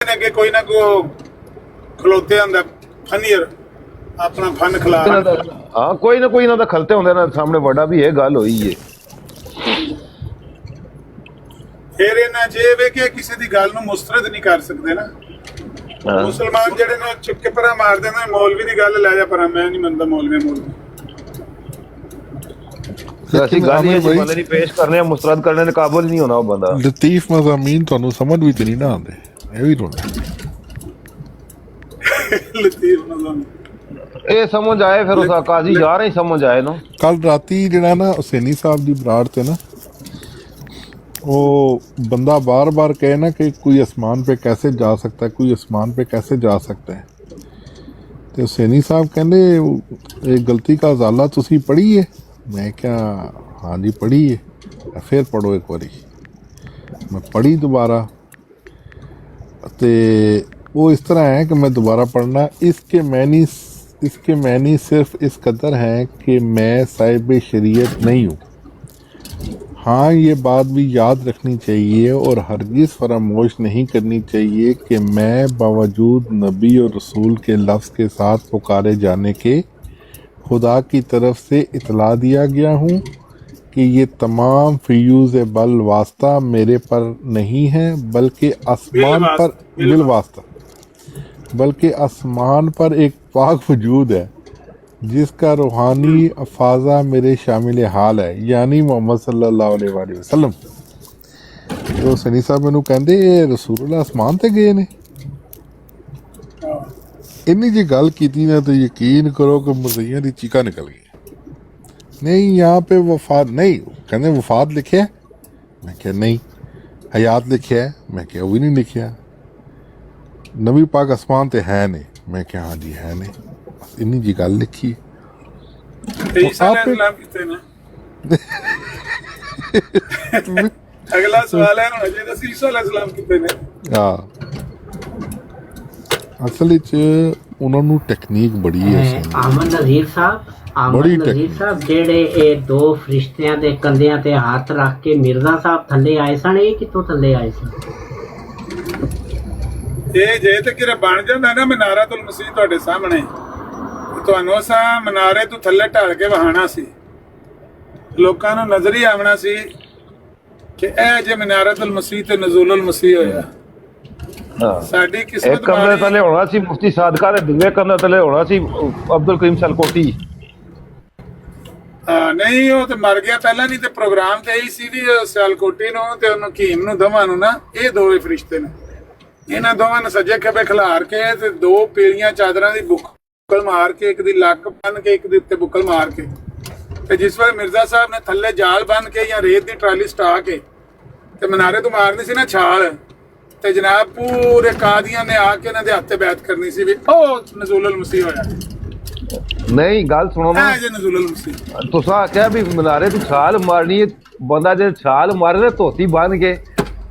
ਅੱਗੇ ਕੋਈ ਨਾ ਕੋਈ ਖਲੋਤੇ ਹੁੰਦਾ ਫਨੀਅਰ ਆਪਣਾ ਫਨ ਖਿਲਾ ਹਾਂ ਕੋਈ ਨਾ ਕੋਈ ਇਹਨਾਂ ਦਾ ਖਲਤੇ ਹੁੰਦੇ ਨਾ ਸਾਹਮਣੇ ਵੱਡਾ ਵੀ ਇਹ ਗੱਲ ਹੋਈ ਏ। ਫਿਰ ਇਹਨਾਂ ਜੇ ਵੇ ਕਿ ਕਿਸੇ ਦੀ ਗੱਲ ਨੂੰ ਮੁਸਤਰਦ ਨਹੀਂ ਕਰ ਸਕਦੇ ਨਾ। ਮੁਸਲਮਾਨ ਜਿਹੜੇ ਨੇ ਚੁੱਕ ਕੇ ਪਰਾਂ ਮਾਰ ਦਿੰਦੇ ਨੇ, ਮੌਲਵੀ ਦੀ ਗੱਲ ਲੈ ਜਾ ਪਰਾਂ, ਮੈਂ ਨਹੀਂ ਮੰਨਦਾ ਮੌਲਵੀ ਅਸੀਂ ਗੱਲ ਇਹ ਬੰਦੇ ਨਹੀਂ ਪੇਸ਼ ਕਰਨੇ ਆ, ਮੁਸਤਰਦ ਕਰਨੇ ਦੇ ਕਾਬਿਲ ਨਹੀਂ ਹੋਣਾ ਉਹ ਬੰਦਾ। ਲਤੀਫ ਮਜ਼ਾਮੀਨ ਤੁਹਾਨੂੰ ਸਮਝ ਵੀ ਤੇ ਨਹੀਂ ਨਾ ਆਉਂਦੇ, ਇਹ ਵੀ ਰੋਣਾ ਲਤੀਫ ਮਜ਼ਾਮੀਨ ਇਹ ਸਮਝ ਆਏ ਫਿਰ ਉਸ ਕਾਜ਼ੀ ਯਾਰ ਹੀ ਸਮਝ ਆਏ ਨਾ। ਕੱਲ ਰਾਤੀ ਜਿਹੜਾ ਨਾ ਹੁਸੈਨੀ ਸਾਹਿਬ ਦੀ ਬਰਾੜ ਤੇ ਨਾ वो बंदा बार बार कहे ना कि कोई आसमान पे कैसे जा सकता है, कोई आसमान पे कैसे जा सकता है, तो हुसैनी साहब कहने एक गलती का अजाला तुसी पढ़ी है? मैं क्या हाँ जी पढ़ी है। फिर पढ़ो एक बारी। मैं पढ़ी दोबारा तो वो इस तरह है कि मैं दोबारा पढ़ना इसके मैनी सिर्फ इस कदर हैं कि मैं साहिब शरीयत नहीं हूँ। हाँ ये बात भी याद रखनी चाहिए और हरगिज़ फरामोश नहीं करनी चाहिए कि मैं बावजूद नबी और रसूल के लफ्ज़ के साथ पुकारे जाने के खुदा की तरफ से इतला दिया गया हूँ कि ये तमाम फ्यूज़ बल वास्ता मेरे पर नहीं है बल्कि आसमान पर बिल वास्ता बल्कि आसमान पर एक पाक वजूद है जिसका रूहानी अफाजा मेरे शामिल हाल है, यानी मोहम्मद सल्लल्लाहु अलैहि वसल्लम। तो सनी साहब मैनू कहते रसूलुल्लाह आसमान ते गए ने। इन्नी जी गल की ना तो यकीन करो कि मज़ैया दी चीका निकल गई। नहीं यहाँ पे वफात नहीं, कहते वफात लिखे है, मैं क्या नहीं। हयात लिखे है, मैं क्या वो भी नहीं लिखा। नबी पाक आसमान ते है ने, मैं क्या हाँ जी है ने। इन्नी जी गल लिखी अगला सवाल है इस्लाम कितने ने। असल ਉਹਨਾਂ ਨੂੰ ਟੈਕਨੀਕ ਬੜੀ ਹੈ। ਅਹਿਮਦ ਨਜ਼ੀਰ ਸਾਹਿਬ ਜਿਹੜੇ ਇਹ ਦੋ ਫਰਿਸ਼ਤਿਆਂ ਦੇ ਕੰਧਿਆਂ ਤੇ ਹੱਥ ਰੱਖ ਕੇ ਮਿਰਜ਼ਾ ਸਾਹਿਬ ਥੱਲੇ ਆਏ ਸਨ, ਇਹ ਕਿੱਥੋਂ ਥੱਲੇ ਆਏ ਸਨ? ਇਹ ਜੇ ਤੇ ਕਿਰੇ ਬਣ ਜਾਂਦਾ ਨਾ ਮਨਾਰਤੁਲ ਮਸੀਹ ਤੁਹਾਡੇ ਸਾਹਮਣੇ, ਤੁਹਾਨੂੰ ਅਸਾਂ ਮਨਾਰੇ ਤੋਂ ਥੱਲੇ ਢਾਲ ਕੇ ਵਹਾਣਾ ਸੀ, ਲੋਕਾਂ ਨੂੰ ਨਜ਼ਰ ਹੀ ਆਉਣਾ ਸੀ ਕਿ ਇਹ ਜੇ ਮਨਾਰਤੁਲ ਮਸੀਹ ਤੇ ਨਜ਼ੂਲੁਲ ਮਸੀਹ ਹੋਇਆ। ਸਾਡੀ ਕਿਸਮਤ ਇੱਕ ਕਮਰੇ ਥੱਲੇ ਹੋਣਾ ਸੀ ਮੁਫਤੀ ਸਾਦਕਾ ਦੇ, ਦੂਜੇ ਕਮਰੇ ਥੱਲੇ ਹੋਣਾ ਸੀ ਅਬਦੁਲ ਕਰੀਮ ਸਲਕੋਟੀ। ਨਹੀਂ ਉਹ ਤੇ ਮਰ ਗਿਆ ਪਹਿਲਾਂ, ਨਹੀਂ ਤੇ ਪ੍ਰੋਗਰਾਮ ਤੇ ਇਹੀ ਸੀ ਵੀ ਸਿਆਲਕੋਟੀ ਨੂੰ ਤੇ ਉਹਨੂੰ ਕੀਮ ਨੂੰ ਦੋਵਾਂ ਨੂੰ ਨਾ, ਇਹ ਦੋਵੇਂ ਫਰਿਸ਼ਤੇ ਨੇ, ਇਹਨਾਂ ਦੋਵਾਂ ਨੂੰ ਸੱਜੇ ਖੱਬੇ ਖਿਲਾਰ ਕੇ ਤੇ ਦੋ ਪੀਲੀਆਂ ਚਾਦਰਾਂ ਦੀ ਬੁੱਕਲ ਮਾਰ ਕੇ, ਇੱਕ ਦੀ ਲੱਕ ਬੰਨ ਕੇ ਇੱਕ ਦੇ ਉੱਤੇ ਬੁੱਕਲ ਮਾਰ ਕੇ, ਤੇ ਜਿਸ ਵੇਲੇ ਮਿਰਜ਼ਾ ਸਾਹਿਬ ਨੇ ਥੱਲੇ ਜਾਲ ਬੰਨ ਕੇ ਜਾਂ ਰੇਤ ਦੀ ਟਰਾਲੀ ਸਟਾ ਕੇ ਤੇ ਮਨਾਰੇ ਤੋਂ ਮਾਰਨੀ ਸੀ ਨਾ ਛਾਲ, ਤੇ ਜਨਾਬ ਪੂਰੇ ਕਾਦੀਆਂ ਨੇ ਆ ਕੇ ਇਹਨਾਂ ਦੇ ਹੱਥੇ ਬੈਠ ਕਰਨੀ ਸੀ ਵੀ ਉਹ ਨਜ਼ੂਲੁਲ ਮਸੀਹ ਹੋਇਆ। ਨਹੀਂ ਗੱਲ ਸੁਣੋ ਨਾ, ਜੇ ਨਜ਼ੂਲੁਲ ਮਸੀਹ ਤੁਸੀਂ ਆਖਿਆ ਵੀ ਮਨਾਰੇ ਤੋਂ ਛਾਲ ਮਾਰਨੀ ਹੈ, ਬੰਦਾ ਜੇ ਛਾਲ ਮਾਰੇ ਨਾ ਧੋਤੀ ਬੰਨ ਕੇ,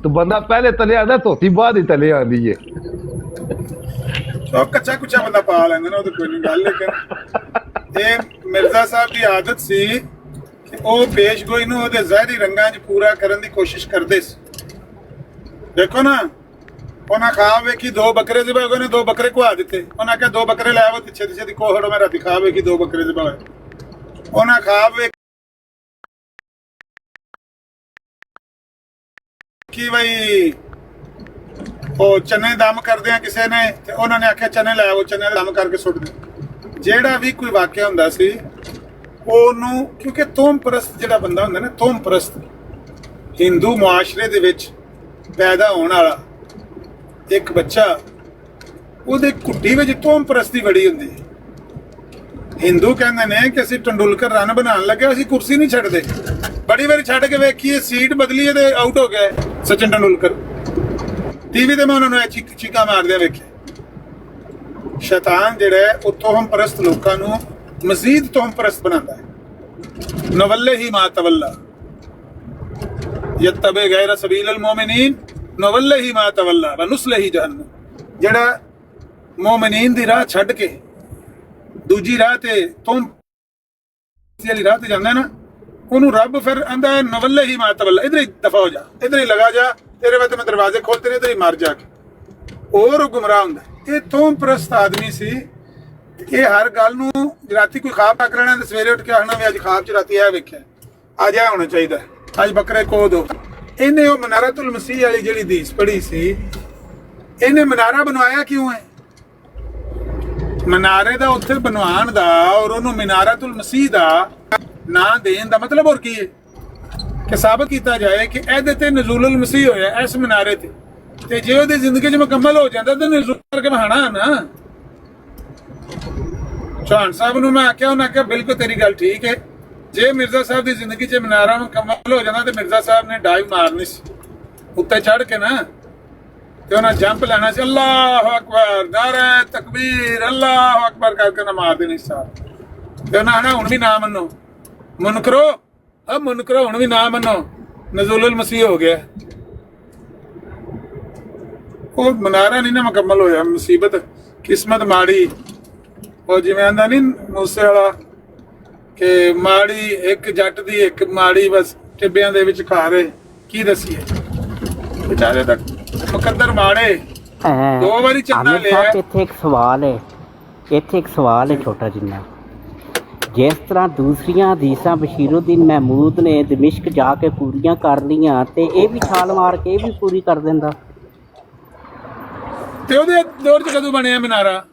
तो बंदा पहले तले आंदा, धोती बाद ही तले आंदी है। तो कच्चा कुचा बंदा पा लेंदा ना, तो कोई नहीं गल। लेकिन ये मिर्जा साहब की आदत सी कि वो पेशगोई नूं ओहदे ज़ाहिरी रंगां 'च पूरा करन दी कोशिश करदे सी। देखो ना उन्हां खाब वेखी दो बकरे ज़िबा होए ने, दो बकरे कुहा दिते, उन्हां कहा दो बकरे ले आओ, छेती छेती कोहड़ मेरा दिखा वेखी दो बकरे ज़िबा होए। उन्हां खाब कि भाई वो चने दम करदे किसी ने, ते उन्होंने आख्या चने लै आओ, चने दम करके सुट दे। जेड़ा भी कोई वाकया हुंदा सी ओनू, क्योंकि तोहम परस्त जेड़ा बंदा हुंदा ना, तोहम परस्त हिंदू मुआशरे दे विच पैदा होने वाला एक बच्चा, ਉਹਦੇ ਕੁੱਟੀ ਵਿੱਚ ਤोहम परस्ती बड़ी हुंदी है। हिंदू कहंदे ने कि ਅਸੀਂ टंडुलकर रन बनाउण ਲੱਗੇ, ਅਸੀਂ कुर्सी नहीं छड्डदे। बड़ी बारी छड्ड के वेखीए सीट बदली है, आउट हो गया सचिन तेंदुलकर। टीवी ते मैं उन्होंने चीका मारदे वेखे। शैतान जिहड़ा है वो तोहम परस्त लोकां नूं मजीद तोहम परस्त बनांदा है। नवल्ले ही मा तवल्ला यत्तबे गैर सबीलल मोमिनीन नवल्ले ही मा तवल्ला व नुस्ले ही जहन्नम। जिहड़ा मोमिनीन दी राह छड्ड के दूजी राह ते तोहम वाली राह ते जांदा ना, ਉਹਨੂੰ ਰੱਬ ਫਿਰ ਆਂਦਾ ਨਵੱਲੇ ਹੀ ਮਾਤਵੱਲਾ, ਇਧਰ ਹੀ ਦਫਾ ਹੋ ਜਾ, ਇਧਰ ਹੀ ਲਗਾ ਜਾ, ਤੇਰੇ ਵਾਸਤੇ ਮੈਂ ਦਰਵਾਜ਼ੇ ਖੋਲਤੇ ਨੇ, ਇਧਰ ਹੀ ਮਰ ਜਾ ਕੇ। ਹੋਰ ਉਹ ਗੁੰਮਰਾਹ ਹੁੰਦਾ। ਇਹ ਤੋਂ ਪ੍ਰਸਤ ਆਦਮੀ ਸੀ। ਇਹ ਹਰ ਗੱਲ ਨੂੰ ਰਾਤੀ ਕੋਈ ਖਾਬ ਤੱਕ ਰਹਿਣਾ ਤੇ ਸਵੇਰੇ ਉੱਠ ਕੇ ਆਖਣਾ ਵੀ ਅੱਜ ਖਾਬ ਚ ਰਾਤੀ ਇਹ ਵੇਖਿਆ, ਅੱਜ ਇਹ ਹੋਣਾ ਚਾਹੀਦਾ, ਅੱਜ ਬੱਕਰੇ ਕੋ ਦੋ। ਇਹਨੇ ਉਹ ਮਨਾਰਤੁਲ ਮਸੀਹ ਵਾਲੀ ਜਿਹੜੀ ਹਦੀਸ ਪੜ੍ਹੀ ਸੀ, ਇਹਨੇ ਮਨਾਰਾ ਬਣਵਾਇਆ ਕਿਉਂ ਹੈ? ਮਨਾਰੇ ਦਾ ਉੱਥੇ ਬਣਵਾਉਣ ਦਾ ਔਰ ਉਹਨੂੰ ਮਨਾਰਤੁਲ ਮਸੀਹ ਦਾ ਨਾਂ ਦੇਣ ਦਾ ਮਤਲਬ ਹੋਰ ਕੀ ਹੈ? ਕਿ ਸਾਬਤ ਕੀਤਾ ਜਾਏ ਕਿ ਇਹਦੇ ਤੇ ਨਜ਼ੂਲੁਲ ਮਸੀਹ ਹੋਇਆ ਇਸ ਮਨਾਰੇ ਤੇ ਜੇ ਉਹਦੀ ਜ਼ਿੰਦਗੀ 'ਚ ਮੁਕੰਮਲ ਹੋ ਜਾਂਦਾ ਤਾਂ ਨਜ਼ੂਲ ਕਰਕੇ ਵਹਾਣਾ ਨਾ। ਚੌਹਾਨ ਸਾਹਿਬ ਨੂੰ ਮੈਂ ਆਖਿਆ, ਉਹਨਾਂ ਆਖਿਆ ਬਿਲਕੁਲ ਤੇਰੀ ਗੱਲ ਠੀਕ ਹੈ, ਜੇ ਮਿਰਜ਼ਾ ਸਾਹਿਬ ਦੀ ਜ਼ਿੰਦਗੀ 'ਚ ਮਨਾਰਾ ਮੁਕੰਮਲ ਹੋ ਜਾਂਦਾ ਤੇ ਮਿਰਜ਼ਾ ਸਾਹਿਬ ਨੇ ਡਾਈਵ ਮਾਰਨੀ ਸੀ ਉੱਤੇ ਚੜ੍ਹ ਕੇ ਨਾ, ਤੇ ਉਹਨਾਂ ਜੰਪ ਲੈਣਾ ਸੀ, ਅੱਲਾਹੁ ਅਕਬਰ, ਨਾਰੇ ਤਕਬੀਰ, ਅੱਲਾਹੁ ਅਕਬਰ ਕਰਕੇ ਨਾ ਮਾਰ ਦੇਣੀ ਸਾਹਿਬ। ਤੇ ਉਹਨਾਂ ਆਖਣਾ ਹੁਣ ਵੀ ਨਾ ਮੰਨੋ, ਮੁਨਕਰੋ ਮੁਨਕਰੋ, ਹੁਣ ਵੀ ਨਾ ਮੰਨੋ, ਨਜ਼ੂਲੁਲ ਮਸੀਹ ਹੋ ਗਿਆ। ਉਹ ਮਨਾਰਾ ਨਹੀਂ ਨਾ ਮੁਕੰਮਲ ਹੋਇਆ, ਮੁਸੀਬਤ, ਕਿਸਮਤ ਮਾੜੀ। ਉਹ ਜਿਵੇਂ ਆਂਦਾ ਨਹੀਂ ਮੂਸੇ ਵਾਲਾ ਕਿ ਮਾੜੀ ਇੱਕ ਜੱਟ ਦੀ ਇੱਕ ਮਾੜੀ ਬਸ ਟਿੱਬਿਆਂ ਦੇ ਵਿੱਚ ਖਾ ਰਹੇ, ਕੀ ਦਸੀਏ ਵਿਚਾਰੇ ਦਾ ਮੁਕੱਦਰ ਮਾੜੇ। ਦੋ ਵਾਰੀ ਚੰਨਾ ਲਿਆ। ਇੱਥੇ ਇੱਕ ਸਵਾਲ ਹੈ ਛੋਟਾ ਜਿੰਨਾ, ਜਿਸ ਤਰ੍ਹਾਂ ਦੂਸਰੀਆਂ ਹਦੀਸਾਂ ਬਸ਼ੀਰੁद्दीन ਮਹਿਮੂਦ ਨੇ ਦਮਿਸ਼ਕ ਜਾ ਕੇ ਪੂਰੀਆਂ ਕਰ ਲਈਆਂ ਤੇ ਇਹ ਵੀ ਛਾਲ ਮਾਰ ਕੇ ਇਹ ਵੀ ਪੂਰੀ ਕਰ ਦਿੰਦਾ, ਤੇ ਉਹਦੇ ਦੌਰ 'ਚ ਕਦੋਂ ਬਣਿਆ ਮਨਾਰਾ?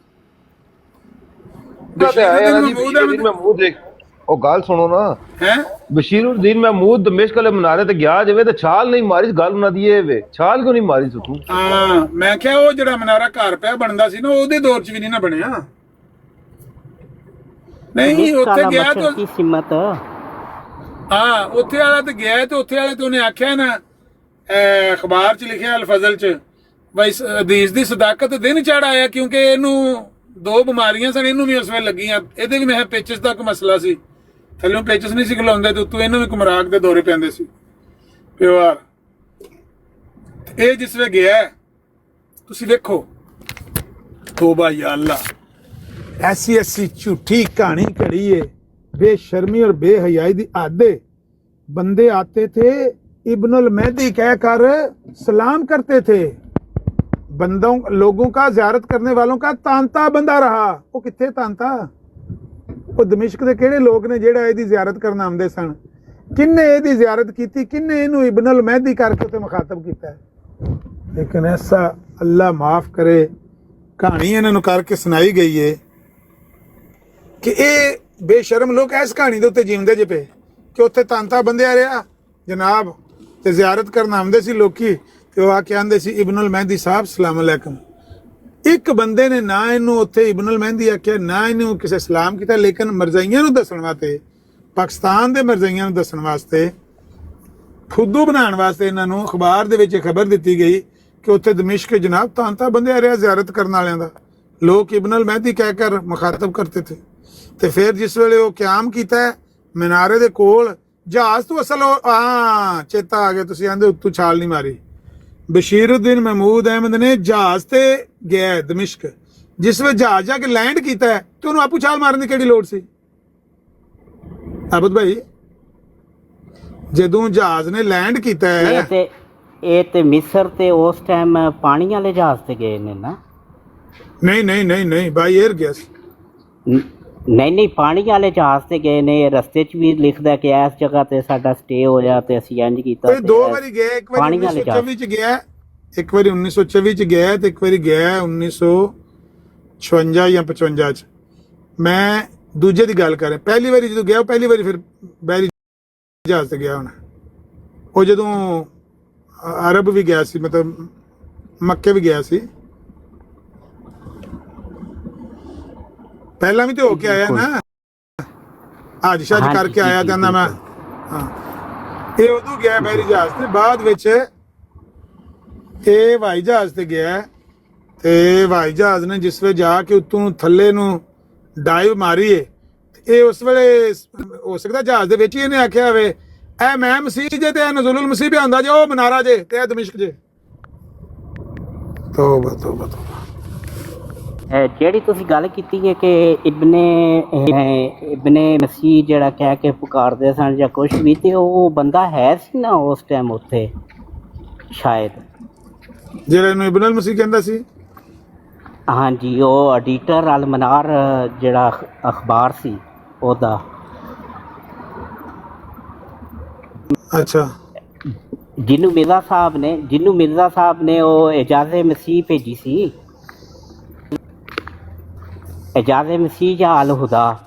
ਉਹ ਗੱਲ ਸੁਣੋ ਨਾ, ਹੈ ਬਸ਼ੀਰੁद्दीन ਮਹਿਮੂਦ ਦਮਿਸ਼ਕ ਵਾਲੇ ਮਨਾਰੇ ਤੇ ਗਿਆ ਜਾਵੇ ਤੇ ਛਾਲ ਨਹੀਂ ਮਾਰੀ, ਗੱਲ ਉਹਨਾਂ ਦੀ ਇਹ ਵੇ, ਛਾਲ ਕਿਉਂ ਨਹੀਂ ਮਾਰੀ ਤੂੰ? ਹਾਂ, ਮੈਂ ਕਿਹਾ ਉਹ ਜਿਹੜਾ ਮਨਾਰਾ ਘਰ ਪਿਆ ਬਣਦਾ ਸੀ ਨਾ, ਉਹਦੇ ਦੌਰ 'ਚ ਵੀ ਨਹੀਂ ਨਾ ਬਣਿਆ। ਨਹੀਂ ਉੱਥੇ ਗਿਆ ਤਾਂ ਸਿਮਤ, ਹਾਂ ਉੱਥੇ ਵਾਲਾ ਤੇ ਗਿਆ, ਤੇ ਉੱਥੇ ਵਾਲੇ ਤੇ ਉਹਨੇ ਆਖਿਆ ਨਾ ਅਖਬਾਰ 'ਚ ਲਿਖਿਆ ਅਲ-ਫਜ਼ਲ 'ਚ ਬਈ ਹਦੀਸ ਦੀ ਸਦਾਕਤ ਦਿਨ ਚੜ ਆਇਆ, ਕਿਉਂਕਿ ਇਹਨੂੰ ਦੋ ਬਿਮਾਰੀਆਂ ਸਨ, ਇਹਨੂੰ ਵੀ ਉਸ ਵੇਲੇ ਲੱਗੀਆਂ, ਇਹਦੇ ਵੀ ਮੈਂ ਪੇਚਿਸ ਦਾ ਕੋਈ ਮਸਲਾ ਸੀ, ਥੱਲੋਂ ਪੇਚਿਸ ਨਹੀਂ ਸੀ ਖਲਾਉਂਦੇ ਤੇ ਉੱਤੋਂ ਇਹਨੂੰ ਵੀ ਕੁਮਰਾਕ ਦੇ ਦੌਰੇ ਪੈਂਦੇ ਸੀ ਪਿਆਰ। ਇਹ ਜਿਸ ਵੇ ਗਿਆ ਤੁਸੀਂ ਵੇਖੋ, ਤੋਬਾ ਯਾ ਅੱਲਾ, ऐसी झूठी कहानी कड़ी है, बेशर्मी और बेहयाई दी आदे। बंदे आते थे इब्नुल मेहदी कहकर सलाम करते थे, बंदों लोगों का ज़ियारत करने वालों का तांता बंदा रहा। वो कित्थे तांता? वो दमिश्क दे किहड़े लोग ने जेड़ा इहदी ज़ियारत करन आउंदे सन? किन्ने इहदी ज़ियारत कीती? किन्ने इहनूं इब्नुल मेहदी करके ते मुखातब कीता है? लेकिन ऐसा अल्लाह माफ़ करे, कहानी इन्हां नूं करके सुनाई गई है कि ਇਹ ਬੇਸ਼ਰਮ ਲੋਕ ਇਸ ਕਹਾਣੀ ਦੇ ਉੱਤੇ ਜਿਉਂਦੇ ਜੇ ਪਏ ਕਿ ਉੱਥੇ ਤਾਂਤਾ ਬੰਦਿਆ ਰਿਹਾ ਜਨਾਬ ਤੇ ਜ਼ਿਆਰਤ ਕਰਨ ਆਉਂਦੇ ਸੀ ਲੋਕੀ, ਤੇ ਉਹ ਆ ਕੇ ਆਂਦੇ ਸੀ ਇਬਨੁਲ ਮਹਿਦੀ ਸਾਹਿਬ ਸਲਾਮ ਅਲੈਕਮ। ਇੱਕ ਬੰਦੇ ਨੇ ਨਾ ਇਹਨੂੰ ਉੱਥੇ ਇਬਨੁਲ ਮਹਿਦੀ ਆਖਿਆ, ਨਾ ਇਹਨੂੰ ਕਿਸੇ ਸਲਾਮ ਕੀਤਾ, ਲੇਕਿਨ ਮਰਜ਼ਈਆਂ ਨੂੰ ਦੱਸਣ ਵਾਸਤੇ, ਪਾਕਿਸਤਾਨ ਦੇ ਮਰਜ਼ਈਆਂ ਨੂੰ ਦੱਸਣ ਵਾਸਤੇ, ਫੁੱਦੂ ਬਣਾਉਣ ਵਾਸਤੇ ਇਹਨਾਂ ਨੂੰ ਅਖਬਾਰ ਦੇ ਵਿੱਚ ਖਬਰ ਦਿੱਤੀ ਗਈ ਕਿ ਉੱਥੇ ਦਮਿਸ਼ਕ ਜਨਾਬ ਤਾਂਤਾ ਬੰਦਿਆ ਰਿਹਾ ਜ਼ਿਆਰਤ ਕਰਨ ਵਾਲਿਆਂ ਦਾ, ਲੋਕ ਇਬਨੁਲ ਮਹਿਦੀ ਕਹਿ ਕਰ ਮੁਖਾਤਬ ਕਰਤੇ ਥੇ। ਤੇ ਫਿਰ ਜਿਸ ਵੇਲੇ ਉਹ ਕਿਆਮ ਕੀਤਾ ਮਨਾਰੇ ਦੇ ਕੋਲ, ਜਹਾਜ਼ ਤੋਂ ਅਸਲ ਹਾਂ ਚੇਤਾ ਆ ਗਿਆ, ਤੁਸੀਂ ਆਂਦੇ ਉੱਤੋਂ ਛਾਲ ਨਹੀਂ ਮਾਰੀ। ਬਸ਼ੀਰੁद्दीन ਮਹਿਮੂਦ ਅਹਿਮਦ ਨੇ ਜਹਾਜ਼ ਤੇ ਗਿਆ ਦਮਿਸ਼ਕ, ਜਿਸ ਵੇਲੇ ਜਹਾਜ਼ ਜਾ ਕੇ ਲੈਂਡ ਕੀਤਾ ਤੇ ਉਹਨੂੰ ਆਪੂ ਛਾਲ ਮਾਰਨ ਦੀ ਕਿਹੜੀ ਲੋੜ ਸੀ? ਆਬਦ ਭਾਈ, ਜਦੋਂ ਜਹਾਜ਼ ਨੇ ਲੈਂਡ ਕੀਤਾ ਇਹ ਤੇ ਮਿਸਰ ਤੇ ਉਸ ਟਾਈਮ ਪਾਣੀ ਵਾਲੇ ਜਹਾਜ਼ ਤੇ ਗਏ ਨੇ ਨਾ? ਨਹੀਂ ਬਾਈ 에ਅਰ ਗਿਆ ਸੀ। ਨਹੀਂ ਪਾਣੀ ਵਾਲੇ ਜਹਾਜ਼ ਤੇ ਗਏ ਨੇ। ਰਸਤੇ 'ਚ ਵੀ ਲਿਖਦਾ ਕਿ ਇਸ ਜਗ੍ਹਾ ਤੇ ਸਾਡਾ ਸਟੇ ਹੋਇਆ ਤੇ ਅਸੀਂ ਇੰਜ ਕੀਤਾ। ਦੋ ਵਾਰੀ ਗਏ, ਇੱਕ ਵਾਰੀ 1924 ਚ ਗਿਆ, ਇੱਕ ਵਾਰੀ 1924 ਚ ਗਿਆ ਤੇ ਇੱਕ ਵਾਰੀ ਗਿਆ 1956 ਜਾਂ 55 ਚ। ਮੈਂ ਦੂਜੇ ਦੀ ਗੱਲ ਕਰ ਰਿਹਾ। ਪਹਿਲੀ ਵਾਰੀ ਜਦੋਂ ਗਿਆ, ਪਹਿਲੀ ਵਾਰੀ ਫਿਰ ਬਹਿਰੀ ਜਹਾਜ਼ ਤੇ ਗਿਆ ਹੋਣਾ। ਉਹ ਜਦੋਂ ਅਰਬ ਵੀ ਗਿਆ ਸੀ, ਮਤਲਬ ਮੱਕੇ ਵੀ ਗਿਆ ਸੀ, ਪਹਿਲਾਂ ਵੀ ਤੇ ਹੋ ਕੇ ਆਇਆ ਨਾ, ਅੱਜ ਸ਼ਾਜ ਕਰਕੇ ਆਇਆ ਕਹਿੰਦਾ ਮੈਂ। ਹਾਂ, ਇਹ ਉਦੋਂ ਗਿਆ ਬਹਿਰੀ ਜਹਾਜ਼ ਤੇ, ਬਾਅਦ ਵਿੱਚ ਇਹ ਹਵਾਈ ਜਹਾਜ਼ ਤੇ ਗਿਆ। ਤੇ ਹਵਾਈ ਜਹਾਜ਼ ਨੇ ਜਿਸ ਵੇਲੇ ਜਾ ਕੇ ਉੱਤੋਂ ਥੱਲੇ ਨੂੰ ਡਾਈਵ ਮਾਰੀ ਏ, ਇਹ ਉਸ ਵੇਲੇ ਹੋ ਸਕਦਾ ਜਹਾਜ਼ ਦੇ ਵਿੱਚ ਹੀ ਇਹਨੇ ਆਖਿਆ ਹੋਵੇ ਇਹ ਮੈਂ ਮਸੀਹ ਜੇ ਤੇ ਨਜ਼ੂਲੁਲ ਮਸੀਹ ਵੀ ਆਉਂਦਾ ਜੇ, ਉਹ ਮਨਾਰਾ ਜੇ ਤੇ ਇਹ ਦਮਿਸ਼ਕ ਜੇ। ਤੋਬਾ ਤੋਬਾ ਤੋਬਾ। ਜਿਹੜੀ ਤੁਸੀਂ ਗੱਲ ਕੀਤੀ ਹੈ ਕਿ ਇਬਨੇ ਮਸੀਹ ਜਿਹੜਾ ਕਹਿ ਕੇ ਪੁਕਾਰਦੇ ਸਨ ਜਾਂ ਕੁਛ ਵੀ, ਤੇ ਉਹ ਬੰਦਾ ਹੈ ਸੀ ਨਾ ਉਸ ਟਾਈਮ ਉੱਥੇ ਸ਼ਾਇਦ, ਜਿਹੜਾ ਇਹਨੂੰ ਇਬਨ ਅਲ ਮਸੀਹ ਕਹਿੰਦਾ ਸੀ? ਹਾਂਜੀ, ਉਹ ਐਡੀਟਰ ਅਲ ਮਨਾਰ ਜਿਹੜਾ ਅਖਬਾਰ ਸੀ ਉਹਦਾ। ਅੱਛਾ ਜਿਹਨੂੰ ਮਿਰਜ਼ਾ ਸਾਹਿਬ ਨੇ ਉਹ ਇਜਾਜ਼ੇ ਮਸੀਹ ਭੇਜੀ ਸੀ, ਇਜਾਜ਼ੇ ਮਸੀਹ ਜਾਂ ਅਲ ਹੁਦਾ,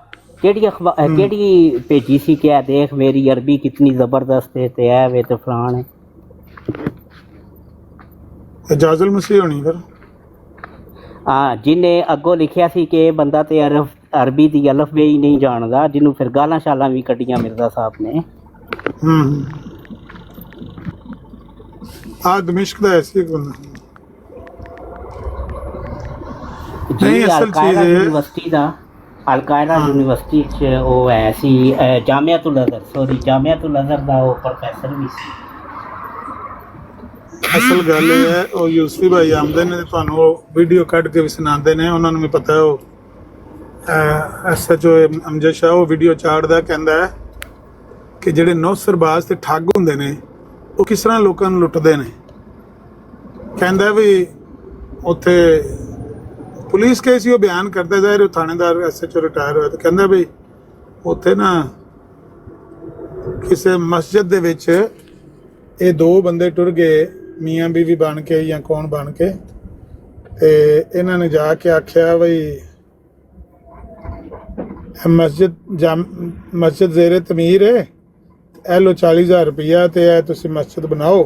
ਕਿਹੜੀ ਭੇਜੀ ਸੀ ਕਿ ਇਹ ਦੇਖ ਮੇਰੀ ਅਰਬੀ ਕਿਤਨੀ ਜ਼ਬਰਦਸਤ ਹੈ ਤੇ ਇਹ ਵੇ ਤੇ ਫਲਾਣ ਹੈ। ਇਜਾਜ਼ੁਲ ਮਸੀਹ ਹੋਣੀ ਫਿਰ। ਹਾਂ, ਜਿਹਨੇ ਅੱਗੋਂ ਲਿਖਿਆ ਸੀ ਕਿ ਇਹ ਬੰਦਾ ਤੇ ਅਰਬੀ ਦੀ ਅਲਫ ਬੇ ਹੀ ਨਹੀਂ ਜਾਣਦਾ, ਜਿਹਨੂੰ ਫਿਰ ਗਾਲਾਂ ਸ਼ਾਲਾਂ ਵੀ ਕੱਢੀਆਂ ਮਿਰਜ਼ਾ ਸਾਹਿਬ ਨੇ। ਆ ਦਮਿਸ਼ਕ ਦਾ ਐਸੀ ਇੱਕ ਬੰਦਾ ਜੀ ਅਲ-ਕਾਇਦਾ ਯੂਨੀਵਰਸਿਟੀ ਦਾ, ਅਲ-ਕਾਇਦਾ ਯੂਨੀਵਰਸਿਟੀ 'ਚ ਉਹ ਹੈ ਸੀ ਜਾਮੀਅਤੁਲ ਅਜ਼ਹਰ ਦਾ ਉਹ ਪ੍ਰੋਫੈਸਰ ਵੀ ਸੀ। ਅਸਲ ਗੱਲ ਇਹ ਹੈ, ਉਹ ਯੂਸਫੀ ਭਾਈ ਆਉਂਦੇ ਨੇ ਤੁਹਾਨੂੰ ਉਹ ਵੀਡੀਓ ਕੱਢ ਕੇ ਵੀ ਸੁਣਾਉਂਦੇ ਨੇ, ਉਹਨਾਂ ਨੂੰ ਵੀ ਪਤਾ ਉਹ ਐਸਐਚਓ ਅਮਜਦ ਸ਼ਾਹ ਉਹ ਵੀਡੀਓ ਚਾੜਦਾ, ਕਹਿੰਦਾ ਹੈ ਕਿ ਜਿਹੜੇ ਨੌਸਰਬਾਜ਼ ਤੇ ਠੱਗ ਹੁੰਦੇ ਨੇ ਉਹ ਕਿਸ ਤਰ੍ਹਾਂ ਲੋਕਾਂ ਨੂੰ ਲੁੱਟਦੇ ਨੇ। ਕਹਿੰਦਾ ਵੀ ਉੱਥੇ ਪੁਲਿਸ ਕੇਸ ਹੀ ਉਹ ਬਿਆਨ ਕਰਦਾ, ਜ਼ਾਹਿਰ ਉਹ ਥਾਣੇਦਾਰ ਐਸਐਚਓ ਰਿਟਾਇਰ ਹੋਇਆ, ਤੇ ਕਹਿੰਦਾ ਵੀ ਉੱਥੇ ਨਾ ਕਿਸੇ ਮਸਜਿਦ ਦੇ ਵਿੱਚ ਇਹ ਦੋ ਬੰਦੇ ਟੁਰ ਗਏ, ਮੀਆਂ ਬੀਵੀ ਬਣ ਕੇ ਜਾਂ ਕੌਣ ਬਣ ਕੇ, ਤੇ ਇਹਨਾਂ ਨੇ ਜਾ ਕੇ ਆਖਿਆ ਬਈ ਮਸਜਿਦ ਜ਼ੇਰੇ ਤਮੀਰ ਹੈ, ਇਹ ਲੋ 40,000 ਰੁਪਈਆ ਤੇ ਇਹ ਤੁਸੀਂ ਮਸਜਿਦ ਬਣਾਓ,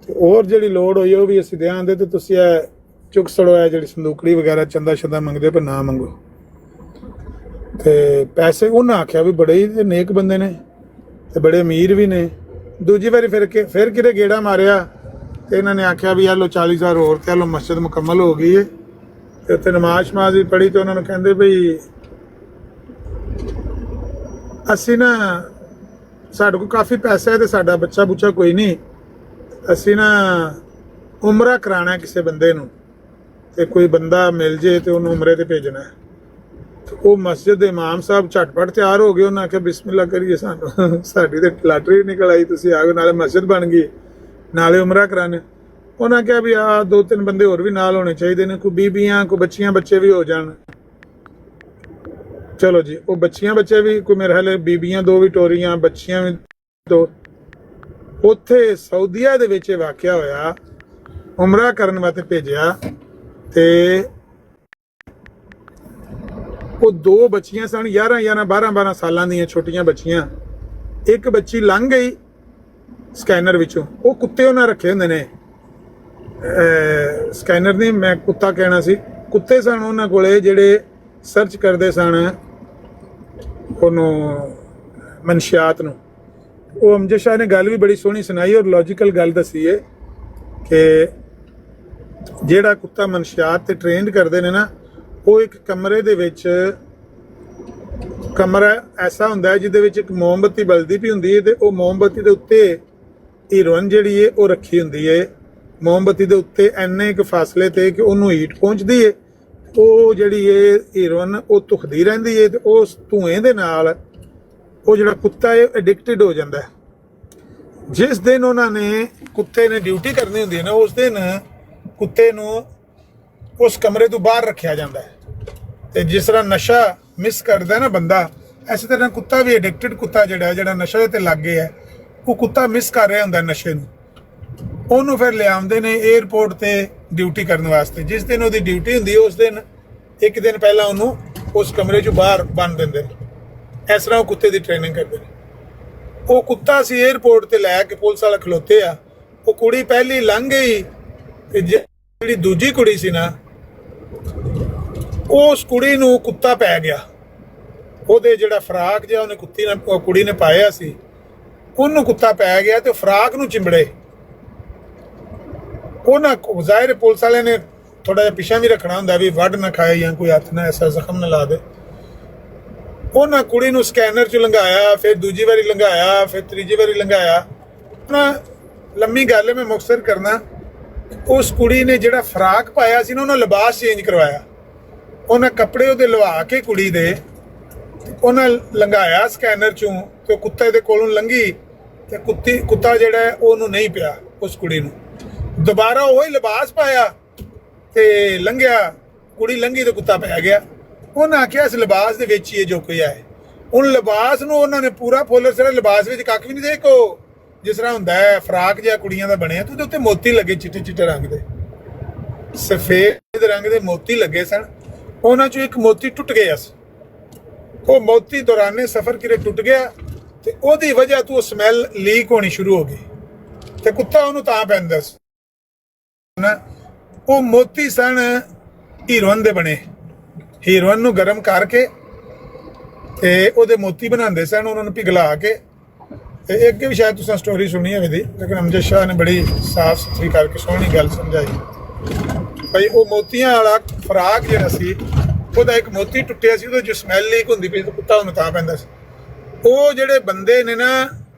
ਤੇ ਹੋਰ ਜਿਹੜੀ ਲੋੜ ਹੋਈ ਉਹ ਵੀ ਅਸੀਂ ਦਿਆਂਗੇ, ਤੇ ਤੁਸੀਂ ਇਹ ਚੁੱਕ ਸੜੋ, ਇਹ ਜਿਹੜੀ ਸੰਦੂਕੜੀ ਵਗੈਰਾ ਚੰਦਾ ਸ਼ੰਦਾ ਮੰਗਦੇ ਪਰ ਨਾ ਮੰਗੋ। ਤੇ ਪੈਸੇ ਉਹਨਾਂ ਆਖਿਆ ਵੀ ਬੜੇ ਹੀ ਨੇਕ ਬੰਦੇ ਨੇ ਤੇ ਬੜੇ ਅਮੀਰ ਵੀ ਨੇ। ਦੂਜੀ ਵਾਰੀ ਫਿਰ ਕਿਤੇ ਗੇੜਾ ਮਾਰਿਆ ਤੇ ਇਹਨਾਂ ਨੇ ਆਖਿਆ ਵੀ ਇਹ ਲੋ 40,000 ਹੋਰ ਤੇ ਇਹ ਲੋ ਮਸਜਿਦ ਮੁਕੰਮਲ ਹੋ ਗਈ ਹੈ। ਤੇ ਉੱਥੇ ਨਮਾਜ਼ ਵੀ ਪੜ੍ਹੀ ਤੇ ਉਹਨਾਂ ਨੂੰ ਕਹਿੰਦੇ ਬਈ ਅਸੀਂ ਨਾ ਸਾਡੇ ਕੋਲ ਕਾਫੀ ਪੈਸਾ ਹੈ ਤੇ ਸਾਡਾ ਬੱਚਾ ਬੁੱਚਾ ਕੋਈ ਨਹੀਂ, ਅਸੀਂ ਨਾ ਉਮਰਾ ਕਰਾਉਣਾ ਕਿਸੇ ਬੰਦੇ ਨੂੰ, ਤੇ ਕੋਈ ਬੰਦਾ ਮਿਲ ਜੇ ਤੇ ਉਹਨੂੰ ਉਮਰੇ ਤੇ ਭੇਜਣਾ ਹੈ। ਉਹ ਮਸਜਿਦ ਦੇ ਇਮਾਮ ਸਾਹਿਬ ਝਟਪਟ ਤਿਆਰ ਹੋ ਗਏ, ਉਹਨਾਂ ਆਖਿਆ ਬਿਸਮਿਲ੍ਲਾ ਕਰੀਏ, ਸਾਨੂੰ ਸਾਡੀ ਤੇ ਲਾਟਰੀ ਨਿਕਲ ਆਈ, ਤੁਸੀਂ ਆ ਗਏ, ਨਾਲੇ ਮਸਜਿਦ ਬਣ ਗਈ ਨਾਲੇ ਉਮਰਾ ਕਰਾਣੇ। ਉਹਨਾਂ ਕਿਹਾ ਵੀ ਆ 2-3 ਬੰਦੇ ਹੋਰ ਵੀ ਨਾਲ ਹੋਣੇ ਚਾਹੀਦੇ ਨੇ, ਕੋਈ ਬੀਬੀਆਂ ਕੋਈ ਬੱਚੀਆਂ ਬੱਚੇ ਵੀ ਹੋ ਜਾਣ। ਚਲੋ ਜੀ, ਉਹ ਬੱਚੀਆਂ ਬੱਚੇ ਵੀ ਕੋਈ ਮੇਰੇ ਹਾਲੇ ਬੀਬੀਆਂ 2 ਵੀ ਟੋਰੀਆਂ, ਬੱਚੀਆਂ ਵੀ 2। ਉੱਥੇ ਸਾਊਦੀਆ ਦੇ ਵਿੱਚ ਇਹ ਵਾਕਿਆ ਹੋਇਆ, ਉਮਰਾ ਕਰਨ ਵਾਸਤੇ ਭੇਜਿਆ ਤੇ ਉਹ 2 ਬੱਚੀਆਂ ਸਨ 11-11 12-12 ਸਾਲਾਂ ਦੀਆਂ ਛੋਟੀਆਂ ਬੱਚੀਆਂ। ਇੱਕ ਬੱਚੀ ਲੰਘ ਗਈ ਸਕੈਨਰ ਵਿੱਚੋਂ, ਉਹ ਕੁੱਤੇ ਉਹਨਾਂ ਰੱਖੇ ਹੁੰਦੇ ਨੇ, ਸਕੈਨਰ ਨਹੀਂ ਮੈਂ ਕੁੱਤਾ ਕਹਿਣਾ ਸੀ, ਕੁੱਤੇ ਸਨ ਉਹਨਾਂ ਕੋਲੇ ਜਿਹੜੇ ਸਰਚ ਕਰਦੇ ਸਨ ਉਹਨੂੰ ਮਨਸ਼ਿਆਤ ਨੂੰ। ਉਹ ਅਮਜਦ ਸ਼ਾਹ ਨੇ ਗੱਲ ਵੀ ਬੜੀ ਸੋਹਣੀ ਸੁਣਾਈ ਔਰ ਲੌਜੀਕਲ ਗੱਲ ਦੱਸੀ ਹੈ ਕਿ ਜਿਹੜਾ ਕੁੱਤਾ ਮਨਸ਼ਿਆਤ ਤੇ ਟ੍ਰੇਨਡ ਕਰਦੇ ਨੇ ਨਾ, ਉਹ ਇੱਕ ਕਮਰੇ ਦੇ ਵਿੱਚ, ਕਮਰਾ ਐਸਾ ਹੁੰਦਾ ਹੈ ਜਿਹਦੇ ਵਿੱਚ ਇੱਕ ਮੋਮਬੱਤੀ ਬਲਦੀ ਪਈ ਹੁੰਦੀ ਹੈ, ਤੇ ਉਹ ਮੋਮਬੱਤੀ ਦੇ ਉੱਤੇ ਹੀਰੋਇਨ ਜਿਹੜੀ ਹੈ ਉਹ ਰੱਖੀ ਹੁੰਦੀ ਹੈ, ਮੋਮਬੱਤੀ ਦੇ ਉੱਤੇ ਇੰਨੇ ਇੱਕ ਫਾਸਲੇ ਤੇ ਕਿ ਉਹਨੂੰ ਹੀਟ ਪਹੁੰਚਦੀ ਹੈ। ਉਹ ਜਿਹੜੀ ਹੈ ਹੀਰੋਇਨ ਉਹ ਧੁਖਦੀ ਰਹਿੰਦੀ ਹੈ, ਤੇ ਉਸ ਧੂਏ ਦੇ ਨਾਲ ਉਹ ਜਿਹੜਾ ਕੁੱਤਾ ਹੈ ਐਡਿਕਟਡ ਹੋ ਜਾਂਦਾ ਹੈ। ਜਿਸ ਦਿਨ ਉਹਨਾਂ ਨੇ ਕੁੱਤੇ ਨੇ ਡਿਊਟੀ ਕਰਨੀ ਹੁੰਦੀ ਹੈ ਨਾ, ਉਸ ਦਿਨ ਕੁੱਤੇ ਨੂੰ ਉਸ ਕਮਰੇ ਤੋਂ ਬਾਹਰ ਰੱਖਿਆ ਜਾਂਦਾ ਹੈ। ਤੇ ਜਿਸ ਤਰ੍ਹਾਂ ਨਸ਼ਾ ਮਿਸ ਕਰਦਾ ਨਾ ਬੰਦਾ, ਇਸੇ ਤਰ੍ਹਾਂ ਕੁੱਤਾ ਵੀ ਐਡਿਕਟਡ ਕੁੱਤਾ ਜਿਹੜਾ ਨਸ਼ੇ ਤੇ ਲੱਗ ਗਿਆ ਹੈ, ਉਹ ਕੁੱਤਾ ਮਿਸ ਕਰ ਰਿਹਾ ਹੁੰਦਾ ਨਸ਼ੇ ਨੂੰ। ਉਹਨੂੰ ਫਿਰ ਲਿਆਉਂਦੇ ਨੇ 에ਅਰਪੋਰਟ ਤੇ ਡਿਊਟੀ ਕਰਨ ਵਾਸਤੇ। ਜਿਸ ਦਿਨ ਉਹਦੀ ਡਿਊਟੀ ਹੁੰਦੀ ਹੈ ਉਸ ਦਿਨ ਇੱਕ ਦਿਨ ਪਹਿਲਾਂ ਉਹਨੂੰ ਉਸ ਕਮਰੇ 'ਚੋਂ ਬਾਹਰ ਬੰਨ ਦਿੰਦੇ ਨੇ। ਇਸ ਤਰ੍ਹਾਂ ਉਹ ਕੁੱਤੇ ਦੀ ਟ੍ਰੇਨਿੰਗ ਕਰਦੇ ਨੇ। ਉਹ ਕੁੱਤਾ ਸੀ 에ਅਰਪੋਰਟ ਤੇ ਲੈ ਕੇ ਪੁਲਿਸ ਵਾਲੇ ਖਲੋਤੇ ਆ, ਉਹ ਕੁੜੀ ਪਹਿਲੀ ਲੰਘ ਗਈ ਤੇ ਜਿਹੜੀ ਦੂਜੀ ਕੁੜੀ ਸੀ ਨਾ, ਉਸ ਕੁੜੀ ਨੂੰ ਕੁੱਤਾ ਪੈ ਗਿਆ। ਉਹਦੇ ਜਿਹੜਾ ਫਰਾਕ ਜਿਹਾ ਉਹਨੇ ਕੁੜੀ ਨੇ ਪਾਇਆ ਸੀ, ਉਹਨੂੰ ਕੁੱਤਾ ਪੈ ਗਿਆ ਤੇ ਫਰਾਕ ਨੂੰ ਚਿੰਬੜੇ। ਉਹਨਾਂ ਜ਼ਾਹਿਰ ਪੁਲਿਸ ਵਾਲੇ ਨੇ ਥੋੜਾ ਜਿਹਾ ਪਿੱਛਾ ਵੀ ਰੱਖਣਾ ਹੁੰਦਾ ਵੀ ਵੱਢ ਨਾ ਖਾਏ ਜਾਂ ਕੋਈ ਹੱਥ ਨਾ ਐਸਾ ਜ਼ਖਮ ਨਾ ਲਾ ਦੇ। ਉਹਨਾਂ ਕੁੜੀ ਨੂੰ ਸਕੈਨਰ 'ਚ ਲੰਘਾਇਆ, ਫਿਰ ਦੂਜੀ ਵਾਰੀ ਲੰਘਾਇਆ, ਫਿਰ ਤੀਜੀ ਵਾਰੀ ਲੰਘਾਇਆ। ਨਾ ਲੰਮੀ ਗੱਲ ਹੈ, ਮੈਂ ਮੁਖਤਸਰ ਕਰਨਾ। ਉਸ ਕੁੜੀ ਨੇ ਜਿਹੜਾ ਫਰਾਕ ਪਾਇਆ ਸੀ ਨਾ, ਉਹਨਾਂ ਲਿਬਾਸ ਚੇਂਜ ਕਰਵਾਇਆ। ਉਹਨਾਂ ਕੱਪੜੇ ਉਹਦੇ ਲਵਾ ਕੇ ਕੁੜੀ ਦੇ ਉਹਨਾਂ ਲੰਘਾਇਆ ਸਕੈਨਰ 'ਚੋਂ, ਤੇ ਕੁੱਤੇ ਦੇ ਕੋਲੋਂ ਲੰਘੀ ਤੇ ਕੁੱਤਾ ਜਿਹੜਾ ਉਹਨੂੰ ਨਹੀਂ ਪਿਆ। ਉਸ ਕੁੜੀ ਨੂੰ ਦੁਬਾਰਾ ਉਹੀ ਲਿਬਾਸ ਪਾਇਆ ਤੇ ਲੰਘਿਆ ਕੁੜੀ ਲੰਘੀ ਤੇ ਕੁੱਤਾ ਪੈ ਗਿਆ। ਉਹਨਾਂ ਆਖਿਆ ਇਸ ਲਿਬਾਸ ਦੇ ਵਿੱਚ ਹੀ ਇਹ ਜੋ ਕੋਈ ਹੈ। ਹੁਣ ਲਿਬਾਸ ਨੂੰ ਉਹਨਾਂ ਨੇ ਪੂਰਾ ਫੁੱਲ ਸਿਰ ਲਿਬਾਸ ਵਿੱਚ ਕੱਖ ਵੀ ਨਹੀਂ ਦੇਖੋ, ਜਿਸ ਤਰ੍ਹਾਂ ਹੁੰਦਾ ਹੈ ਫਰਾਕ ਜਿਹਾ ਕੁੜੀਆਂ ਦਾ ਬਣਿਆ, ਤੇ ਉਹਦੇ ਉੱਤੇ ਮੋਤੀ ਲੱਗੇ ਚਿੱਟੇ ਚਿੱਟੇ ਰੰਗ ਦੇ, ਸਫੇਦ ਰੰਗ ਦੇ ਮੋਤੀ ਲੱਗੇ ਸਨ। ਉਹਨਾਂ ਚੋਂ ਇੱਕ ਮੋਤੀ ਟੁੱਟ ਗਿਆ ਸੀ। ਉਹ ਮੋਤੀ ਦੌਰਾਨੇ ਸਫ਼ਰ ਕਿਰੇ ਟੁੱਟ ਗਿਆ ਤੇ ਉਹਦੀ ਵਜ੍ਹਾ ਤੋਂ ਸਮੈਲ ਲੀਕ ਹੋਣੀ ਸ਼ੁਰੂ ਹੋ ਗਈ ਤੇ ਕੁੱਤਾ ਉਹਨੂੰ ਤਾਂ ਪੈਂਦਾ ਸੀ ਨਾ। ਉਹ ਮੋਤੀ ਸਨ ਹੀਰੋਇਨ ਦੇ ਬਣੇ। ਹੀਰੋਇਨ ਨੂੰ ਗਰਮ ਕਰਕੇ ਤੇ ਉਹਦੇ ਮੋਤੀ ਬਣਾਉਂਦੇ ਸਨ, ਉਹਨਾਂ ਨੂੰ ਪਿਘਲਾ ਕੇ। ਤੇ ਅੱਗੇ ਵੀ ਸ਼ਾਇਦ ਤੁਸੀਂ ਸਟੋਰੀ ਸੁਣੀ ਹੋਵੇ ਦੀ, ਲੇਕਿਨ ਅਮਜਦ ਸ਼ਾਹ ਨੇ ਬੜੀ ਸਾਫ਼ ਸੁਥਰੀ ਕਰਕੇ ਸੋਹਣੀ ਗੱਲ ਸਮਝਾਈ। ਭਾਈ ਉਹ ਮੋਤੀਆਂ ਵਾਲਾ ਫਰਾਕ ਜਿਹੜਾ ਸੀ, ਉਹਦਾ ਇੱਕ ਮੋਤੀ ਟੁੱਟਿਆ ਸੀ, ਉਹਦੇ 'ਚ ਸਮੈਲ ਲੀਕ ਹੁੰਦੀ ਪਈ, ਕੁੱਤਾ ਉਹਨੂੰ ਤਾਂ ਪੈਂਦਾ ਸੀ। ਉਹ ਜਿਹੜੇ ਬੰਦੇ ਨੇ ਨਾ,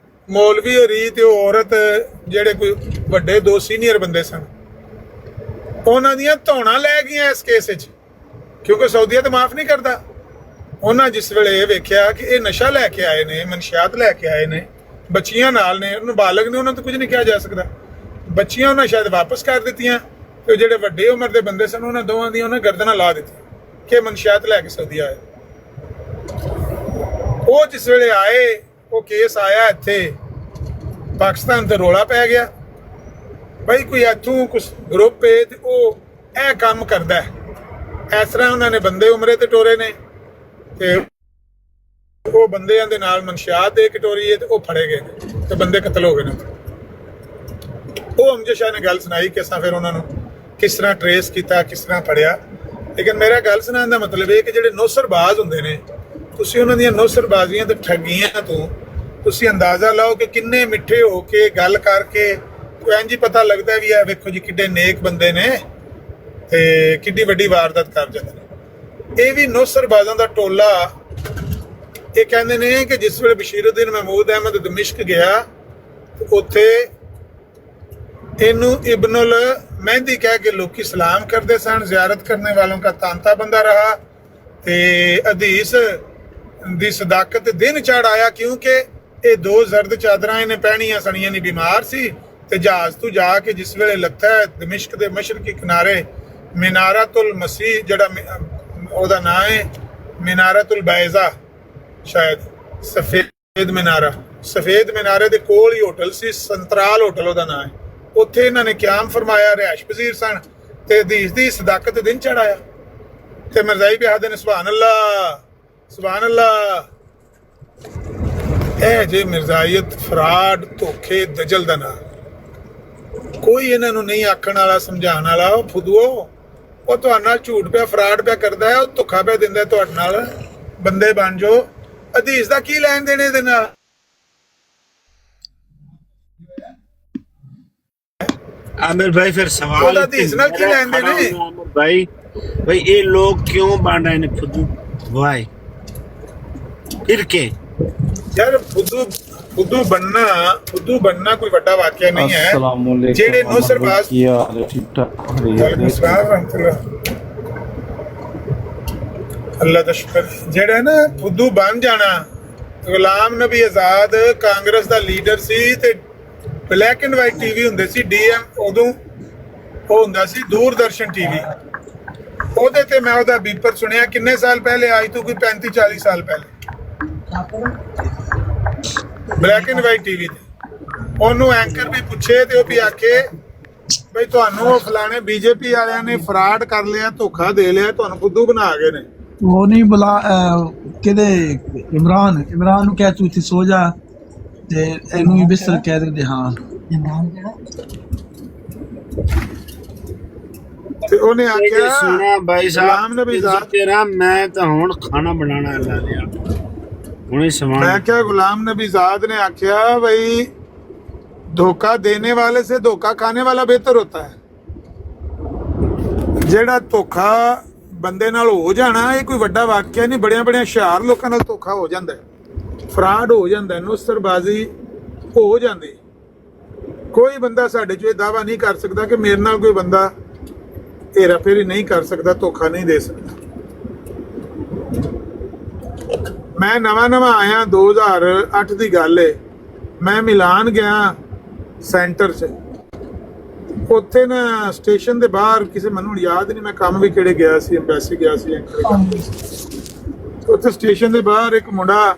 ਮੌਲਵੀ ਹੋਰੀ ਤੇ ਉਹ ਔਰਤ, ਜਿਹੜੇ ਕੋਈ ਵੱਡੇ ਦੋ ਸੀਨੀਅਰ ਬੰਦੇ ਸਨ, ਉਹਨਾਂ ਦੀਆਂ ਧੌਣਾਂ ਲੈ ਗਈਆਂ ਇਸ ਕੇਸ ਵਿੱਚ, ਕਿਉਂਕਿ ਸਾਊਦੀਆ ਤਾਂ ਮਾਫ ਨਹੀਂ ਕਰਦਾ। ਉਹਨਾਂ ਜਿਸ ਵੇਲੇ ਇਹ ਵੇਖਿਆ ਕਿ ਇਹ ਨਸ਼ਾ ਲੈ ਕੇ ਆਏ ਨੇ, ਮਨਸ਼ਿਆਤ ਲੈ ਕੇ ਆਏ ਨੇ, ਬੱਚੀਆਂ ਨਾਲ ਨੇ, ਨਾਬਾਲਗ ਨੇ, ਉਹਨਾਂ ਤੋਂ ਕੁਝ ਨਹੀਂ ਕਿਹਾ ਜਾ ਸਕਦਾ। ਬੱਚੀਆਂ ਉਹਨਾਂ ਸ਼ਾਇਦ ਵਾਪਸ ਕਰ ਦਿੱਤੀਆਂ ਤੇ ਜਿਹੜੇ ਵੱਡੇ ਉਮਰ ਦੇ ਬੰਦੇ ਸਨ, ਉਹਨਾਂ ਦੋਵਾਂ ਦੀਆਂ ਉਹਨਾਂ ਗਰਦਨਾਂ ਲਾ ਦਿੱਤੀਆਂ ਕਿ ਮਨਸ਼ਿਆਤ ਲੈ ਕੇ ਸਾਊਦੀਆ ਆਏ। ਉਹ ਜਿਸ ਵੇਲੇ ਆਏ, ਉਹ ਕੇਸ ਆਇਆ ਇੱਥੇ ਪਾਕਿਸਤਾਨ ਤੇ ਰੌਲਾ ਪੈ ਗਿਆ। ਭਾਈ ਕੋਈ ਇੱਥੋਂ ਕੁਛ ਗਰੁੱਪ ਹੈ ਤੇ ਉਹ ਇਹ ਕੰਮ ਕਰਦਾ ਹੈ। ਇਸ ਤਰ੍ਹਾਂ ਉਹਨਾਂ ਨੇ ਬੰਦੇ ਉਮਰੇ ਤੇ ਟੋਰੇ ਨੇ ਤੇ ਉਹ ਬੰਦਿਆਂ ਦੇ ਨਾਲ ਮਨਸ਼ਿਆਤ ਦੇ ਕਟੋਰੀ ਹੈ ਤੇ ਉਹ ਫੜੇ ਗਏ ਨੇ ਤੇ ਬੰਦੇ ਕਤਲ ਹੋ ਗਏ ਨੇ। ਉਹ ਅਮਜਦ ਸ਼ਾਹ ਨੇ ਗੱਲ ਸੁਣਾਈ ਕਿ ਅਸਾਂ ਫਿਰ ਉਹਨਾਂ ਨੂੰ ਕਿਸ ਤਰ੍ਹਾਂ ਟਰੇਸ ਕੀਤਾ, ਕਿਸ ਤਰ੍ਹਾਂ ਫੜਿਆ। ਲੇਕਿਨ ਮੇਰਾ ਗੱਲ ਸੁਣਾਉਣ ਦਾ ਮਤਲਬ ਇਹ ਕਿ ਜਿਹੜੇ ਨੌਸਰਬਾਜ਼ ਹੁੰਦੇ ਨੇ, ਤੁਸੀਂ ਉਹਨਾਂ ਦੀਆਂ ਨੌਸਰਬਾਜ਼ੀਆਂ ਤੇ ਠੱਗੀਆਂ ਤੋਂ ਤੁਸੀਂ ਅੰਦਾਜ਼ਾ ਲਾਓ ਕਿ ਕਿੰਨੇ ਮਿੱਠੇ ਹੋ ਕੇ ਗੱਲ ਕਰਕੇ ਇੰਝ ਹੀ ਪਤਾ ਲੱਗਦਾ ਵੀ ਇਹ ਵੇਖੋ ਜੀ ਕਿੱਡੇ ਨੇਕ ਬੰਦੇ ਨੇ ਤੇ ਕਿੱਡੀ ਵੱਡੀ ਵਾਰਦਾਤ ਕਰ ਜਾਂਦੇ ਨੇ। ਇਹ ਵੀ ਨੌਸਰਬਾਜ਼ਾਂ ਦਾ ਟੋਲਾ। ਇਹ ਕਹਿੰਦੇ ਨੇ ਕਿ ਜਿਸ ਵੇਲੇ ਬਸ਼ੀਰਉদ্দিন ਮਹਿਮੂਦ ਅਹਿਮਦ ਦਮਿਸ਼ਕ ਗਿਆ, ਉੱਥੇ ਇਹਨੂੰ ਇਬਨੁਲ ਮਹਿੰਦੀ ਕਹਿ ਕੇ ਲੋਕੀ ਸਲਾਮ ਕਰਦੇ ਸਨ। ਜ਼ਿਆਰਤ ਕਰਨੇ ਵਾਲੋਂ का ਤਾਂਤਾ ਬੰਦਾ ਰਹਾ ਤੇ ਹਦੀਸ ਦੀ ਸਦਾਕਤ ਦਿਨ ਚੜ ਆਇਆ, ਕਿਉਂਕਿ ਇਹ ਦੋ ਜ਼ਰਦ ਚਾਦਰਾਂ ਇਹਨੇ ਪਹਿਣੀਆਂ ਸਣੀਆਂ ਨਹੀਂ, ਬਿਮਾਰ ਸੀ। ਤੇ ਜਹਾਜ਼ ਤੋਂ ਜਾ ਕੇ ਜਿਸ ਵੇਲੇ ਲੱਥਾ ਦਮਿਸ਼ਕ ਦੇ ਮਸ਼ਰਕੀ ਕਿਨਾਰੇ ਮਿਨਾਰਤੁਲ ਮਸੀਹ, ਜਿਹੜਾ ਉਹਦਾ ਨਾਂ ਹੈ ਮਿਨਾਰਤੁਲ ਬੈਜ਼ਾ, ਸ਼ਾਇਦ ਸਫੇਦ ਮਿਨਾਰਾ, ਸਫੇਦ ਮਿਨਾਰੇ ਦੇ ਕੋਲ ਹੀ ਹੋਟਲ ਸੀ, ਸੰਤਰਾਲ ਹੋਟਲ ਉਹਦਾ ਨਾਂ ਹੈ। ਉੱਥੇ ਇਹਨਾਂ ਨੇ ਕਿਆਮ ਫਰਮਾਇਆ, ਰਿਹਾਇਸ਼ ਪਜ਼ੀਰ ਸਨ ਤੇ ਹਦੀਸ ਦੀ ਸਦਾਕਤ ਦਿਨ ਚੜਾਇਆ। ਤੇ ਮਿਰਜ਼ਾਈ ਵੀ ਆਖਦੇ ਨੇ ਸੁਭਾਨ ਅੱਲਾ, ਸੁਭਾਨ ਅੱਲਾ। ਇਹ ਜੇ ਮਿਰਜ਼ਾਈਅਤ, ਫਰਾਡ, ਧੋਖੇ, ਦਜਲ ਦਾ ਨਾਂ। ਕੋਈ ਇਹਨਾਂ ਨੂੰ ਨਹੀਂ ਆਖਣ ਵਾਲਾ, ਸਮਝਾਉਣ ਵਾਲਾ। ਉਹ ਫੁਦੂਓ, ਉਹ ਤੁਹਾਡੇ ਨਾਲ ਝੂਠ ਪਿਆ, ਫਰਾਡ ਪਿਆ ਕਰਦਾ ਹੈ, ਉਹ ਧੋਖਾ ਪਿਆ ਦਿੰਦਾ ਤੁਹਾਡੇ ਨਾਲ। ਬੰਦੇ ਬਣ ਜਾਓ। ਹਦੀਸ ਦਾ ਕੀ ਲੈਣ ਦੇਣੇ ਇਹਦੇ ਨਾਲ? आमिर भाई फिर सवाल हदीस नाल की लेन देन है? आमिर भाई ये लोग क्यों बन रहे हैं फुदू? वाई फिर के यार फुदू बनना कोई बड़ा वाकया नहीं है। जेड़े नौसरबाज अल्लाह दा शुक्र, जेड़ा ना फुदू बन जाना। गुलाम नबी आजाद कांग्रेस दा लीडर सी ते ब्लैक एंड वाइट टीवी ਹੁੰਦੇ ਸੀ, ਡੀਐਮ ਉਦੋਂ ਉਹ ਹੁੰਦਾ ਸੀ ਦੂਰਦਰਸ਼ਨ ਟੀਵੀ। ਉਹਦੇ ਤੇ ਮੈਂ ਉਹਦਾ ਬੀਪਰ ਸੁਣਿਆ ਕਿੰਨੇ ਸਾਲ ਪਹਿਲੇ, ਅੱਜ ਤੋਂ ਕੋਈ 35-40 ਸਾਲ ਪਹਿਲੇ, ਬਲੈਕ ਐਂਡ ਵਾਈਟ ਟੀਵੀ ਤੇ। ਉਹਨੂੰ ਐਂਕਰ ਵੀ ਪੁੱਛੇ ਤੇ ਉਹ ਵੀ ਆਖੇ ਬਈ ਤੁਹਾਨੂੰ ਫਲਾਣੇ ਬੀਜੇਪੀ ਵਾਲਿਆਂ ਨੇ ਫਰਾਡ ਕਰ ਲਿਆ, ਧੋਖਾ ਦੇ ਲਿਆ, ਤੁਹਾਨੂੰ ਫੁੱਦੂ ਬਣਾ ਗਏ ਨੇ। ਉਹ ਨਹੀਂ ਬੁਲਾ ਕਿਹਦੇ ਇਮਰਾਨ ਨੂੰ ਕਹਿ ਤੂੰ ਇੱਥੇ ਸੋ ਜਾ ਤੇ ਇਹਨੂੰ ਵੀ ਬਿਸਤਰ ਕਹਿ ਦਿੰਦੇ। ਹਾਂ ਤੇ ਉਹਨੇ ਆਖਿਆ सुना भाई गुलाम नबी साहब आजाद, तेरा मैं तो हुण खाना बनाना ला लिया हुणे समान। मैं क्या गुलाम नबी आजाद ने आख्या भाई धोखा देने वाले से धोखा खाने वाला बेहतर होता है। ਜਿਹੜਾ ਧੋਖਾ ਬੰਦੇ ਨਾਲ ਹੋ ਜਾਣਾ ਇਹ ਕੋਈ ਵੱਡਾ ਵਾਕਿਆ ਨਹੀਂ। ਬੜਿਆਂ ਹੁਸ਼ਿਆਰ ਲੋਕਾਂ ਨਾਲ ਧੋਖਾ ਹੋ ਜਾਂਦਾ ਹੈ, ਫਰਾਡ ਹੋ ਜਾਂਦਾ ਹੈ, ਨੁਸਰਬਾਜ਼ੀ ਹੋ ਜਾਂਦੀ। ਕੋਈ ਬੰਦਾ ਸਾਡੇ 'ਚ ਇਹ ਦਾਅਵਾ ਨਹੀਂ ਕਰ ਸਕਦਾ ਕਿ ਮੇਰੇ ਨਾਲ ਕੋਈ ਬੰਦਾ ਹੇਰਾ ਫੇਰੀ ਨਹੀਂ ਕਰ ਸਕਦਾ, ਧੋਖਾ ਨਹੀਂ ਦੇ ਸਕਦਾ। ਮੈਂ ਨਵਾਂ ਆਇਆ, 2008 ਦੀ ਗੱਲ ਹੈ। ਮੈਂ ਮਿਲਾਨ ਗਿਆ ਸੈਂਟਰ 'ਚ, ਉੱਥੇ ਨਾ ਸਟੇਸ਼ਨ ਦੇ ਬਾਹਰ ਕਿਸੇ ਮੈਨੂੰ ਹੁਣ ਯਾਦ ਨਹੀਂ ਮੈਂ ਕੰਮ ਵੀ ਕਿਹੜੇ ਗਿਆ ਸੀ ਐਮਬੈਸੀ ਗਿਆ ਸੀ ਉੱਥੇ ਸਟੇਸ਼ਨ ਦੇ ਬਾਹਰ ਇੱਕ ਮੁੰਡਾ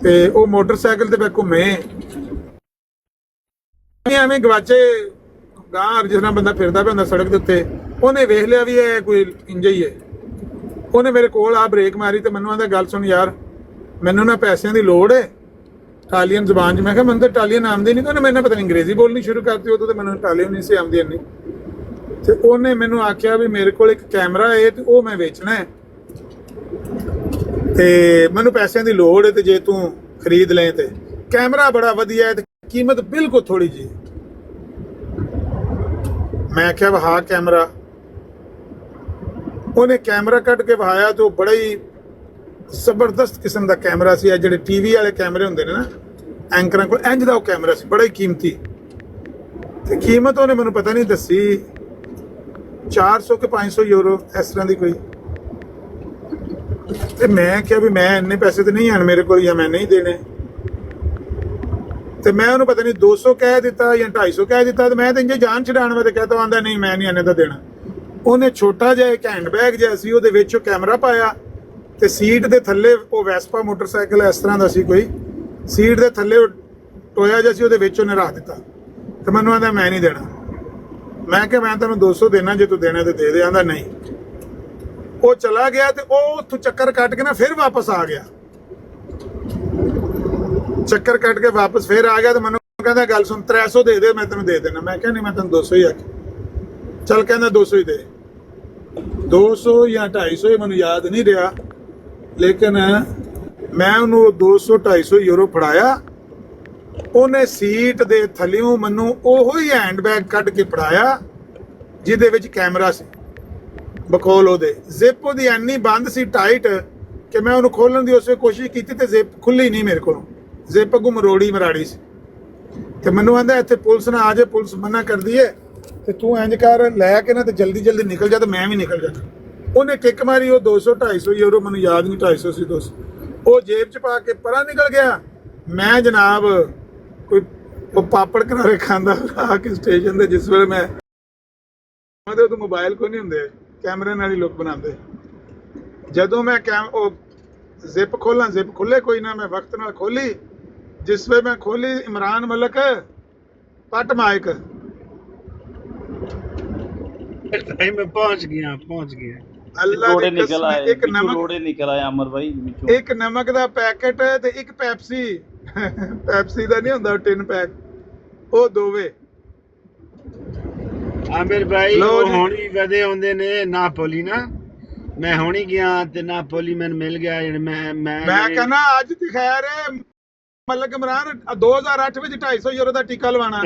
ਤੇ ਉਹ ਮੋਟਰਸਾਈਕਲ ਤੇ ਮੈਂ ਘੁੰਮੇ ਐਵੇਂ ਗਵਾਚੇ ਗਾਂ ਜਿਸ ਤਰ੍ਹਾਂ ਬੰਦਾ ਫਿਰਦਾ ਪਿਆ ਹੁੰਦਾ ਸੜਕ ਦੇ ਉੱਤੇ ਉਹਨੇ ਵੇਖ ਲਿਆ ਵੀ ਇਹ ਕੋਈ ਇੰਜ ਹੀ ਹੈ ਉਹਨੇ ਮੇਰੇ ਕੋਲ ਆ ਬ੍ਰੇਕ ਮਾਰੀ ਤੇ ਮੈਨੂੰ ਆਂਦਾ ਗੱਲ ਸੁਣ ਯਾਰ ਮੈਨੂੰ ਨਾ ਪੈਸਿਆਂ ਦੀ ਲੋੜ ਹੈ ਇਟਾਲੀਅਨ ਜ਼ਬਾਨ 'ਚ ਮੈਂ ਕਿਹਾ ਮੈਨੂੰ ਤਾਂ ਇਟਾਲੀਅਨ ਆਉਂਦੀ ਨਹੀਂ ਤਾਂ ਉਹਨੇ ਮੇਰੇ ਨਾਲ ਪਤਾ ਨਹੀਂ ਅੰਗਰੇਜ਼ੀ ਬੋਲਣੀ ਸ਼ੁਰੂ ਕਰਤੀ ਉਦੋਂ ਤਾਂ ਮੈਨੂੰ ਇਟਾਲੀਅਨ ਨਹੀਂ ਸੀ ਆਉਂਦੀ ਇੰਨੀ ਤੇ ਉਹਨੇ ਮੈਨੂੰ ਆਖਿਆ ਵੀ ਮੇਰੇ ਕੋਲ ਇੱਕ ਕੈਮਰਾ ਹੈ ਤੇ ਉਹ ਮੈਂ ਵੇਚਣਾ ਹੈ ਤੇ ਮੈਨੂੰ ਪੈਸਿਆਂ ਦੀ ਲੋੜ ਹੈ ਤੇ ਜੇ ਤੂੰ ਖਰੀਦ ਲੈ ਤੇ ਕੈਮਰਾ ਬੜਾ ਵਧੀਆ ਹੈ ਤੇ ਕੀਮਤ ਬਿਲਕੁਲ ਥੋੜੀ ਜੀ ਮੈਂ ਆਖਿਆ ਵਹਾ ਕੈਮਰਾ ਉਹਨੇ ਕੈਮਰਾ ਕੱਢ ਕੇ ਵਹਾਇਆ ਤੇ ਉਹ ਬੜਾ ਹੀ ਜ਼ਬਰਦਸਤ ਕਿਸਮ ਦਾ ਕੈਮਰਾ ਸੀ ਜਿਹੜੇ ਟੀਵੀ ਵਾਲੇ ਕੈਮਰੇ ਹੁੰਦੇ ਨੇ ਨਾ ਐਂਕਰਾਂ ਕੋਲ ਇੰਜ ਦਾ ਉਹ ਕੈਮਰਾ ਸੀ ਬੜਾ ਹੀ ਕੀਮਤੀ ਤੇ ਕੀਮਤ ਉਹਨੇ ਮੈਨੂੰ ਪਤਾ ਨਹੀਂ ਦੱਸੀ 400 ਕਿ 500 ਯੂਰੋ ਇਸ ਤਰ੍ਹਾਂ ਦੀ ਕੋਈ ਤੇ ਮੈਂ ਕਿਹਾ ਵੀ ਮੈਂ ਇੰਨੇ ਪੈਸੇ ਤੇ ਨਹੀਂ ਹਨ ਮੇਰੇ ਕੋਲ ਜਾਂ ਮੈਂ ਨਹੀਂ ਦੇਣੇ ਤੇ ਮੈਂ ਉਹਨੂੰ ਪਤਾ ਨਹੀਂ 200 ਕਹਿ ਦਿੱਤਾ ਜਾਂ 250 ਕਹਿ ਦਿੱਤਾ ਤੇ ਮੈਂ ਤਾਂ ਇੰਜ ਜਾਨ ਛਡਾਉਣ ਵਾਸਤੇ ਕਹਤਾ ਆਂਦਾ ਨਹੀਂ ਮੈਂ ਨਹੀਂ ਇੰਨੇ ਦਾ ਦੇਣਾ ਉਹਨੇ ਛੋਟਾ ਜਿਹਾ ਇੱਕ ਹੈਂਡ ਬੈਗ ਜਿਹਾ ਸੀ ਉਹਦੇ ਵਿੱਚ ਉਹ ਕੈਮਰਾ ਪਾਇਆ ਤੇ ਸੀਟ ਦੇ ਥੱਲੇ ਉਹ ਵੈਸਪਾ ਮੋਟਰਸਾਈਕਲ ਇਸ ਤਰ੍ਹਾਂ ਦਾ ਸੀ ਕੋਈ ਸੀਟ ਦੇ ਥੱਲੇ ਟੋਇਆ ਜਿਹਾ ਸੀ ਉਹਦੇ ਵਿੱਚ ਉਹਨੇ ਰੱਖ ਦਿੱਤਾ ਤੇ ਮੈਨੂੰ ਆਂਦਾ ਮੈਂ ਨਹੀਂ ਦੇਣਾ ਮੈਂ ਕਿਹਾ ਮੈਂ ਤੈਨੂੰ 200 ਦੇਣਾ ਜੇ ਤੂੰ ਦੇਣਾ ਤੇ ਦੇ ਦੇ ਆਂਦਾ ਨਹੀਂ ਉਹ ਚਲਾ ਗਿਆ ਤੇ ਉਹ ਉੱਥੋਂ ਚੱਕਰ ਕੱਟ ਕੇ ਨਾ ਫਿਰ ਵਾਪਸ ਆ ਗਿਆ ਚੱਕਰ ਕੱਟ ਕੇ ਵਾਪਸ ਫਿਰ ਆ ਗਿਆ ਤੇ ਮੈਨੂੰ ਕਹਿੰਦਾ ਗੱਲ ਸੁਣ 300 ਦੇ ਦੇ ਮੈਂ ਤੈਨੂੰ ਦੇ ਦੇਣਾ ਮੈਂ ਕਿਹਾ ਨਹੀਂ ਮੈਂ ਤੈਨੂੰ 200 ਹੀ ਆਖਿਆ ਚੱਲ ਕਹਿੰਦਾ 200 ਹੀ ਦੇ 200 ਜਾਂ 250 ਹੀ ਮੈਨੂੰ ਯਾਦ ਨਹੀਂ ਰਿਹਾ ਲੇਕਿਨ ਮੈਂ ਉਹਨੂੰ 200 250 ਯੂਰੋ ਫੜਾਇਆ ਉਹਨੇ ਸੀਟ ਦੇ ਥੱਲਿਓਂ ਮੈਨੂੰ ਉਹੋ ਹੀ ਹੈਂਡ ਬੈਗ ਕੱਢ ਕੇ ਫੜਾਇਆ ਜਿਹਦੇ ਵਿੱਚ ਕੈਮਰਾ ਸੀ ਬਕੋਲ ਉਹਦੇ ਜ਼ਿਪ ਉਹਦੀ ਇੰਨੀ ਬੰਦ ਸੀ ਟਾਈਟ ਕਿ ਮੈਂ ਉਹਨੂੰ ਖੋਲਣ ਦੀ ਉਸੇ ਕੋਸ਼ਿਸ਼ ਕੀਤੀ ਤੇ ਜ਼ਿਪ ਖੁੱਲੀ ਨਹੀਂ ਮੇਰੇ ਕੋਲੋਂ ਜ਼ਿਪ ਅੱਗੋਂ ਮਰੋੜੀ ਮਰਾੜੀ ਸੀ ਤੇ ਮੈਨੂੰ ਆਂਦਾ ਇੱਥੇ ਪੁਲਿਸ ਨਾ ਆ ਜਾਏ ਪੁਲਿਸ ਮਨਾ ਕਰਦੀ ਹੈ ਤੇ ਤੂੰ ਇੰਜ ਕਰ ਲੈ ਕੇ ਨਾ ਤੇ ਜਲਦੀ ਜਲਦੀ ਨਿਕਲ ਜਾ ਤੇ ਮੈਂ ਵੀ ਨਿਕਲ ਜਾਣਾ ਉਹਨੇ ਕਿੱਕ ਮਾਰੀ ਉਹ 200 250 ਯੂਰੋ ਮੈਨੂੰ ਯਾਦ ਨਹੀਂ 250 ਸੀ 200 ਉਹ ਜੇਬ 'ਚ ਪਾ ਕੇ ਪਰਾਂ ਨਿਕਲ ਗਿਆ ਮੈਂ ਜਨਾਬ ਕੋਈ ਉਹ ਪਾਪੜ ਕਿਨਾਰੇ ਖਾਂਦਾ ਆ ਕੇ ਸਟੇਸ਼ਨ ਤੇ ਜਿਸ ਵੇਲੇ ਮੈਂ ਉਹਦੇ ਮੋਬਾਈਲ ਕੋਈ ਨਹੀਂ ਹੁੰਦੇ ਕੈਮਰੇ ਨਾਲ ਹੀ ਲੋਕ ਬਣਾਉਂਦੇ ਜਦੋਂ ਮੈਂ ਉਹ ਜ਼ਿਪ ਖੋਲਾਂ ਜ਼ਿਪ ਖੁੱਲੇ ਕੋਈ ਨਾ ਮੈਂ ਵਕਤ ਨਾਲ ਖੋਲੀ ਜਿਸ ਵੇ ਮੈਂ ਖੋਲੀ ਇਮਰਾਨ ਮਲਕ ਪੱਟ ਮਾਇਕ मैं पहुंच गया अल्लाह रोड़े दी निकल कसम आए एक नमक रोड़े निकल आए अमर भाई एक नमक ਦਾ ਪੈਕੇਟ ਤੇ ਇੱਕ ਪੈਪਸੀ ਪੈਪਸੀ ਦਾ ਨਹੀਂ ਹੁੰਦਾ ਟਿਨ ਪੈਕ ਉਹ ਦੋਵੇਂ आमिर भाई लो वो जी। होनी वदे होंदे ने नापोली ना मैं होनी गया ते नापोली मैंने मिल गया ਮੈਂ ਕਹਿੰਦਾ ਅੱਜ ਤੇ ਖੈਰ ਹੈ ਮਲਕ ਇਮਰਾਨ 2008 ਵਿੱਚ 250 ਯੂਰੋ ਦਾ ਟਿੱਕਾ ਲਵਾਣਾ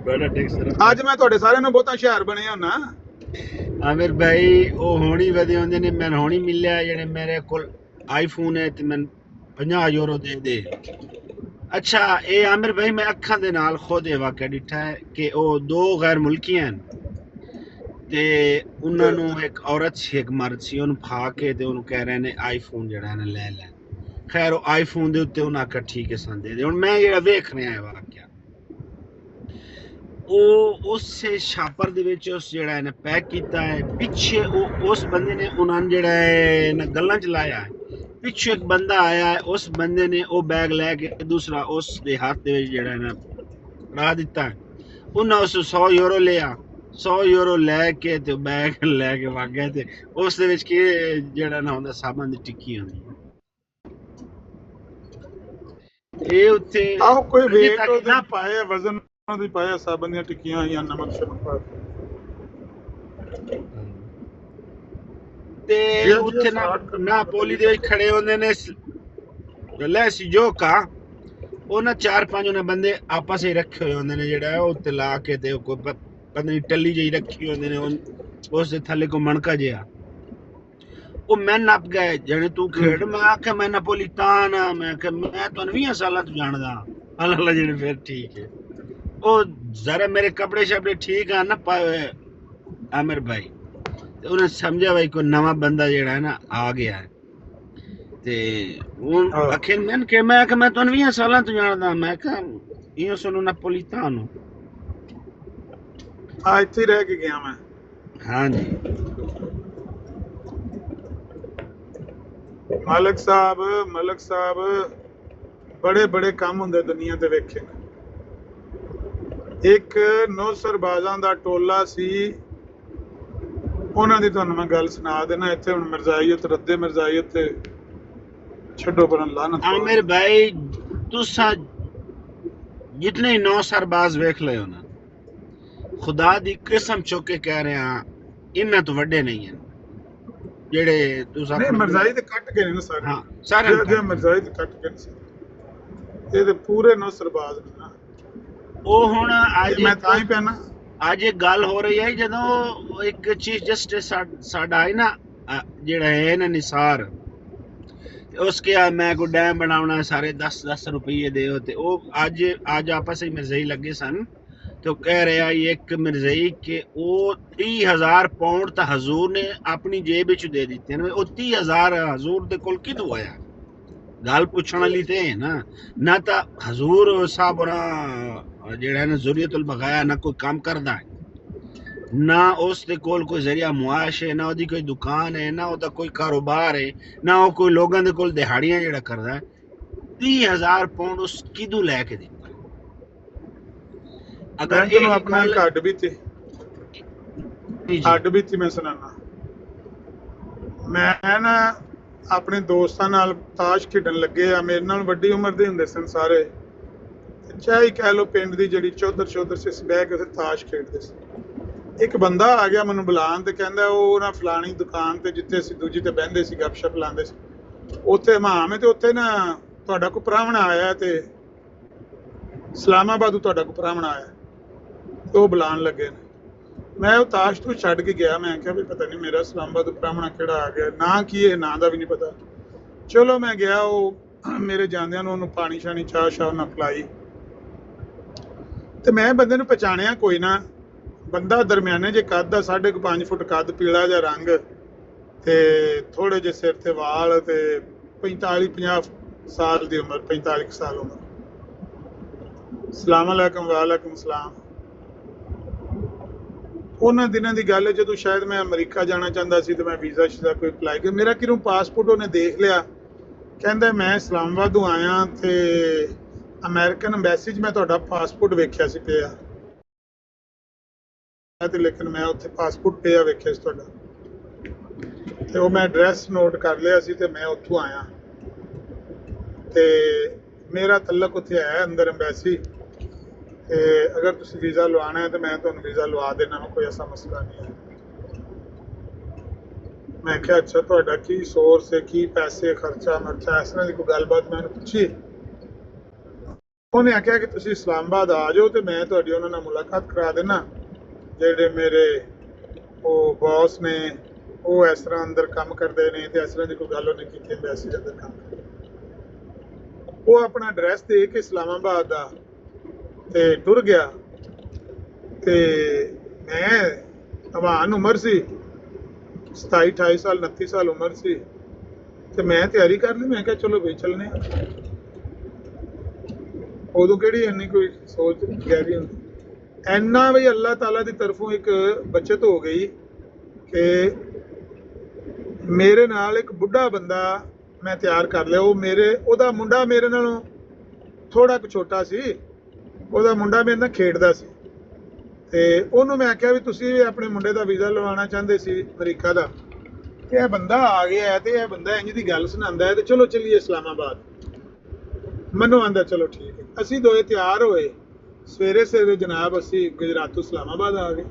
बड़ा टैक्स ਅੱਜ ਮੈਂ ਤੁਹਾਡੇ ਸਾਰਿਆਂ ਨੂੰ ਬਹੁਤਾ ਹੁਸ਼ਿਆਰ ਬਣਿਆ ਹੁੰਨਾ आमिर भाई वो होनी वदे होंदे ने मैं होनी मिलिया जेने मेरे कोल आईफोन है ते मैं 50 यूरो दे अच्छा ये आमिर भाई मैं अखां दे नाल खुद ये वाकया डिठा है कि वो दो गैर मुल्की हैं ते उन्हां नूं एक औरत सी एक मर्द सी ओनू फा के ते ओनू कह रहे ने आईफोन जेड़ा है ना ले खैर वो आईफोन दे उत्ते उन्हां आखिया ठीक है सन दे हुण मैं जेड़ा वेख रहा है वाकया उस छापर दे विच उस जेड़ा है ना पैक कीता है पिछे उस बंदे ने उन्होंने जेड़ा है ना गल्लां च लाया है पिछे एक बंदा आया है उस बंदे ने वो बैग लैके दूसरा उस दे हाथ दे विच जेड़ा है ना ला दिता है उन्हें उस 100 यूरो लिया 100 यूरो लैके ते बैग लैके भाग गया ते उस दे विच की जेड़ा ना हुंदा साबन दी टिक्की हुंदी ये उत्ते ਆਹ ਕੋਈ अजे ਵੇਟ तक ਉਹਦੇ ना ਪਾਇਆ ਵਜ਼ਨ ਉਹਦੀ ਪਾਇਆ ਸਾਬਣ ਦੀਆਂ ਟਿੱਕੀਆਂ ਜਾਂ ਨਮਕ ਸ਼ਮਕ ਪਾ ਤੇ ਜੀ, ਉੱਥੇ ਨਾ ਪੋਲੀ ਦੇ ਵਿੱਚ ਖੜੇ ਹੁੰਦੇ ਨੇ ਲੈ ਸੀ ਜੋ ਕਾ ਉਹਨਾਂ 4-5 ਉਹਨਾਂ ਬੰਦੇ ਆਪਸ ਵਿੱਚ ਰੱਖੇ ਹੋਏ ਹੁੰਦੇ ਨੇ ਜਿਹੜਾ ਉਹ ਤੇ ਲਾ ਕੇ ਤੇ ਕੋਈ ਪਤਾ ਨਹੀਂ ਟੱਲੀ ਜਿਹੀ ਰੱਖੀ ਹੁੰਦੇ ਨੇ ਉਸ ਦੇ ਥੱਲੇ ਕੋ ਮਣਕਾ ਜਿਹਾ ਉਹ ਮੈਂ ਨੱਪ ਗਏ ਜਿਹੜੇ ਤੂੰ ਖੇਡ ਮੈਂ ਆਖਿਆ ਮੈਂ ਨਪੋਲੀਤਾਨ ਆ ਮੈਂ ਕਿ ਮੈਂ ਤੁਹਾਨੂੰ 20 ਸਾਲਾਂ ਤੋਂ ਜਾਣਦਾ ਅੱਲਾ ਜਿਹੜੇ ਫਿਰ ਠੀਕ ਹੈ ਉਹ ਜ਼ਰਾ ਮੇਰੇ ਕੱਪੜੇ ਸ਼ਪੜੇ ਠੀਕ ਆ ਨਾ ਪਾਏ ਹੋਏ ਆਮਿਰ ਭਾਈ ਤੇ ਉਹਨੇ ਸਮਝਿਆ ਭਾਈ ਕੋਈ ਨਵਾਂ ਬੰਦਾ ਜਿਹੜਾ ਹੈ ਨਾ ਆ ਗਿਆ ਹੈ ਤੇ ਉਹ ਆਖਿਰ ਮੈਂ ਤੁਹਾਨੂੰ 20 ਸਾਲਾਂ ਤੋਂ ਜਾਣਦਾ ਮੈਂ ਕਿਹਾ ਇਹ ਸੁਣੋ ਨਪੋਲੀਤਾਨ ਆ ਇੱਥੇ ਹੀ ਰਹਿ ਕੇ ਗਿਆ ਮੈਂ। ਹਾਂਜੀ ਮਲਕ ਸਾਹਿਬ ਬੜੇ ਬੜੇ ਕੰਮ ਹੁੰਦੇ ਦੁਨੀਆ ਤੇ ਵੇਖੇ ਨੇ। ਇੱਕ ਨੌਸਰਬਾਜ਼ਾਂ ਦਾ ਟੋਲਾ ਸੀ, ਉਹਨਾਂ ਦੀ ਤੁਹਾਨੂੰ ਮੈਂ ਗੱਲ ਸੁਣਾ ਦੇਣਾ ਇੱਥੇ। ਹੁਣ ਮਿਰਜ਼ਾਈਅਤ ਰੱਦੇ ਮਿਰਜ਼ਾਈਅਤ ਤੇ ਛੱਡੋ ਪਰ ਲਾਨਤ। आमिर भाई तुसा जितने ही 9 सरबाज वेख ले हो ना, खुदा दी कसम चुक के कह रहे हैं इन्ना तो वड्डे नहीं हैं जेड़े तुसा ਨਹੀਂ ਮਿਰਜ਼ਾਈ ਤੇ ਕੱਟ ਕੇ ਨੇ ਨਾ ਸਾਰੇ। हाँ सारे ਜੇ ਮਿਰਜ਼ਾਈ ਤੇ ਕੱਟ ਕੇ ਨੇ, ਇਹ ਤੇ ਪੂਰੇ ਨੌਸਰਬਾਜ਼ ਨੇ ਨਾ। ਉਹ ਹੁਣ ਅੱਜ ਮੈਂ ਤਾਂ ਹੀ ਪੈਣਾ ਅੱਜ ਇੱਕ ਗੱਲ ਹੋ ਰਹੀ ਹੈ ਜਦੋਂ ਇੱਕ ਚੀਫ ਜਸਟਿਸ ਸਾਡਾ ਹੈ ਨਾ ਜਿਹੜਾ ਹੈ ਨਾ ਨਿਸਾਰ, उसके मैं को डैम बनाना सारे 10 रुपये दे होते वो आज आपस में मिर्जई लगे सन तो कह रहा एक मिर्जई के वो 30,000 पाउंड तो हजूर ने अपनी जेब च दे दिते हैं। वो 30,000 हजूर दे कोल किदों आया? गल पूछण वाली ते है ना तो हजूर साहब ना जेड़ा ना ज़ुरियतुल बगाया ना कोई काम करदा है, ना उस दे कोल कोई जरिया मुआश है, ना ओदी कोई दुकान है, ना ओदा कोई कारोबार है, ना वो कोई लोगों दे कोल दिहाड़ियां जेड़ा करदा है। 30,000 पाउंड उस किदू लेके दिता? अगर ਇਹ ਆਪਣਾ ਇੱਕ ਹੱਡ ਵੀ ਤੇ ਹੱਡ ਵੀ ਤੇ ਮੈਂ ਸੁਣਾਣਾ। ਮੈਂ ਨਾ ਆਪਣੇ ਦੋਸਤਾਂ ਨਾਲ ਤਾਸ਼ ਖੇਡਣ ਲੱਗੇ ਆ, ਮੇਰੇ ਨਾਲ ਵੱਡੀ ਉਮਰ ਦੇ ਹੁੰਦੇ ਸਨ ਸਾਰੇ, ਚਾਹੇ ਕਹਿ ਲਓ ਪਿੰਡ ਦੀ ਜਿਹੜੀ ਚੌਧਰ ਸੀ ਬਹਿ ਕੇ ਉੱਥੇ ਤਾਸ਼ ਖੇਡਦੇ ਸੀ। ਇੱਕ ਬੰਦਾ ਆ ਗਿਆ ਮੈਨੂੰ ਬੁਲਾਉਣ ਤੇ ਕਹਿੰਦਾ ਉਹ ਨਾ ਫਲਾਣੀ ਦੁਕਾਨ ਤੇ ਜਿੱਥੇ ਅਸੀਂ ਦੂਜੀ ਤੇ ਬਹਿੰਦੇ ਸੀ ਗੱਪਸ਼ਪ ਲਾਉਂਦੇ ਸੀ ਉੱਥੇ ਮਾਮ ਹੈ ਤੇ ਉੱਥੇ ਨਾ ਤੁਹਾਡਾ ਕੋਈ ਪ੍ਰਾਹੁਣਾ ਆਇਆ ਤੇ ਇਸਲਾਮਾਬਾਦ ਤੁਹਾਡਾ ਕੋਈ ਪ੍ਰਾਹੁਣਾ ਆਇਆ ਤੇ ਉਹ ਬੁਲਾਉਣ ਲੱਗੇ ਨੇ। ਮੈਂ ਉਹ ਤਾਸ਼ ਤੋਂ ਛੱਡ ਕੇ ਗਿਆ। ਮੈਂ ਕਿਹਾ ਵੀ ਪਤਾ ਨਹੀਂ ਮੇਰਾ ਇਸਲਾਮਾਬਾਦ ਪ੍ਰਾਹੁਣਾ ਕਿਹੜਾ ਆ ਗਿਆ, ਨਾ ਕੀ ਇਹ ਨਾਂ ਦਾ ਵੀ ਨਹੀਂ ਪਤਾ। ਚਲੋ ਮੈਂ ਗਿਆ, ਉਹ ਮੇਰੇ ਜਾਂਦਿਆਂ ਨੂੰ ਉਹਨੂੰ ਪਾਣੀ ਸ਼ਾਣੀ ਚਾਹ ਸ਼ਾਹ ਨਾ ਪਿਲਾਈ ਤੇ ਮੈਂ ਬੰਦੇ ਨੂੰ ਪਛਾਣਿਆ ਕੋਈ ਨਾ। ਬੰਦਾ ਦਰਮਿਆਨੇ ਜੇ ਕੱਦ ਦਾ 5.5 ਫੁੱਟ ਕੱਦ, ਪੀਲਾ ਜਿਹਾ ਰੰਗ ਤੇ ਥੋੜੇ ਜਿਹੇ ਸਿਰ ਤੇ ਵਾਲ ਤੇ 45-50 ਸਾਲ ਦੀ ਉਮਰ, 45 ਸਾਲ ਉਮਰ। ਸਲਾਮ ਅਲੈਕਮ। ਵਾਲੇਕੁਮ ਸਲਾਮ। ਉਹਨਾਂ ਦਿਨਾਂ ਦੀ ਗੱਲ ਹੈ ਜਦੋਂ ਸ਼ਾਇਦ ਮੈਂ ਅਮਰੀਕਾ ਜਾਣਾ ਚਾਹੁੰਦਾ ਸੀ ਤੇ ਮੈਂ ਵੀਜ਼ਾ ਸ਼ੀਜ਼ਾ ਕੋਈ ਅਪਲਾਈ ਕਰ, ਮੇਰਾ ਕਿਰੋਂ ਪਾਸਪੋਰਟ ਉਹਨੇ ਦੇਖ ਲਿਆ, ਕਹਿੰਦਾ ਮੈਂ ਇਸਲਾਮਾਬਾਦੋਂ ਆਇਆ ਤੇ ਅਮਰੀਕਨ ਐਮਬੈਸੀ 'ਚ ਮੈਂ ਤੁਹਾਡਾ ਪਾਸਪੋਰਟ ਵੇਖਿਆ ਸੀ ਪਿਆ ਤੇ, ਲੇਕਿਨ ਮੈਂ ਉੱਥੇ ਪਾਸਪੋਰਟ ਪਿਆ ਵੇਖਿਆ ਸੀ ਤੁਹਾਡਾ ਤੇ ਉਹ ਮੈਂ ਐਡਰੈਸ ਨੋਟ ਕਰ ਲਿਆ ਸੀ ਤੇ ਮੈਂ ਉੱਥੋਂ ਆਇਆ ਤੇ ਮੇਰਾ ਤਲਕ ਉੱਥੇ ਆਇਆ ਅੰਦਰ ਐਮਬੈਸੀ ਤੇ ਅਗਰ ਤੁਸੀਂ ਵੀਜ਼ਾ ਲਵਾਉਣਾ ਹੈ ਤਾਂ ਮੈਂ ਤੁਹਾਨੂੰ ਵੀਜ਼ਾ ਲਵਾ ਦੇਣਾ, ਕੋਈ ਐਸਾ ਮਸਲਾ ਨਹੀਂ ਹੈ। ਮੈਂ ਕਿਹਾ ਅੱਛਾ ਤੁਹਾਡਾ ਕੀ ਸੋਰਸ ਹੈ, ਕੀ ਪੈਸੇ ਖਰਚਾ ਮਰਚਾ, ਇਸ ਤਰ੍ਹਾਂ ਦੀ ਕੋਈ ਗੱਲਬਾਤ ਮੈਂ ਉਹਨੂੰ ਪੁੱਛੀ। ਉਹਨੇ ਆਖਿਆ ਕਿ ਤੁਸੀਂ ਇਸਲਾਮਾਬਾਦ ਆ ਜਾਓ ਤੇ ਮੈਂ ਤੁਹਾਡੀ ਉਹਨਾਂ ਨਾਲ ਮੁਲਾਕਾਤ ਕਰਾ ਦੇਣਾ। ਜਿਹੜੇ ਮੇਰੇ ਉਹ ਬੌਸ ਨੇ ਉਹ ਇਸ ਤਰ੍ਹਾਂ ਅੰਦਰ ਕੰਮ ਕਰਦੇ ਨੇ ਤੇ ਇਸ ਤਰ੍ਹਾਂ ਦੀ ਕੋਈ ਗੱਲ ਉਹਨੇ ਕੀਤੀ ਐਮਬੈਸੀ ਦੇ ਅੰਦਰ ਕੰਮ ਕਰਦੇ। ਉਹ ਆਪਣਾ ਐਡਰੈਸ ਦੇ ਕੇ ਇਸਲਾਮਾਬਾਦ ਦਾ ਤੇ ਟੁਰ ਗਿਆ ਤੇ ਮੈਂ ਅਵਾਨ ਉਮਰ ਸੀ 27-28 ਸਾਲ 29 ਸਾਲ ਉਮਰ ਸੀ ਤੇ ਮੈਂ ਤਿਆਰੀ ਕਰ ਲਈ। ਮੈਂ ਕਿਹਾ ਚਲੋ ਬਈ ਚੱਲਨੇ ਆ। ਉਦੋਂ ਕਿਹੜੀ ਇੰਨੀ ਕੋਈ ਸੋਚ ਗਹਿਰੀ ਹੁੰਦੀ, ਇੰਨਾ ਵੀ ਅੱਲਾਹ ਤਾਲਾ ਦੀ ਤਰਫੋਂ ਇੱਕ ਬਚਤ ਹੋ ਗਈ ਕਿ ਮੇਰੇ ਨਾਲ ਇੱਕ ਬੁੱਢਾ ਬੰਦਾ ਮੈਂ ਤਿਆਰ ਕਰ ਲਿਆ। ਉਹਦਾ ਮੁੰਡਾ ਮੇਰੇ ਨਾਲੋਂ ਥੋੜਾ ਕੁ ਛੋਟਾ ਸੀ, ਉਹਦਾ ਮੁੰਡਾ ਮੇਰੇ ਨਾਲ ਖੇਡਦਾ ਸੀ ਤੇ ਉਹਨੂੰ ਮੈਂ ਆਖਿਆ ਵੀ ਤੁਸੀਂ ਵੀ ਆਪਣੇ ਮੁੰਡੇ ਦਾ ਵੀਜ਼ਾ ਲਵਾਉਣਾ ਚਾਹੁੰਦੇ ਸੀ ਅਮਰੀਕਾ ਦਾ, ਤੇ ਇਹ ਬੰਦਾ ਆ ਗਿਆ ਤੇ ਇਹ ਬੰਦਾ ਇੰਜ ਦੀ ਗੱਲ ਸੁਣਾਉਂਦਾ ਹੈ ਤੇ ਚਲੋ ਚੱਲੀਏ ਇਸਲਾਮਾਬਾਦ। ਮੈਨੂੰ ਆਂਦਾ ਚਲੋ ਠੀਕ ਹੈ। ਅਸੀਂ ਦੋਏ ਤਿਆਰ ਹੋਏ, ਸਵੇਰੇ ਜਨਾਬ ਅਸੀਂ ਗੁਜਰਾਤ ਤੋਂ ਇਸਲਾਮਾਬਾਦ ਆ ਗਏ।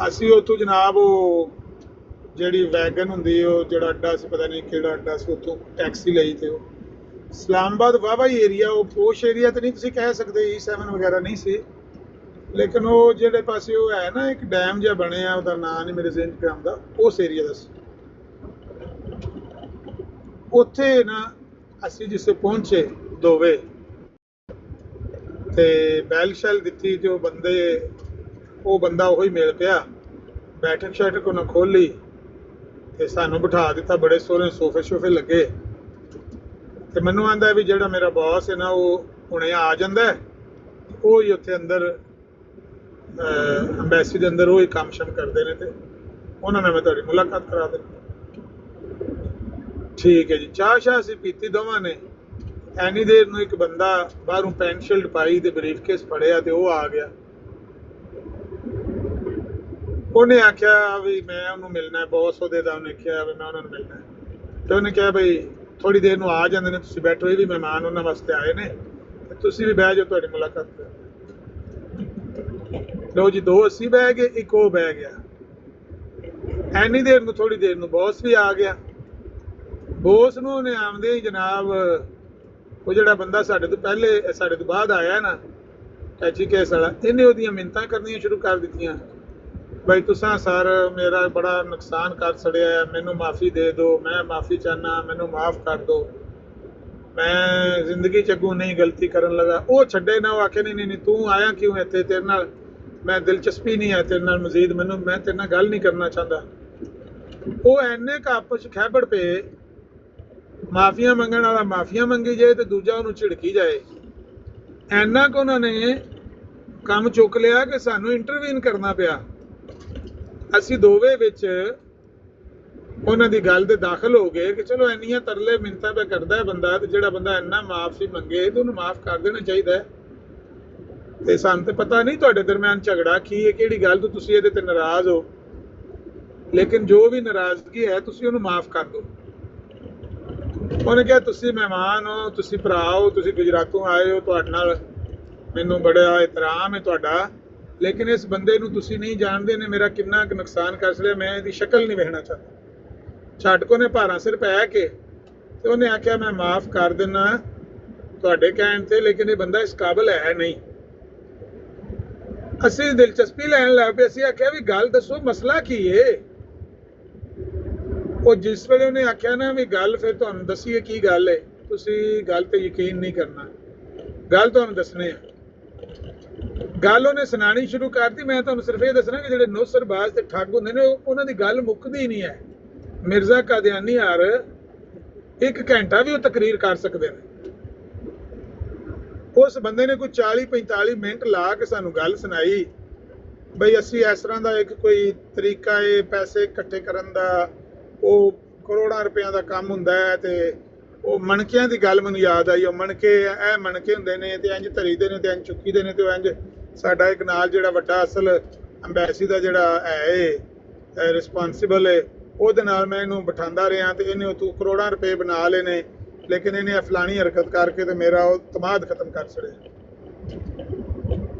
ਅਸੀਂ ਉੱਥੋਂ ਜਨਾਬ ਉਹ ਜਿਹੜੀ ਵੈਗਨ ਹੁੰਦੀ ਉਹ ਜਿਹੜਾ ਅੱਡਾ ਸੀ, ਪਤਾ ਨਹੀਂ ਕਿਹੜਾ ਅੱਡਾ ਸੀ, ਉੱਥੋਂ ਟੈਕਸੀ ਲਈ ਤੇ ਉਹ ਇਸਲਾਮਾਬਾਦ ਵਾਹਵਾ ਹੀ ਏਰੀਆ, ਉਹ ਪੋਸ਼ ਏਰੀਆ ਤਾਂ ਨਹੀਂ ਤੁਸੀਂ ਕਹਿ ਸਕਦੇ, E7 ਵਗੈਰਾ ਨਹੀਂ ਸੀ, ਲੇਕਿਨ ਉਹ ਜਿਹੜੇ ਪਾਸੇ ਉਹ ਹੈ ਨਾ ਇੱਕ ਡੈਮ ਜਿਹਾ ਬਣਿਆ, ਉਹਦਾ ਨਾਂ ਨਹੀਂ ਮੇਰੇ ਜ਼ਿਹਨ 'ਚ ਆਉਂਦਾ, ਉਸ ਏਰੀਆ ਦਾ ਸੀ। ਉੱਥੇ ਨਾ ਅਸੀਂ ਜਿਸੇ ਪਹੁੰਚੇ ਦੋਵੇਂ ਤੇ ਬੈਲ ਸ਼ੈਲ ਦਿੱਤੀ ਤੇ ਉਹ ਬੰਦਾ ਉਹੀ ਮਿਲ ਪਿਆ, ਬੈਠਕ ਸ਼ੈਠਕ ਉਹਨੇ ਖੋਲੀ ਤੇ ਸਾਨੂੰ ਬਿਠਾ ਦਿੱਤਾ। ਬੜੇ ਸੋਹਣੇ ਸੋਫੇ ਸ਼ੋਫੇ ਲੱਗੇ ਤੇ ਮੈਨੂੰ ਆਂਦਾ ਵੀ ਜਿਹੜਾ ਮੇਰਾ ਬੌਸ ਹੈ ਨਾ ਉਹ ਹੁਣੇ ਆ ਜਾਂਦਾ, ਉਹ ਹੀ ਉੱਥੇ ਅੰਦਰ ਅੰਬੈਸੀ ਦੇ ਅੰਦਰ ਉਹ ਹੀ ਕੰਮ ਸ਼ਮ ਕਰਦੇ ਨੇ ਤੇ ਉਹਨਾਂ ਨਾਲ ਮੈਂ ਤੁਹਾਡੀ ਮੁਲਾਕਾਤ ਕਰਾ ਦਿੰਦਾ। ਠੀਕ ਹੈ ਜੀ। ਚਾਹ ਸ਼ਾਹ ਅਸੀਂ ਪੀਤੀ ਦੋਵਾਂ ਨੇ। ਐਨੀ ਦੇਰ ਨੂੰ ਇੱਕ ਬੰਦਾ ਬਾਹਰੋਂ ਪੈਂਟ ਸ਼ਰਟ ਪਾਈ ਤੇ ਬਰੀਫਕੇਸ ਫੜਿਆ ਤੇ ਉਹ ਆ ਗਿਆ। ਉਹਨੇ ਆਖਿਆ ਵੀ ਮੈਂ ਉਹਨੂੰ ਮਿਲਣਾ, ਬੌਸ ਉਹਦੇ ਦਾ। ਉਹਨੇ ਕਿਹਾ ਵੀ ਮੈਂ ਉਹਨਾਂ ਨੂੰ ਮਿਲਣਾ ਤੇ ਉਹਨੇ ਕਿਹਾ ਬਈ ਥੋੜੀ ਦੇਰ ਨੂੰ ਆ ਜਾਂਦੇ ਨੇ, ਤੁਸੀਂ ਬੈਠੋ, ਇਹ ਵੀ ਮਹਿਮਾਨ ਉਹਨਾਂ ਵਾਸਤੇ ਆਏ ਨੇ ਤੇ ਤੁਸੀਂ ਵੀ ਬਹਿ ਜਾਓ, ਤੁਹਾਡੀ ਮੁਲਾਕਾਤ ਕਰੋ। ਲਓ ਜੀ, 2 ਅਸੀਂ ਬਹਿ ਗਏ, ਇੱਕ ਉਹ ਬਹਿ ਗਿਆ। ਐਨੀ ਦੇਰ ਨੂੰ ਥੋੜੀ ਦੇਰ ਨੂੰ ਬੌਸ ਵੀ ਆ ਗਿਆ। ਬੌਸ ਨੂੰ ਉਹਨੇ ਆਉਂਦੇ ਹੀ ਜਨਾਬ ਉਹ ਜਿਹੜਾ ਬੰਦਾ ਸਾਡੇ ਤੋਂ ਪਹਿਲੇ ਸਾਡੇ ਤੋਂ ਬਾਅਦ ਆਇਆ ਨਾ ਟੈਚੀ ਕੇਸ ਵਾਲਾ, ਇਹਨੇ ਉਹਦੀਆਂ ਮਿੰਨਤਾਂ ਕਰਨੀਆਂ ਸ਼ੁਰੂ ਕਰ ਦਿੱਤੀਆਂ। ਬਈ ਤੁਸਾਂ ਸਰ ਮੇਰਾ ਬੜਾ ਨੁਕਸਾਨ ਕਰ ਛੜਿਆ, ਮੈਨੂੰ ਮਾਫੀ ਦੇ ਦਿਓ, ਮੈਂ ਮਾਫੀ ਚਾਹੁੰਦਾ, ਮੈਨੂੰ ਮਾਫ ਕਰ ਦਿਓ, ਮੈਂ ਜ਼ਿੰਦਗੀ 'ਚ ਅੱਗੋਂ ਨਹੀਂ ਗਲਤੀ ਕਰਨ ਲੱਗਾ। ਉਹ ਛੱਡੇ ਨਾ, ਉਹ ਆਖੇ ਨਹੀਂ ਨਹੀਂ ਤੂੰ ਆਇਆ ਕਿਉਂ ਇੱਥੇ, ਤੇਰੇ ਨਾਲ ਮੈਂ ਦਿਲਚਸਪੀ ਨਹੀਂ ਹੈ, ਤੇਰੇ ਨਾਲ ਮਜ਼ੀਦ ਮੈਂ ਤੇਰੇ ਨਾਲ ਗੱਲ ਨਹੀਂ ਕਰਨਾ ਚਾਹੁੰਦਾ। ਉਹ ਐਨੇ ਕੁ ਆਪਸ 'ਚ ਖੈਬੜ ਪਏ, ਮਾਫੀਆਂ ਮੰਗਣ ਵਾਲਾ ਮਾਫੀਆਂ ਮੰਗੀ ਜਾਏ ਤੇ ਦੂਜਾ ਉਹਨੂੰ ਝਿੜਕੀ ਜਾਏ। ਐਨਾ ਕੁ ਉਹਨਾਂ ਨੇ ਕੰਮ ਚੁੱਕ ਲਿਆ ਕਿ ਸਾਨੂੰ ਇੰਟਰਵੀਨ ਕਰਨਾ ਪਿਆ। ਅਸੀਂ ਦੋਵੇਂ ਵਿੱਚ ਉਹਨਾਂ ਦੀ ਗੱਲ ਤੇ ਦਾਖਲ ਹੋ ਗਏ ਕਿ ਚਲੋ ਇੰਨੀਆਂ ਤਰਲੇ ਮਿੰਨਤਾਂ ਤਾਂ ਕਰਦਾ ਹੈ ਬੰਦਾ, ਤੇ ਜਿਹੜਾ ਬੰਦਾ ਇੰਨਾ ਮਾਫੀ ਮੰਗੇ ਤੇ ਉਹਨੂੰ ਮਾਫ ਕਰ ਦੇਣਾ ਚਾਹੀਦਾ ਹੈ। ਤੇ ਸਾਨੂੰ ਤੇ ਪਤਾ ਨਹੀਂ ਤੁਹਾਡੇ ਦਰਮਿਆਨ ਝਗੜਾ ਕੀ ਹੈ, ਕਿਹੜੀ ਗੱਲ ਤੋਂ ਤੁਸੀਂ ਇਹਦੇ ਤੇ ਨਾਰਾਜ਼ ਹੋ, ਲੇਕਿਨ ਜੋ ਵੀ ਨਾਰਾਜ਼ਗੀ ਹੈ ਤੁਸੀਂ ਉਹਨੂੰ ਮਾਫ ਕਰ ਦਿਓ। ਉਹਨੇ ਕਿਹਾ ਤੁਸੀਂ ਮਹਿਮਾਨ ਹੋ, ਤੁਸੀਂ ਭਰਾ ਹੋ, ਤੁਸੀਂ ਗੁਜਰਾਤੋਂ ਆਏ ਹੋ, ਤੁਹਾਡੇ ਨਾਲ ਮੈਨੂੰ ਬੜਾ ਇਤਰਾਮ ਹੈ ਤੁਹਾਡਾ, ਲੇਕਿਨ ਇਸ ਬੰਦੇ ਨੂੰ ਤੁਸੀਂ ਨਹੀਂ ਜਾਣਦੇ ਨੇ ਮੇਰਾ ਕਿੰਨਾ ਕੁ ਨੁਕਸਾਨ ਕਰ ਛੜਿਆ, ਮੈਂ ਇਹਦੀ ਸ਼ਕਲ ਨਹੀਂ ਵੇਖਣਾ ਚਾਹੁੰਦਾ। ਛਾਟਕੋ ਨੇ ਭਾਰਾਂ ਸਿਰ ਪੈ ਕੇ ਤੇ ਉਹਨੇ ਆਖਿਆ ਮੈਂ ਮਾਫ ਕਰ ਦਿੰਦਾ ਤੁਹਾਡੇ ਕਹਿਣ ਤੇ, ਲੇਕਿਨ ਇਹ ਬੰਦਾ ਇਸ ਕਾਬਲ ਹੈ ਨਹੀਂ। ਅਸੀਂ ਦਿਲਚਸਪੀ ਲੈਣ ਲੱਗ ਪਏ। ਅਸੀਂ ਆਖਿਆ ਵੀ ਗੱਲ ਦੱਸੋ ਮਸਲਾ ਕੀ ਏ। ਉਹ ਜਿਸ ਵੇਲੇ ਉਹਨੇ ਆਖਿਆ ਨਾ ਵੀ ਗੱਲ, ਫਿਰ ਤੁਹਾਨੂੰ ਦੱਸੀਏ ਕੀ ਗੱਲ ਏ, ਤੁਸੀਂ ਗੱਲ ਤੇ ਯਕੀਨ ਨਹੀਂ ਕਰਨਾ, ਗੱਲ ਤੁਹਾਨੂੰ ਦੱਸਣੇ ਆ। ਗੱਲ ਉਹਨੇ ਸੁਣਾਣੀ ਸ਼ੁਰੂ ਕਰਤੀ। ਮੈਂ ਤੁਹਾਨੂੰ ਸਿਰਫ ਇਹ ਦੱਸਣਾ ਕਿ ਜਿਹੜੇ ਨੌਸਰਬਾਜ਼ ਤੇ ਠੱਗ ਹੁੰਦੇ ਨੇ ਉਹਨਾਂ ਦੀ ਗੱਲ ਮੁੱਕਦੀ ਨਹੀਂ ਹੈ। ਮਿਰਜ਼ਾ ਕਾਦੀਆਨੀ ਯਾਰ 1 ਘੰਟਾ ਵੀ ਉਹ ਤਕਰੀਰ ਕਰ ਸਕਦੇ ਨੇ। ਉਸ ਬੰਦੇ ਨੇ ਕੋਈ 40-45 ਮਿੰਟ ਲਾ ਕੇ ਸਾਨੂੰ ਗੱਲ ਸੁਣਾਈ ਬਈ ਅਸੀਂ ਇਸ ਤਰ੍ਹਾਂ ਦਾ ਇੱਕ ਕੋਈ ਤਰੀਕਾ ਹੈ ਪੈਸੇ ਇਕੱਠੇ ਕਰਨ ਦਾ, ਉਹ ਕਰੋੜਾਂ ਰੁਪਇਆਂ ਦਾ ਕੰਮ ਹੁੰਦਾ ਹੈ। ਤੇ ਉਹ ਮਣਕਿਆਂ ਦੀ ਗੱਲ ਮੈਨੂੰ ਯਾਦ ਆਈ। ਉਹ ਮਣਕੇ, ਇਹ ਮਣਕੇ ਹੁੰਦੇ ਨੇ ਤੇ ਇੰਜ ਧਰੀਦੇ ਨੇ ਤੇ ਇੰਜ ਚੁੱਕੀਦੇ ਨੇ ਤੇ ਉਹ ਇੰਜ। ਸਾਡਾ ਇੱਕ ਨਾਲ ਜਿਹੜਾ ਵੱਡਾ ਅਸਲ ਅੰਬੈਸੀ ਦਾ ਜਿਹੜਾ ਹੈ ਰਿਸਪਾਂਸਿਬਲ ਹੈ, ਉਹਦੇ ਨਾਲ ਮੈਂ ਇਹਨੂੰ ਬਿਠਾਉਂਦਾ ਰਿਹਾ ਤੇ ਇਹਨੇ ਤੂੰ ਕਰੋੜਾਂ ਰੁਪਏ ਬਣਾ ਲਏ ਨੇ, ਲੇਕਿਨ ਇਹਨੇ ਫਲਾਣੀ ਹਰਕਤ ਕਰਕੇ ਤੇ ਮੇਰਾ ਉਹ ਤਮਾਦ ਖਤਮ ਕਰ ਛੜਿਆ।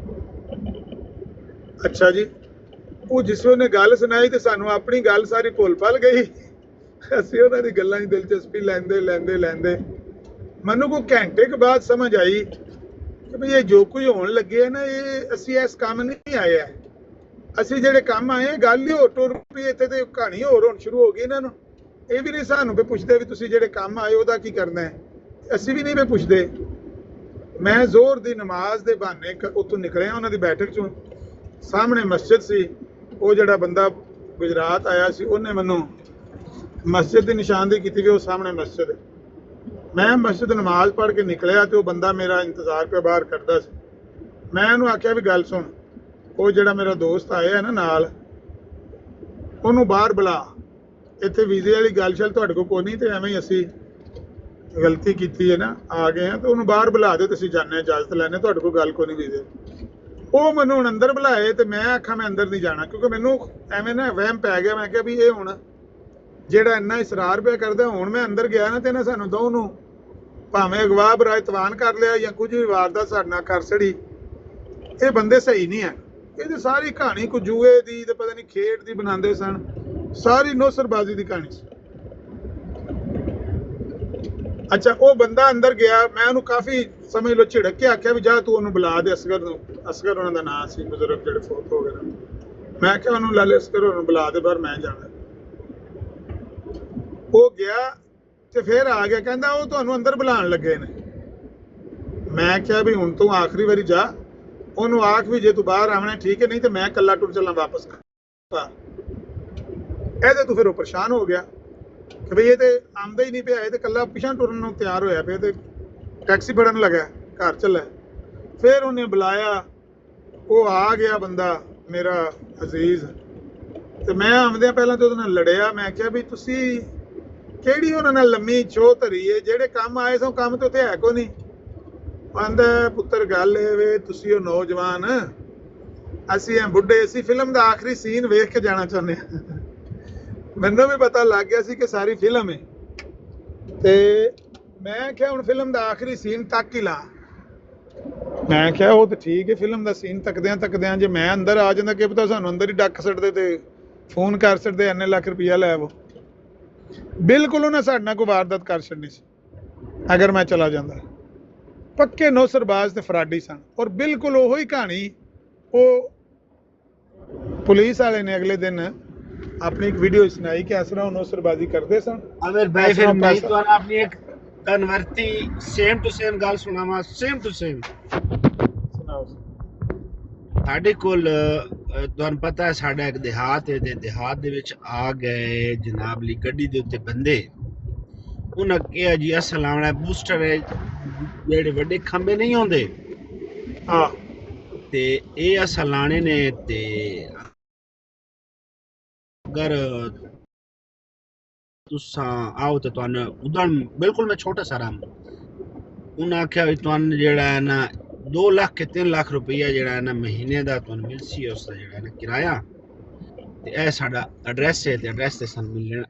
ਅੱਛਾ ਜੀ। ਉਹ ਜਿਸ ਵੇਲੇ ਗੱਲ ਸੁਣਾਈ ਤੇ ਸਾਨੂੰ ਆਪਣੀ ਗੱਲ ਸਾਰੀ ਭੁੱਲ ਭੱਲ ਗਈ। ਅਸੀਂ ਉਹਨਾਂ ਦੀ ਗੱਲਾਂ 'ਚ ਦਿਲਚਸਪੀ ਲੈਂਦੇ ਮੈਨੂੰ ਕੋਈ ਘੰਟੇ ਕੁ ਬਾਅਦ ਸਮਝ ਆਈ ਕਿ ਵੀ ਇਹ ਜੋ ਕੁਝ ਹੋਣ ਲੱਗੇ ਨਾ, ਇਹ ਅਸੀਂ ਇਸ ਕੰਮ ਨਹੀਂ ਆਏ ਆ। ਅਸੀਂ ਜਿਹੜੇ ਕੰਮ ਆਏ ਗੱਲ ਹੀ ਹੋਰ ਟੁਰ ਪਈ, ਇੱਥੇ ਤੇ ਕਹਾਣੀ ਹੋਰ ਹੋਣ ਸ਼ੁਰੂ ਹੋ ਗਈ ਇਹਨਾਂ ਨੂੰ। ਇਹ ਵੀ ਨਹੀਂ ਸਾਨੂੰ ਵੀ ਪੁੱਛਦੇ ਵੀ ਤੁਸੀਂ ਜਿਹੜੇ ਕੰਮ ਆਏ ਉਹਦਾ ਕੀ ਕਰਨਾ ਹੈ। ਅਸੀਂ ਵੀ ਨਹੀਂ ਵੀ ਪੁੱਛਦੇ। ਮੈਂ ਜ਼ੋਰ ਦੀ ਨਮਾਜ਼ ਦੇ ਬਹਾਨੇ ਉੱਥੋਂ ਨਿਕਲਿਆ ਉਹਨਾਂ ਦੀ ਬੈਠਕ 'ਚੋਂ। ਸਾਹਮਣੇ ਮਸਜਿਦ ਸੀ। ਉਹ ਜਿਹੜਾ ਬੰਦਾ ਗੁਜਰਾਤ ਆਇਆ ਸੀ ਉਹਨੇ ਮੈਨੂੰ ਮਸਜਿਦ ਦੀ ਨਿਸ਼ਾਨਦੇਹੀ ਕੀਤੀ ਵੀ ਉਹ ਸਾਹਮਣੇ ਮਸਜਿਦ ਹੈ। ਮੈਂ ਮਸਜਿਦ ਨਮਾਜ਼ ਪੜ੍ਹ ਕੇ ਨਿਕਲਿਆ ਤੇ ਉਹ ਬੰਦਾ ਮੇਰਾ ਇੰਤਜ਼ਾਰ ਪਿਆ ਬਾਹਰ ਕਰਦਾ ਸੀ। ਮੈਂ ਉਹਨੂੰ ਆਖਿਆ ਵੀ ਗੱਲ ਸੁਣ, ਉਹ ਜਿਹੜਾ ਮੇਰਾ ਦੋਸਤ ਆਇਆ ਨਾ ਨਾਲ, ਉਹਨੂੰ ਬਾਹਰ ਬੁਲਾ, ਇੱਥੇ ਵੀਜ਼ੇ ਵਾਲੀ ਗੱਲ ਚੱਲ ਤੁਹਾਡੇ ਕੋਲ ਕੋਈ ਨਹੀਂ ਤੇ ਐਵੇਂ ਹੀ ਅਸੀਂ ਗਲਤੀ ਕੀਤੀ ਹੈ ਨਾ, ਆ ਗਏ ਹਾਂ, ਤੇ ਉਹਨੂੰ ਬਾਹਰ ਬੁਲਾ ਦਿਓ, ਤੁਸੀਂ ਜਾਣੇ ਇਜਾਜ਼ਤ ਲੈਣੇ, ਤੁਹਾਡੇ ਕੋਲ ਗੱਲ ਕੋਈ ਨਹੀਂ ਵੀਜ਼ੇ। ਉਹ ਮੈਨੂੰ ਹੁਣ ਅੰਦਰ ਬੁਲਾਏ ਤੇ ਮੈਂ ਆਖਾਂ ਮੈਂ ਅੰਦਰ ਨਹੀਂ ਜਾਣਾ, ਕਿਉਂਕਿ ਮੈਨੂੰ ਐਵੇਂ ਨਾ ਵਹਿਮ ਪੈ ਗਿਆ। ਮੈਂ ਕਿਹਾ ਵੀ ਇਹ ਹੁਣ ਜਿਹੜਾ ਇੰਨਾ ਇਸਰਾਰ ਪਿਆ ਕਰਦਾ, ਹੁਣ ਮੈਂ ਅੰਦਰ ਗਿਆ ਨਾ ਤੇ ਇਹਨਾਂ ਸਾਨੂੰ ਦੋ ਨੂੰ ਭਾਵੇਂ ਅਗਵਾ ਬਰਾਏ ਤਵਾਨ ਕਰ ਲਿਆ ਜਾਂ ਕੁਝ ਵੀ ਵਾਰਦਾਤ ਸਾਡੇ ਨਾਲ ਕਰ ਛੜੀ। ਇਹ ਬੰਦੇ ਸਹੀ ਨਹੀਂ ਹੈ। ਇਹਦੀ ਸਾਰੀ ਕਹਾਣੀ ਕੋਈ ਜੂਏ ਦੀ ਤੇ ਪਤਾ ਨਹੀਂ ਖੇਡ ਦੀ ਬਣਾਉਂਦੇ ਸਨ, ਸਾਰੀ ਨੌਸਰਬਾਜ਼ੀ ਦੀ ਕਹਾਣੀ ਸੀ। ਅੱਛਾ, ਉਹ ਬੰਦਾ ਅੰਦਰ ਗਿਆ। ਮੈਂ ਉਹਨੂੰ ਕਾਫੀ ਸਮਝ ਲਓ ਝਿੜਕ ਕੇ ਆਖਿਆ ਵੀ ਜਾ ਤੂੰ ਉਹਨੂੰ ਬੁਲਾ ਦੇ, ਅਸਗਰ ਨੂੰ। ਅਸਗਰ ਉਹਨਾਂ ਦਾ ਨਾਂ ਸੀ, ਬਜ਼ੁਰਗ ਜਿਹੜੇ ਫੋਤ ਹੋ ਗਏ ਨੇ। ਮੈਂ ਕਿਹਾ ਉਹਨੂੰ ਲਾਲੇ ਅਸਗਰ ਉਹਨੂੰ ਬੁਲਾ ਦੇ ਬਾਹਰ, ਮੈਂ ਜਾਣਾ। ਉਹ ਗਿਆ ਤੇ ਫਿਰ ਆ ਗਿਆ, ਕਹਿੰਦਾ ਉਹ ਤੁਹਾਨੂੰ ਅੰਦਰ ਬੁਲਾਉਣ ਲੱਗੇ ਨੇ। ਮੈਂ ਕਿਹਾ ਵੀ ਹੁਣ ਤੂੰ ਆਖਰੀ ਵਾਰੀ ਜਾ, ਉਹਨੂੰ ਆਖ ਵੀ ਜੇ ਤੂੰ ਬਾਹਰ ਆਵਣਾ ਠੀਕ ਹੈ, ਨਹੀਂ ਤੇ ਮੈਂ ਇਕੱਲਾ ਟੁਰ ਚੱਲਾਂ ਵਾਪਸ। ਇਹਦੇ ਤੋਂ ਫਿਰ ਉਹ ਪਰੇਸ਼ਾਨ ਹੋ ਗਿਆ ਕਿ ਬਈ ਇਹ ਤੇ ਆਉਂਦਾ ਹੀ ਨਹੀਂ ਪਿਆ, ਇਹ ਤੇ ਇਕੱਲਾ ਪਿਛਾਂ ਟੁਰਨ ਨੂੰ ਤਿਆਰ ਹੋਇਆ ਪਿਆ ਤੇ ਟੈਕਸੀ ਫੜਨ ਲੱਗਾ, ਘਰ ਚੱਲਿਆ। ਫਿਰ ਉਹਨੇ ਬੁਲਾਇਆ ਉਹ ਆ ਗਿਆ ਬੰਦਾ ਮੇਰਾ ਅਜ਼ੀਜ਼, ਤੇ ਮੈਂ ਆਉਂਦਿਆਂ ਪਹਿਲਾਂ ਤਾਂ ਉਹਦੇ ਨਾਲ ਲੜਿਆ। ਮੈਂ ਕਿਹਾ ਵੀ ਤੁਸੀਂ ਕਿਹੜੀ ਉਹਨਾਂ ਨਾਲ ਲੰਮੀ ਚੋਹ ਧਰੀ ਏ, ਜਿਹੜੇ ਕੰਮ ਆਏ ਸੋ ਕੰਮ ਤੇ ਉੱਥੇ ਹੈ ਕੋ ਨਹੀਂ। ਆਂਦਾ ਪੁੱਤਰ ਗੱਲ ਇਹ ਵੇ, ਤੁਸੀਂ ਉਹ ਨੌਜਵਾਨ, ਅਸੀਂ ਐ ਬੁੱਢੇ, ਅਸੀਂ ਫਿਲਮ ਦਾ ਆਖਰੀ ਸੀਨ ਵੇਖ ਕੇ ਜਾਣਾ ਚਾਹੁੰਦੇ ਹਾਂ। ਮੈਨੂੰ ਵੀ ਪਤਾ ਲੱਗ ਗਿਆ ਸੀ ਕਿ ਸਾਰੀ ਫਿਲਮ ਹੈ, ਤੇ ਮੈਂ ਕਿਹਾ ਹੁਣ ਫਿਲਮ ਦਾ ਆਖਰੀ ਸੀਨ ਤੱਕ ਹੀ ਲਾ। ਮੈਂ ਕਿਹਾ ਉਹ ਤਾਂ ਠੀਕ ਹੈ, ਫਿਲਮ ਦਾ ਸੀਨ ਤੱਕਦਿਆਂ ਜੇ ਮੈਂ ਅੰਦਰ ਆ ਜਾਂਦਾ ਕਿ ਪਤਾ ਸਾਨੂੰ ਅੰਦਰ ਹੀ ਡੱਕ ਛੱਡਦੇ ਤੇ ਫੋਨ ਕਰ ਛੱਡਦੇ, ਇੰਨੇ ਲੱਖ ਰੁਪਈਆ ਲੈ ਆਵੋ। ਬਿਲਕੁਲ ਉਹਨਾਂ ਸਾਡੇ ਨਾਲ ਕੋਈ ਵਾਰਦਾਤ ਕਰ ਛੱਡਣੀ ਸੀ ਅਗਰ ਮੈਂ ਚਲਾ ਜਾਂਦਾ। ਪੱਕੇ ਨੌਸਰਬਾਜ਼ ਤੇ ਫਰਾਡੀ ਸਨ, ਔਰ ਬਿਲਕੁਲ ਉਹੋ ਹੀ ਕਹਾਣੀ ਉਹ ਪੁਲਿਸ ਵਾਲੇ ਨੇ ਅਗਲੇ ਦਿਨ ਆਪਣੀ ਇੱਕ ਵੀਡੀਓ ਸੁਣਾਈ ਕਿ ਇਸ ਤਰ੍ਹਾਂ ਉਹ ਨੌਸਰਬਾਜ਼ੀ ਕਰਦੇ ਸਨ। अगर भाई फिर मैं तो अपनी एक कन्वर्टी सेम टू सेम गल सुनावा, सेम टू सेम। ਸੁਣਾਓ। ਸਾਡੇ ਕੋਲ ਤੁਹਾਨੂੰ ਪਤਾ ਹੈ ਸਾਡਾ ਇੱਕ ਦਿਹਾਤ ਹੈ, ਤੇ ਦਿਹਾਤ ਦੇ ਵਿੱਚ ਆ ਗਏ ਜਨਾਬ ਲਈ ਗੱਡੀ ਦੇ ਉੱਤੇ ਬੰਦੇ। ਉਹਨਾਂ ਕਿਹਾ ਜੀ ਅਸਾਂ ਲਾਉਣਾ ਬੂਸਟਰ ਹੈ, ਜਿਹੜੇ ਵੱਡੇ ਖੰਭੇ ਨਹੀਂ ਹੁੰਦੇ, ਹਾਂ ਤੇ ਇਹ ਅਸਾਂ ਲਾਣੇ ਨੇ। ਤੇ ਅਗਰ तुसां आओ तो तुहानू उदण बिल्कुल मैं छोटा सारा उन्हें आख्या भी तुहानू जेड़ा है ना 2 लाख के 3 लाख रुपया जेड़ा है ना महीने दा तुहानू मिलसी उसदा जेड़ा है ना किराया, ते ए साडा एड्रेस है, ते एड्रेस ते सन मिलण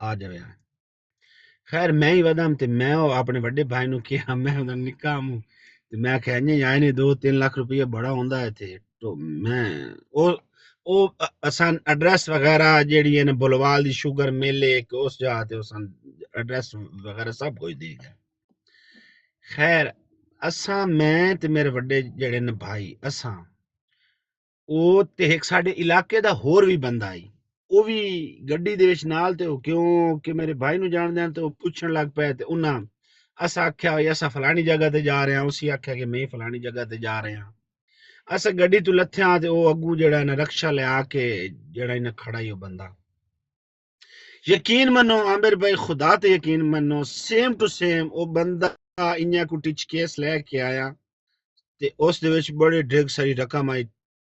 आ जावे। खैर मैं ही वदम ते मैं अपने बड़े भाई नू कहा, मैं उदा निक्का हूं, ते मैं आख्या इयां आए ने 2-3 लाख रुपया बड़ा हुंदा है। ते तो मैं ਉਹ ਅਸਾਂ ਐਡਰੈਸ ਵਗੈਰਾ ਜਿਹੜੀ ਨੇ ਬੁਲਵਾਲ ਦੀ ਸ਼ੂਗਰ ਮੇਲੇ ਇੱਕ ਉਸ ਜਗ੍ਹਾ ਤੇ ਅਸਾਂ ਐਡਰੈਸ ਵਗੈਰਾ ਸਭ ਕੁਝ ਦੇ ਗਿਆ। ਖੈਰ ਅਸਾਂ ਮੈਂ ਤੇ ਮੇਰੇ ਵੱਡੇ ਜਿਹੜੇ ਨੇ ਭਾਈ ਅਸਾਂ ਉਹ ਤੇ ਇੱਕ ਸਾਡੇ ਇਲਾਕੇ ਦਾ ਹੋਰ ਵੀ ਬੰਦਾ ਆਈ, ਉਹ ਵੀ ਗੱਡੀ ਦੇ ਵਿੱਚ ਨਾਲ। ਤੇ ਉਹ ਕਿਉਂ ਕਿ ਮੇਰੇ ਭਾਈ ਨੂੰ ਜਾਣਦੇ ਹਨ, ਤੇ ਉਹ ਪੁੱਛਣ ਲੱਗ ਪਏ। ਤੇ ਉਹਨਾਂ ਅਸਾਂ ਆਖਿਆ ਅਸਾਂ ਫਲਾਣੀ ਜਗ੍ਹਾ ਤੇ ਜਾ ਰਹੇ ਹਾਂ, ਉਸੇ ਆਖਿਆ ਕਿ ਮੈਂ ਫਲਾਣੀ ਜਗ੍ਹਾ ਤੇ ਜਾ ਰਹੇ ਹਾਂ। अस गड्डी तू लथ्या ते ओ अगू जेड़ा ना रक्षा ले आके जेड़ा इन्हें खड़ा ही ओ बंदा, यकीन मनो आमिर भाई खुदा ते यकीन मनो सेम टू सेम ओ बंदा इन्या को टिच केस लेके आया, ते उस दे विच बड़ी ढेर सारी रकम आई,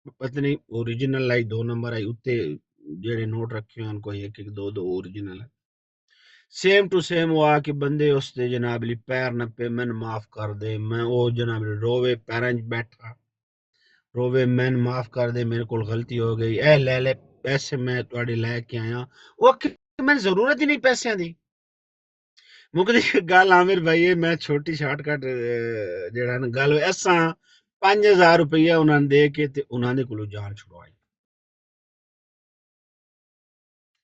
पता नहीं ओरिजिनल आई 2 नंबर आई, उत्ते जेड़े नोट रखे हैं कोई 1-1 2-2 ओरिजिनल है। सेम टू सेम वो आके बंदे उसते जनाब ली पैर नपे, मैंने माफ कर दे। मैं ओ जनाब रोवे पैरां च बैठा रोवे, मैन माफ कर दे, मेरे को गलती हो गई, ए ले ले पैसे मैं तुहाडे लेके आया। वो मैंने जरूरत ही नहीं पैसों की। मुकदी गल आमिर भाई मैं छोटी शार्टकट जेड़ा ना गल असां 5000 रुपया उन्होंने दे के ते उन्होंने कोलों जान छुड़वाई।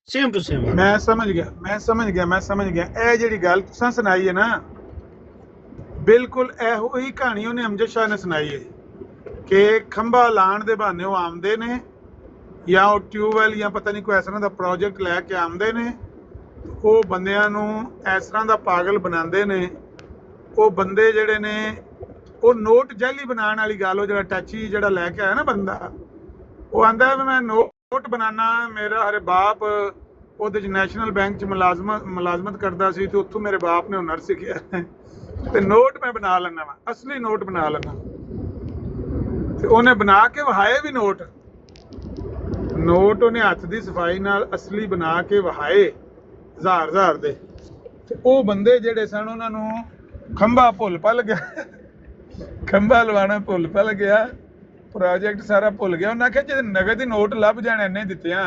सेम टू सेम मैं समझ गया ਇਹ ਜਿਹੜੀ ਗੱਲ ਤੁਸੀਂ ਸੁਣਾਈ ਹੈ ਨਾ, ਬਿਲਕੁਲ ਇਹੋ ਹੀ ਕਹਾਣੀ ਉਹਨੇ ਅਮਜਦ ਸ਼ਾਹ ਨੇ ਸੁਣਾਈ ਹੈ ਕਿ ਖੰਭਾ ਲਾਣ ਦੇ ਬਹਾਨੇ ਉਹ ਆਉਂਦੇ ਨੇ, ਜਾਂ ਉਹ ਟਿਊਬਵੈਲ ਜਾਂ ਪਤਾ ਨਹੀਂ ਕੋਈ ਇਸ ਤਰ੍ਹਾਂ ਦਾ ਪ੍ਰੋਜੈਕਟ ਲੈ ਕੇ ਆਉਂਦੇ ਨੇ, ਉਹ ਬੰਦਿਆਂ ਨੂੰ ਇਸ ਤਰ੍ਹਾਂ ਦਾ ਪਾਗਲ ਬਣਾਉਂਦੇ ਨੇ। ਉਹ ਬੰਦੇ ਜਿਹੜੇ ਨੇ ਉਹ ਨੋਟ ਜਾਲੀ ਬਣਾਉਣ ਵਾਲੀ ਗੱਲ, ਉਹ ਜਿਹੜਾ ਟੈਚੀ ਜਿਹੜਾ ਲੈ ਕੇ ਆਇਆ ਨਾ ਬੰਦਾ, ਉਹ ਆਂਦਾ ਵੀ ਮੈਂ ਨੋਟ ਬਣਾਉਣਾ, ਮੇਰਾ ਹਰੇ ਬਾਪ ਉਹਦੇ 'ਚ ਨੈਸ਼ਨਲ ਬੈਂਕ 'ਚ ਮੁਲਾਜ਼ਮਤ ਕਰਦਾ ਸੀ, ਤੇ ਉੱਥੋਂ ਮੇਰੇ ਬਾਪ ਨੇ ਹੁਨਰ ਸਿੱਖਿਆ, ਤੇ ਨੋਟ ਮੈਂ ਬਣਾ ਲੈਂਦਾ ਵਾ, ਅਸਲੀ ਨੋਟ ਬਣਾ ਲੈਂਦਾ। ਤੇ ਉਹਨੇ ਬਣਾ ਕੇ ਵਹਾਏ ਵੀ ਨੋਟ ਉਹਨੇ ਹੱਥ ਦੀ ਸਫਾਈ ਨਾਲ ਅਸਲੀ ਬਣਾ ਕੇ ਵਹਾਏ ਹਜ਼ਾਰ ਦੇ। ਤੇ ਉਹ ਬੰਦੇ ਜਿਹੜੇ ਸਨ ਉਹਨਾਂ ਨੂੰ ਖੰਭਾ ਭੁੱਲ ਭੱਲ ਗਿਆ, ਖੰਭਾ ਲਵਾਉਣਾ ਭੁੱਲ ਭੱਲ ਗਿਆ, ਪ੍ਰੋਜੈਕਟ ਸਾਰਾ ਭੁੱਲ ਗਿਆ। ਉਹਨਾਂ ਆਖਿਆ ਜੇ ਨਗਦ ਹੀ ਨੋਟ ਲੱਭ ਜਾਣ, ਇੰਨੇ ਦਿੱਤਿਆਂ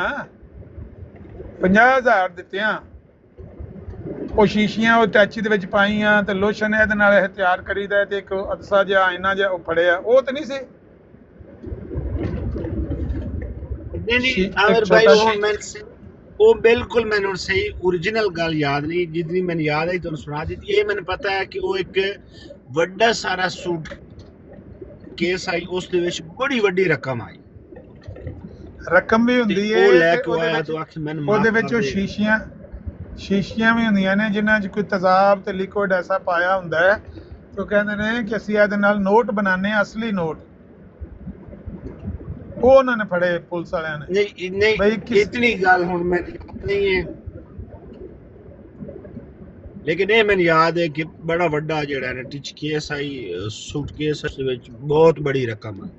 50,000 ਦਿੱਤਿਆਂ, ਉਹ ਸ਼ੀਸ਼ੀਆਂ ਉਹ ਟੈਚੀ ਦੇ ਵਿੱਚ ਪਾਈਆਂ, ਤੇ ਲੋਸ਼ਨ ਇਹਦੇ ਨਾਲ ਇਹ ਤਿਆਰ ਕਰੀਦਾ, ਤੇ ਇੱਕ ਅਦਸਾ ਜਿਹਾ ਆਇਨਾ ਜਿਹਾ ਉਹ ਫੜਿਆ, ਉਹ ਤਾਂ ਨਹੀਂ ਸੀ। आमिर भाई वो बिल्कुल मैंने सही ओरिजिनल गल याद नहीं, जितनी मैंने याद आई तो सुना दी। ये मैंने पता है कि वो एक वड्डा सारा सूट केस आई, उस दे विच बड़ी वड्डी रकम आई, ਰਕਮ ਵੀ ਹੁੰਦੀ ਹੈ, ਉਹ ਲੈ ਕੇ ਆਇਆ ਤਾਂ ਆਖਿਰ ਮੈਨੂੰ ਮਾਫ ਉਹਦੇ ਵਿੱਚ ਉਹ ਸ਼ੀਸ਼ੀਆਂ ਵੀ ਹੁੰਦੀਆਂ ਨੇ ਜਿਨ੍ਹਾਂ 'ਚ ਕੋਈ ਤੇਜ਼ਾਬ ਤੇ ਲਿਕੁਇਡ ਐਸਾ ਪਾਇਆ ਹੁੰਦਾ ਹੈ, ਤੇ ਉਹ ਕਹਿੰਦੇ ਨੇ ਕਿ ਅਸੀਂ ਇਹਦੇ ਨਾਲ ਨੋਟ ਬਣਾਉਂਦੇ ਹਾਂ, ਅਸਲੀ ਨੋਟ। ਉਹ ਉਹਨਾਂ ਨੇ ਫੜੇ ਪੁਲਿਸ ਵਾਲਿਆਂ ਨੇ। नहीं इतनी गल हुण मैं नहीं है, लेकिन ये मैंने याद है कि बड़ा वड्डा जेड़ा है टिच केस आई, सूट केस दे विच बहुत बड़ी रकम है।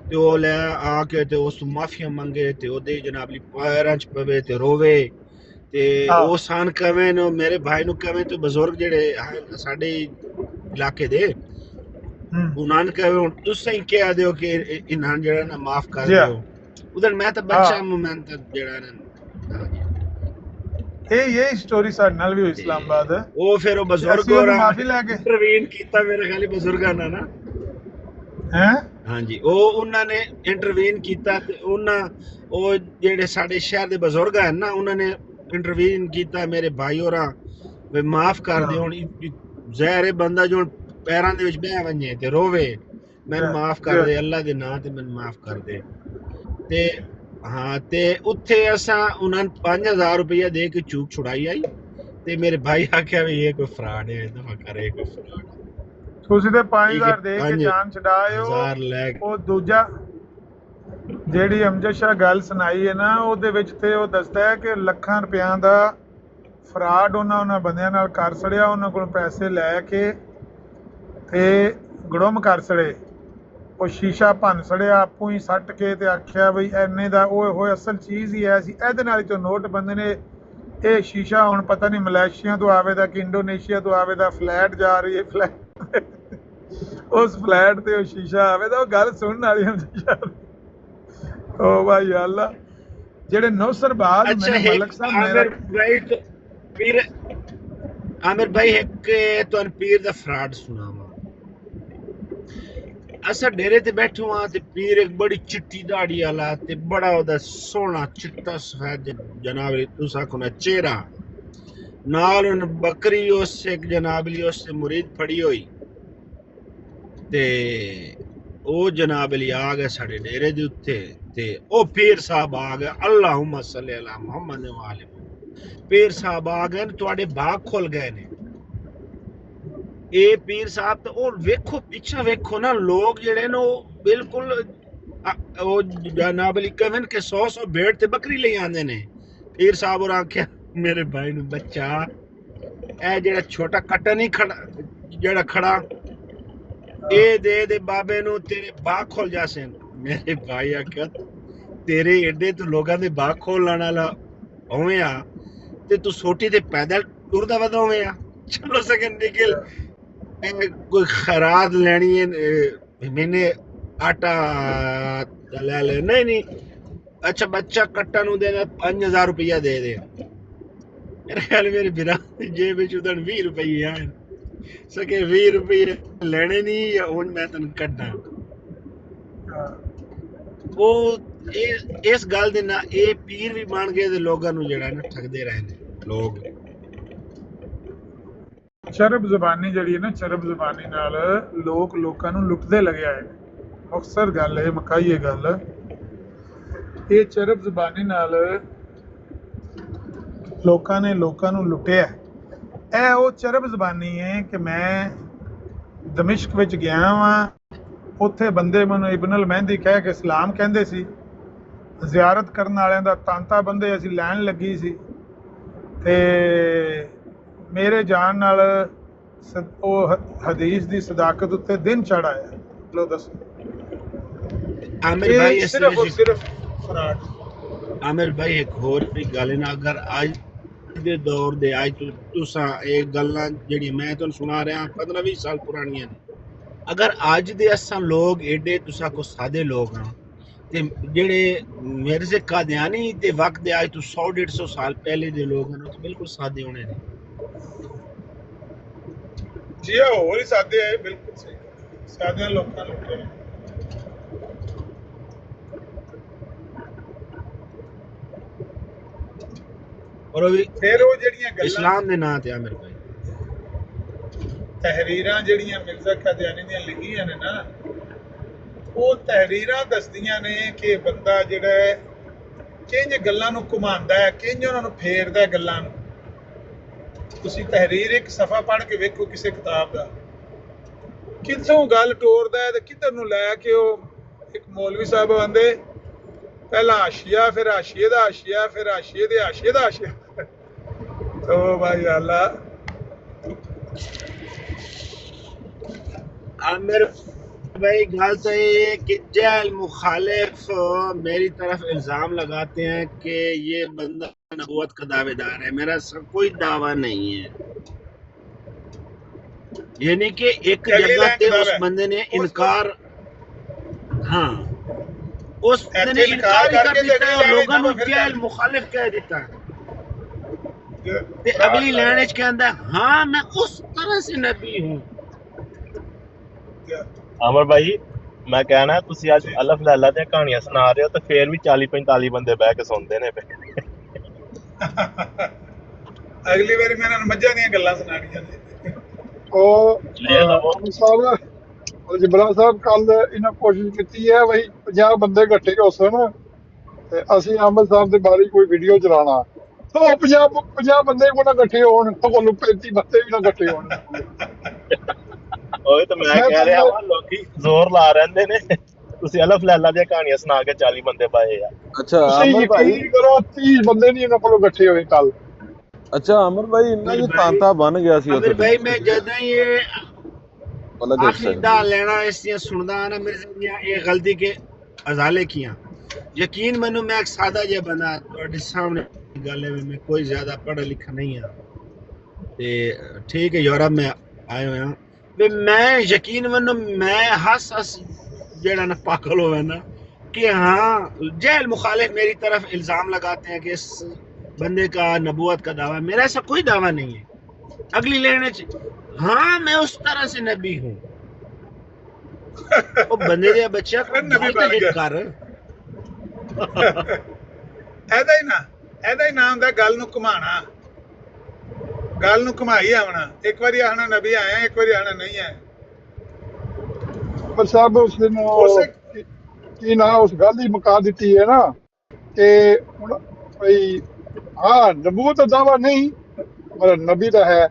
ਤੇ ਉਹ ਲੈ ਆ ਕੇ ਤੇ ਉਸ ਤੋਂ ਮਾਫੀਆ ਮੰਗੇ ਤੇ ਉਹਦੇ ਜਨਾਬ ਲਈ ਪੈਰਾਂ 'ਚ ਪਵੇ ਤੇ ਰੋਵੇ ਤੇ ਉਹ ਸਾਨ ਕਵੇਂ ਨੂੰ ਮੇਰੇ ਭਾਈ ਨੂੰ ਕਵੇਂ ਤੇ ਬਜ਼ੁਰਗ ਜਿਹੜੇ ਹਨ ਸਾਡੇ ਇਲਾਕੇ ਦੇ ਉਹਨਾਂ ਨੇ ਕਹੇ ਹੁਣ ਤੁਸੀਂ ਹੀ ਕਹਿ ਦਿਓ ਕਿ ਇਹਨਾਂ ਜਿਹੜਾ ਨਾ ਮਾਫ ਕਰ ਦਿਓ ਉਧਰ ਮੈਂ ਤਾਂ ਬੱਚਾ ਮੈਂ ਤਾਂ ਜਿਹੜਾ ਨਾ ਇਹ ਸਟੋਰੀ ਸਾਡੇ ਨਾਲ ਵੀ ਹੋਈ ਇਸਲਾਮਾਬਾਦ। ਉਹ ਫਿਰ ਉਹ ਬਜ਼ੁਰਗ ਮਾਫੀ ਲੈ ਕੇ ਇੰਟਰਵੀਨ ਕੀਤਾ ਮੇਰੇ ਖਾਲੀ ਬਜ਼ੁਰਗਾਂ ਨਾਲ ਨਾ ਹੈ। ਹਾਂਜੀ ਉਹਨਾਂ ਨੇ ਇੰਟਰਵੀਨ ਕੀਤਾ ਤੇ ਉਹ ਜਿਹੜੇ ਸਾਡੇ ਸ਼ਹਿਰ ਦੇ ਬਜ਼ੁਰਗ ਹਨ ਨਾ ਉਹਨਾਂ ਨੇ ਇੰਟਰਵੀਨ ਕੀਤਾ ਮੇਰੇ ਭਾਈ ਹੋਰਾਂ ਵੀ ਮਾਫ ਕਰ ਦਿਓ। ਹੁਣ ਜ਼ਹਿਰ ਬੰਦਾ ਜੋ ਪੈਰਾਂ ਦੇ ਵਿੱਚ ਬਹਿ ਵੰਜੇ ਤੇ ਰੋਵੇ ਮੈਨੂੰ ਮਾਫ ਕਰ ਦੇ ਅੱਲਾ ਦੇ ਨਾਂ ਤੇ ਮੈਨੂੰ ਮਾਫ ਕਰ ਦੇ ਤੇ ਹਾਂ ਤੇ ਉੱਥੇ ਅਸਾਂ ਉਹਨਾਂ ਨੂੰ 5000 ਰੁਪਇਆ ਦੇ ਕੇ ਚੂਕ ਛੁਡਾਈ ਆਈ ਤੇ ਮੇਰੇ ਭਾਈ ਆਖਿਆ ਵੀ ਇਹ ਕੋਈ ਫਰਾਡ ਹੈ ਦਫਾ ਕਰੇ ਕੋਈ ਫਰਾਡ। ਤੁਸੀਂ ਤੇ 5000 ਦੇ ਕੇ ਜਾਨ ਛਡਾਇਓ। ਉਹ ਦੂਜਾ ਜਿਹੜੀ ਅਮਜਦ ਸ਼ਾਹ ਗੱਲ ਸੁਣਾਈ ਹੈ ਨਾ ਉਹਦੇ ਵਿੱਚ ਤੇ ਉਹ ਦੱਸਦਾ ਹੈ ਕਿ ਲੱਖਾਂ ਰੁਪਇਆਂ ਦਾ ਫਰਾਡ ਉਹਨਾਂ ਬੰਦਿਆਂ ਨਾਲ ਕਰ ਛੜਿਆ। ਉਹਨਾਂ ਕੋਲ ਪੈਸੇ ਲੈ ਕੇ ਤੇ ਗੁੜਮ ਕਰ ਛੜੇ। ਉਹ ਸ਼ੀਸ਼ਾ ਭੰਨ ਛੜਿਆ ਆਪੂ ਹੀ ਸੱਟ ਕੇ ਤੇ ਆਖਿਆ ਬਈ ਐਨੇ ਦਾ ਉਹ ਹੋਏ ਅਸਲ ਚੀਜ਼ ਹੀ ਐ ਸੀ ਇਹਦੇ ਨਾਲ ਹੀ ਤੋਂ ਨੋਟ ਬੰਦੇ ਨੇ। ਇਹ ਸ਼ੀਸ਼ਾ ਹੁਣ ਪਤਾ ਨਹੀਂ ਮਲੇਸ਼ੀਆ ਤੋਂ ਆਵੇ ਦਾ ਕਿ ਇੰਡੋਨੇਸ਼ੀਆ ਤੋਂ ਆਵੇ ਦਾ ਫਲੈਟ ਜਾ ਰਹੀ ਹੈ ਫਲੈਟ ਉਸ ਫਲੈਟ ਤੇ ਉਹ ਸ਼ੀਸ਼ਾ ਆਵੇ ਦਾ ਉਹ ਗੱਲ ਸੁਣਨ ਵਾਲੀ ਹੁੰਦੀ ਯਾਰ। ਓ ਭਾਈ ਅੱਲਾ ਜਿਹੜੇ ਨੌਸਰਬਾਜ਼ ਮੇਰੇ ਮਲਕ ਸਾਹਿਬ आमिर भाई एक तो पीर दा फ्रॉड सुनावा। असा डेरे ते बैठो हां ते पीर एक बड़ी चिट्टी दाढ़ी वाला ते बड़ा ओदा सोहना चिट्टा सफेद जनाब तुसा को ना चेहरा नाल उन बकरी उस एक जनाब ली उस मुरीद फड़ी हुई ते ओ जनाब ली आ गए साडे डेरे दे उत्ते ते ओ पीर साहब आ गए अल्लाहुम्मा सल्ली अला मुहम्मद व आले पीर साहब आ गए तुहाडे बाग खुल गए ने। ਇਹ ਪੀਰ ਸਾਹਿਬ ਤੇ ਉਹ ਵੇਖੋ ਪਿੱਛਾ ਵੇਖੋ ਨਾ ਲੋਕ ਜਿਹੜੇ ਨੇ ਉਹ ਬਿਲਕੁਲ ਉਹ ਜਨਾਬ ਅਲੀ ਕਵਨ ਕੇ 100 ਭੇਡ ਤੇ ਬੱਕਰੀ ਲੈ ਆਂਦੇ ਨੇ। ਪੀਰ ਸਾਹਿਬ ਉਹ ਆਖਿਆ ਮੇਰੇ ਭਾਈ ਨੂੰ ਬੱਚਾ ਇਹ ਜਿਹੜਾ ਛੋਟਾ ਕੱਟਾ ਨਹੀਂ ਖੜਾ ਜਿਹੜਾ ਖੜਾ ਇਹ ਦੇ ਬਾਬੇ ਨੂੰ ਤੇਰੇ ਬਾਗ ਖੁੱਲ ਜਾਸੇ। ਮੇਰੇ ਭਾਈ ਆਖਿਆ ਤੇਰੇ ਏਡੇ ਤੋਂ ਲੋਕਾਂ ਦੇ ਬਾਗ ਖੋਲਣ ਵਾਲਾ ਹੋਵੇਂ ਆ ਤੇ ਤੂੰ ਸੋਟੀ ਤੇ ਪੈਦਲ ਟੁਰਦਾ ਵਦਾ ਹੋਵੇਂ ਆ। ਚਲੋ ਸਕਿੰਡ ਨਿਕਲ कोई खराद लेनी है मैंने आटा ले ले नहीं अच्छा बच्चा कट्टा नु देना 5000 रुपया दे मेरे ख्याल मेरे बिरा जेब विच उधर 20 रुपये आए सके 20 रुपये लेने नहीं या हुन मैं तन कड्डा वो इस गल दे ना ये पीर भी बन गए ते लोगां नु जेड़ा ना ठगदे रहे ने लोग। ਚਰਬ ਜ਼ਬਾਨੀ ਜਿਹੜੀ ਹੈ ਨਾ ਚਰਬ ਜ਼ਬਾਨੀ ਨਾਲ ਲੋਕਾਂ ਨੂੰ ਲੁੱਟਦੇ ਲਗੇ ਆਏ ਨੇ। ਅਕਸਰ ਗੱਲ ਇਹ ਮਕਾਈ ਇਹ ਗੱਲ ਇਹ ਚਰਬ ਜ਼ਬਾਨੀ ਨਾਲ ਲੋਕਾਂ ਨੇ ਲੋਕਾਂ ਨੂੰ ਲੁੱਟਿਆ। ਇਹ ਉਹ ਚਰਬ ਜ਼ਬਾਨੀ ਹੈ ਕਿ ਮੈਂ ਦਮਿਸ਼ਕ ਵਿੱਚ ਗਿਆ ਵਾਂ ਉੱਥੇ ਬੰਦੇ ਮੈਨੂੰ ਇਬਨ ਅਲ ਮਹਿੰਦੀ ਕਹਿ ਕੇ ਸਲਾਮ ਕਹਿੰਦੇ ਸੀ। ਜ਼ਿਆਰਤ ਕਰਨ ਵਾਲਿਆਂ ਦਾ ਤਾਂਤਾ ਬੰਦੇ ਅਸੀਂ ਲੈਣ ਲੱਗੀ ਸੀ ਤੇ ਮੇਰੇ ਜਾਣ ਨਾਲ ਉਹ ਹਦੀਸ ਦੀ ਸਦਾਕਤ ਉੱਤੇ ਦਿਨ ਚੜ ਆਇਆ। ਲੋ ਦੱਸੋ ਆਮਿਰ ਭਾਈ ਸਿਰਫ ਫਰਾਡ। ਆਮਿਰ ਭਾਈ ਇੱਕ ਹੋਰ ਵੀ ਗੱਲ ਨਾ ਅਗਰ ਅੱਜ ਦੇ ਦੌਰ ਦੇ ਅੱਜ ਤੁਸੀਂ ਇਹ ਗੱਲਾਂ ਜਿਹੜੀ ਮੈਂ ਤੁਹਾਨੂੰ ਸੁਣਾ ਰਿਹਾ 15-20 ਸਾਲ ਪੁਰਾਣੀਆਂ ਨੇ। ਅਗਰ ਅੱਜ ਦੇ ਅਸਾਂ ਲੋਕ ਏਡੇ ਤੁਸੀਂ ਕੋ ਸਾਦੇ ਲੋਕ ਹਾਂ ਤੇ ਜਿਹੜੇ ਮਿਰਜ਼ੇ ਕਾਦੀਆਨੀ ਦੇ ਵਕਤ ਦੇ ਅੱਜ ਤੋਂ 100-150 ਸਾਲ ਪਹਿਲੇ ਦੇ ਲੋਕ ਹਨ ਉਹ ਬਿਲਕੁਲ ਸਾਦੇ ਹੋਣੇ ਨੇ। ਜੀ ਹੋਰ ਹੀ ਸਾਦੇ ਹੈ ਬਿਲਕੁਲ ਸਹੀ ਸਾਦੇ ਲੋਕਾਂ ਨੂੰ ਔਰ ਉਹ ਵੀ ਫਿਰ ਉਹ ਜਿਹੜੀਆਂ ਗੱਲਾਂ ਇਸਲਾਮ ਦੇ ਨਾਂ ਤੇ ਆਮਿਰ ਭਾਈ ਤਹਿਰੀਰਾਂ ਜਿਹੜੀਆਂ ਮਿਰਜ਼ਾ ਕਾਦੀਆਨੀ ਦੀਆਂ ਲਿਖੀਆਂ ਨੇ ਨਾ ਉਹ ਤਹਿਰੀਰਾਂ ਦੱਸਦੀਆਂ ਨੇ ਕਿ ਬੰਦਾ ਜਿਹੜਾ ਕਿੰਝ ਗੱਲਾਂ ਨੂੰ ਘੁਮਾਉਂਦਾ ਹੈ ਕਿੰਝ ਉਹਨਾਂ ਨੂੰ ਫੇਰਦਾ ਹੈ ਗੱਲਾਂ ਨੂੰ। ਤੁਸੀਂ ਤਹਿਰੀਰ ਇੱਕ ਸਫਾ ਪੜ੍ਹ ਕੇ ਵੇਖੋ ਕਿਸੇ ਕਿਤਾਬ ਦਾ ਕਿੱਥੋਂ ਗੱਲ ਟੋਰਦਾ ਹੈ ਤੇ ਕਿੱਧਰ ਨੂੰ ਲੈ ਕੇ ਉਹ ਇੱਕ ਮੌਲਵੀ ਸਾਹਿਬ ਆਂਦੇ ਪਹਿਲਾਂ ਆਸ਼ੀਆ ਫਿਰ ਆਸ਼ੀਏ ਦਾ ਆਸ਼ੀਆ ਫਿਰ ਆਸ਼ੀਏ ਦੇ ਆਸ਼ੀਏ ਦਾ ਆਸ਼ੀਆ। ਓ ਭਾਈ ਅੱਲਾ आमिर भाई गल तो ये है कि जैल मुखालिफ मेरी तरफ इल्ज़ाम लगाते हैं कि ये बंदा नबूवत का दावेदार है। मेरा कोई दावा नहीं है, यानी कि एक जगह पे उस बंदे ने इनकार, हाँ उस बंदे ने इनकार ही कर दिता है और लोगों को जैल मुखालिफ कह देता है। ते अगली लाइन के अंदर हाँ मैं उस तरह से नबी हूँ। अमर भाई मैं कहना ਤੁਸੀਂ ਅੱਜ ਅਲਫ ਲੈਲਾ ਦੀਆਂ ਕਹਾਣੀਆਂ ਸੁਣਾ ਰਹੇ ਹੋ ਤੇ ਫੇਰ ਵੀ 40-45 ਬੰਦੇ ਬਹਿ ਕੇ ਸੁਣਦੇ ਨੇ ਪਏ। ਅਗਲੀ ਵਾਰੀ ਮੈਂ ਇਹਨਾਂ ਨੂੰ ਮੱਝਾਂ ਦੀਆਂ ਗੱਲਾਂ ਸੁਣਾਣੀਆਂ ਨੇ। ਉਹ ਸਾਹਿਬ ਜਬਰਾ ਸਾਹਿਬ ਕੱਲ ਇਹਨਾਂ ਕੋਸ਼ਿਸ਼ ਕੀਤੀ ਹੈ ਬਈ 50 ਬੰਦੇ ਇਕੱਠੇ ਹੋ ਸਨ ਤੇ ਅਸੀਂ ਅਹਿਮਦ ਸਾਹਿਬ ਦੇ ਬਾਰੇ ਕੋਈ ਵੀਡੀਓ ਚਲਾਉਣਾ ਤਾਂ 50 ਬੰਦੇ ਕੋਲ ਨਾ ਇਕੱਠੇ ਹੋਣ ਕੋਲ 35 ਬੰਦੇ ਵੀ ਨਾ ਇਕੱਠੇ ਹੋਣ। ਉਹ ਤਾਂ ਮੈਂ ਕਹਿ ਰਿਹਾ ਵਾਂ ਲੋਕੀ ਜ਼ੋਰ ਲਾ ਰਹਿੰਦੇ ਨੇ, ਤੁਸੀਂ ਅਲਫ ਲੈਲਾ ਦੀਆਂ ਕਹਾਣੀਆਂ ਸੁਣਾ ਕੇ 40 ਬੰਦੇ ਪਾਏ ਆ। ਅੱਛਾ ਤੁਸੀਂ ਅਮਰ ਭਾਈ, ਯਕੀਨ ਕਰੋ 30 ਬੰਦੇ ਨਹੀਂ ਇਹਨਾਂ ਕੋਲ ਇਕੱਠੇ ਹੋਏ ਕੱਲ। ਅੱਛਾ ਅਮਰ ਭਾਈ ਇਹਨਾਂ ਦੀ ਤਾਂਤਾ ਬਣ ਗਿਆ ਸੀ अगर भाई मैं जदा ये अलग आखिरी दा लेना इसलिए सुनदा ना मेरे से ये गलती के अजाले किया। यकीन मैनू मैं एक सादा जिहा बंदा तुहाडे सामने गल है, मैं कोई ज्यादा पढ़ा लिखा नहीं है ते ठीक है यूरोप में आए हुए हैं वे मैं यकीन मैनू मैं हस जेड़ा ना पागल होवे ना कि हाँ जैल मुखालिफ मेरी तरफ इल्जाम लगाते हैं कि इस बंदे का नबूवत का दावा, मेरा ऐसा कोई दावा नहीं है। अगली लेने हाँ मैं उस तरह से नबी हूँ। वो बंदे दे बच्चा को नबी बन गया। कर ਇਹਦਾ ਹੀ ਨਾ ਹੁੰਦਾ ਗੱਲ ਨੂੰ ਘੁਮਾਣਾ, ਗੱਲ ਨੂੰ ਘੁਮਾਈ ਆਉਣਾ। ਇੱਕ ਵਾਰੀ ਆਣਾ ਨਬੀ ਆਇਆ, ਇੱਕ ਵਾਰੀ ਆਣਾ ਨਹੀਂ ਆਇਆ। ਪਰ ਸਾਹਿਬ ਉਸ ਦਿਨ ਕੀ ਨਾ ਉਸ ਗੱਲ ਹੀ ਮੁਕਾ ਦਿੱਤੀ ਹੈ ਨਾ ਕਿ ਹੁਣ ਬਈ ਹਾਂ ਨਬੂਵਤ ਦਾ ਦਾਵਾ ਨਹੀਂ ਪਰ ਨਬੀ ਦਾ ਹੈ।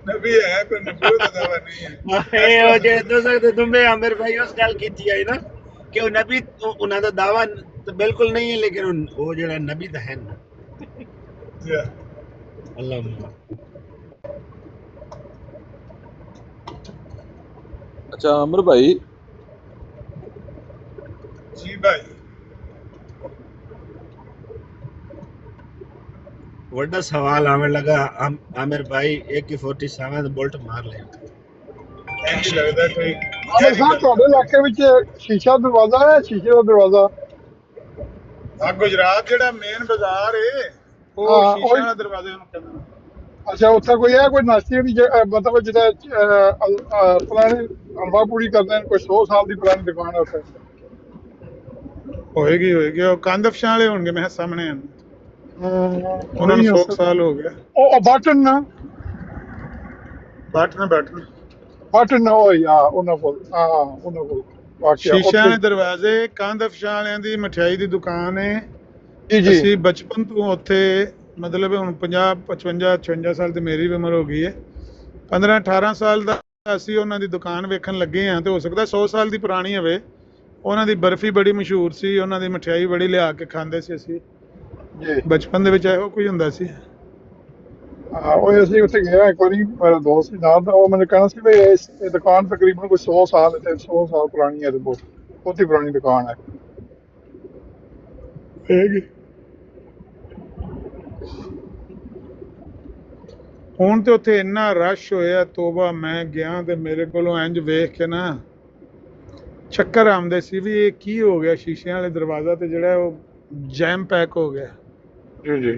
ਨਬੀ ਹੈ ਪਰ ਨਬੂਵਤ ਦਾ ਦਾਵਾ ਨਹੀਂ ਹੈ। ਇਹ ਜੇ ਦੱਸੋ ਤੇ ਤੁਮੇ ਆਮਿਰ ਭਾਈ ਉਸ ਗੱਲ ਕੀਤੀ ਹੈ ਨਾ ਕਿ ਉਹ ਨਬੀ ਉਹਨਾਂ ਦਾ ਦਾਵਾ ਤਾਂ ਬਿਲਕੁਲ ਨਹੀਂ ਹੈ, ਲੇਕਿਨ ਉਹ ਜਿਹੜਾ ਨਬੀ ਤਾਂ ਹੈ ਨਾ। ਅੱਲਾਹ ਅੱਛਾ ਅਮਰ ਭਾਈ, ਜੀ ਭਾਈ ਵੱਡਾ ਸਵਾਲ ਆਉਣ ਲੱਗਾ ਆਮਿਰ ਭਾਈ AK-47 ਬੁਲਟ ਮਾਰ ਲਿਆ। ਇੰਜ ਲੱਗਦਾ ਕੋਈ ਆਮਰ ਸਾਹਿਬ ਤੁਹਾਡੇ ਇਲਾਕੇ ਵਿੱਚ ਸ਼ੀਸ਼ਾ ਦਰਵਾਜ਼ਾ ਹੈ, ਸ਼ੀਸ਼ੇ ਦਾ ਦਰਵਾਜ਼ਾ? ਆ ਗੁਜਰਾਤ ਜਿਹੜਾ ਮੇਨ ਬਾਜ਼ਾਰ ਏ ਹਾਂ, ਉਹ ਸ਼ੀਸ਼ੇ ਉਹੀ। ਵਾਲਾ ਦਰਵਾਜ਼ੇ ਨੂੰ ਕਹਿੰਦੇ ਨੇ। ਅੱਛਾ ਉੱਥੇ ਕੋਈ ਹੈ ਕੋਈ ਨਾਸ਼ਤੇ ਦੀ ਮਤਲਬ ਜਿਹੜਾ ਪੁਰਾਣੀ ਅੰਬਾ ਪੂੜੀ ਕਰਦੇ ਨੇ ਕੋਈ 100 ਸਾਲ ਦੀ ਪੁਰਾਣੀ ਦੁਕਾਨ ਹੈ ਉੱਥੇ? ਹੋਏਗੀ ਉਹ ਕੰਧ ਫਸ਼ਾਂ ਵਾਲੇ ਹੋਣਗੇ ਮੇਰੇ ਸਾਹਮਣੇ ਹਨ। ਉਹਨਾਂ ਨੂੰ 100 ਸਾਲ ਹੋ ਗਿਆ। ਉਹ ਬਟਨ ਨਾ ਬਟਨ ਨਾ ਹੋਈ ਆ ਉਹਨਾਂ ਕੋਲ, ਹਾਂ ਉਹਨਾਂ ਕੋਲ ਵਾਕਿਆ ਸ਼ੀਸ਼ਿਆਂ ਵਾਲੇ ਦਰਵਾਜ਼ੇ, ਕੰਧ ਫਸ਼ਾਂ ਵਾਲਿਆਂ ਦੀ ਮਠਿਆਈ ਦੀ ਦੁਕਾਨ ਏ। ਜੀ ਜੀ ਅਸੀਂ ਬਚਪਨ ਤੋਂ ਉੱਥੇ ਮਤਲਬ ਹੁਣ 50 55 56 ਸਾਲ ਤੇ ਮੇਰੀ ਵੀ ਉਮਰ ਹੋ ਗਈ ਹੈ। 15 18 ਸਾਲ ਦਾ ਅਸੀਂ ਉਹਨਾਂ ਦੀ ਦੁਕਾਨ ਵੇਖਣ ਲੱਗੇ ਹਾਂ ਤੇ ਹੋ ਸਕਦਾ 100 ਸਾਲ ਦੀ ਪੁਰਾਣੀ ਹੋਵੇ। ਉਹਨਾਂ ਦੀ ਬਰਫੀ ਬੜੀ ਮਸ਼ਹੂਰ ਸੀ, ਉਹਨਾਂ ਦੀ ਮਠਿਆਈ ਬੜੀ ਲਿਆ ਕੇ ਖਾਂਦੇ ਸੀ ਅਸੀਂ ਜੀ। ਬਚਪਨ ਦੇ ਵਿੱਚ। ਇਹੋ ਕੋਈ ਹੁੰਦਾ ਸੀ। ਹਾਂ ਉਹ ਅਸੀਂ ਉੱਥੇ ਗਿਆ ਇੱਕ ਵਾਰੀ, ਮੇਰਾ ਦੋਸਤ ਸੀ ਨਾਲ ਦਾ, ਉਹ ਮੈਨੂੰ ਕਹਿਣਾ ਸੀ ਵੀ ਇਹ ਦੁਕਾਨ ਤਕਰੀਬਨ ਕੋਈ 100 ਸਾਲ ਤੇ 100 ਸਾਲ ਪੁਰਾਣੀ ਹੈ ਤੇ ਬਹੁਤ ਹੀ ਪੁਰਾਣੀ ਦੁਕਾਨ ਹੈ। ਹੈਗੀ ਹੁਣ ਤੇ ਉੱਥੇ ਇੰਨਾ ਰਸ਼ ਹੋਇਆ, ਤੋਬਾ। ਮੈਂ ਗਿਆ ਤੇ ਮੇਰੇ ਕੋਲੋਂ ਇੰਜ ਵੇਖ ਕੇ ਨਾ ਚੱਕਰ ਆਉਂਦੇ ਸੀ ਵੀ ਇਹ ਕੀ ਹੋ ਗਿਆ। ਸ਼ੀਸ਼ਿਆਂ ਵਾਲੇ ਦਰਵਾਜ਼ਾ ਤੇ ਜਿਹੜਾ ਉਹ ਜੈਮ ਪੈਕ ਹੋ ਗਿਆ। ਜੀ ਜੀ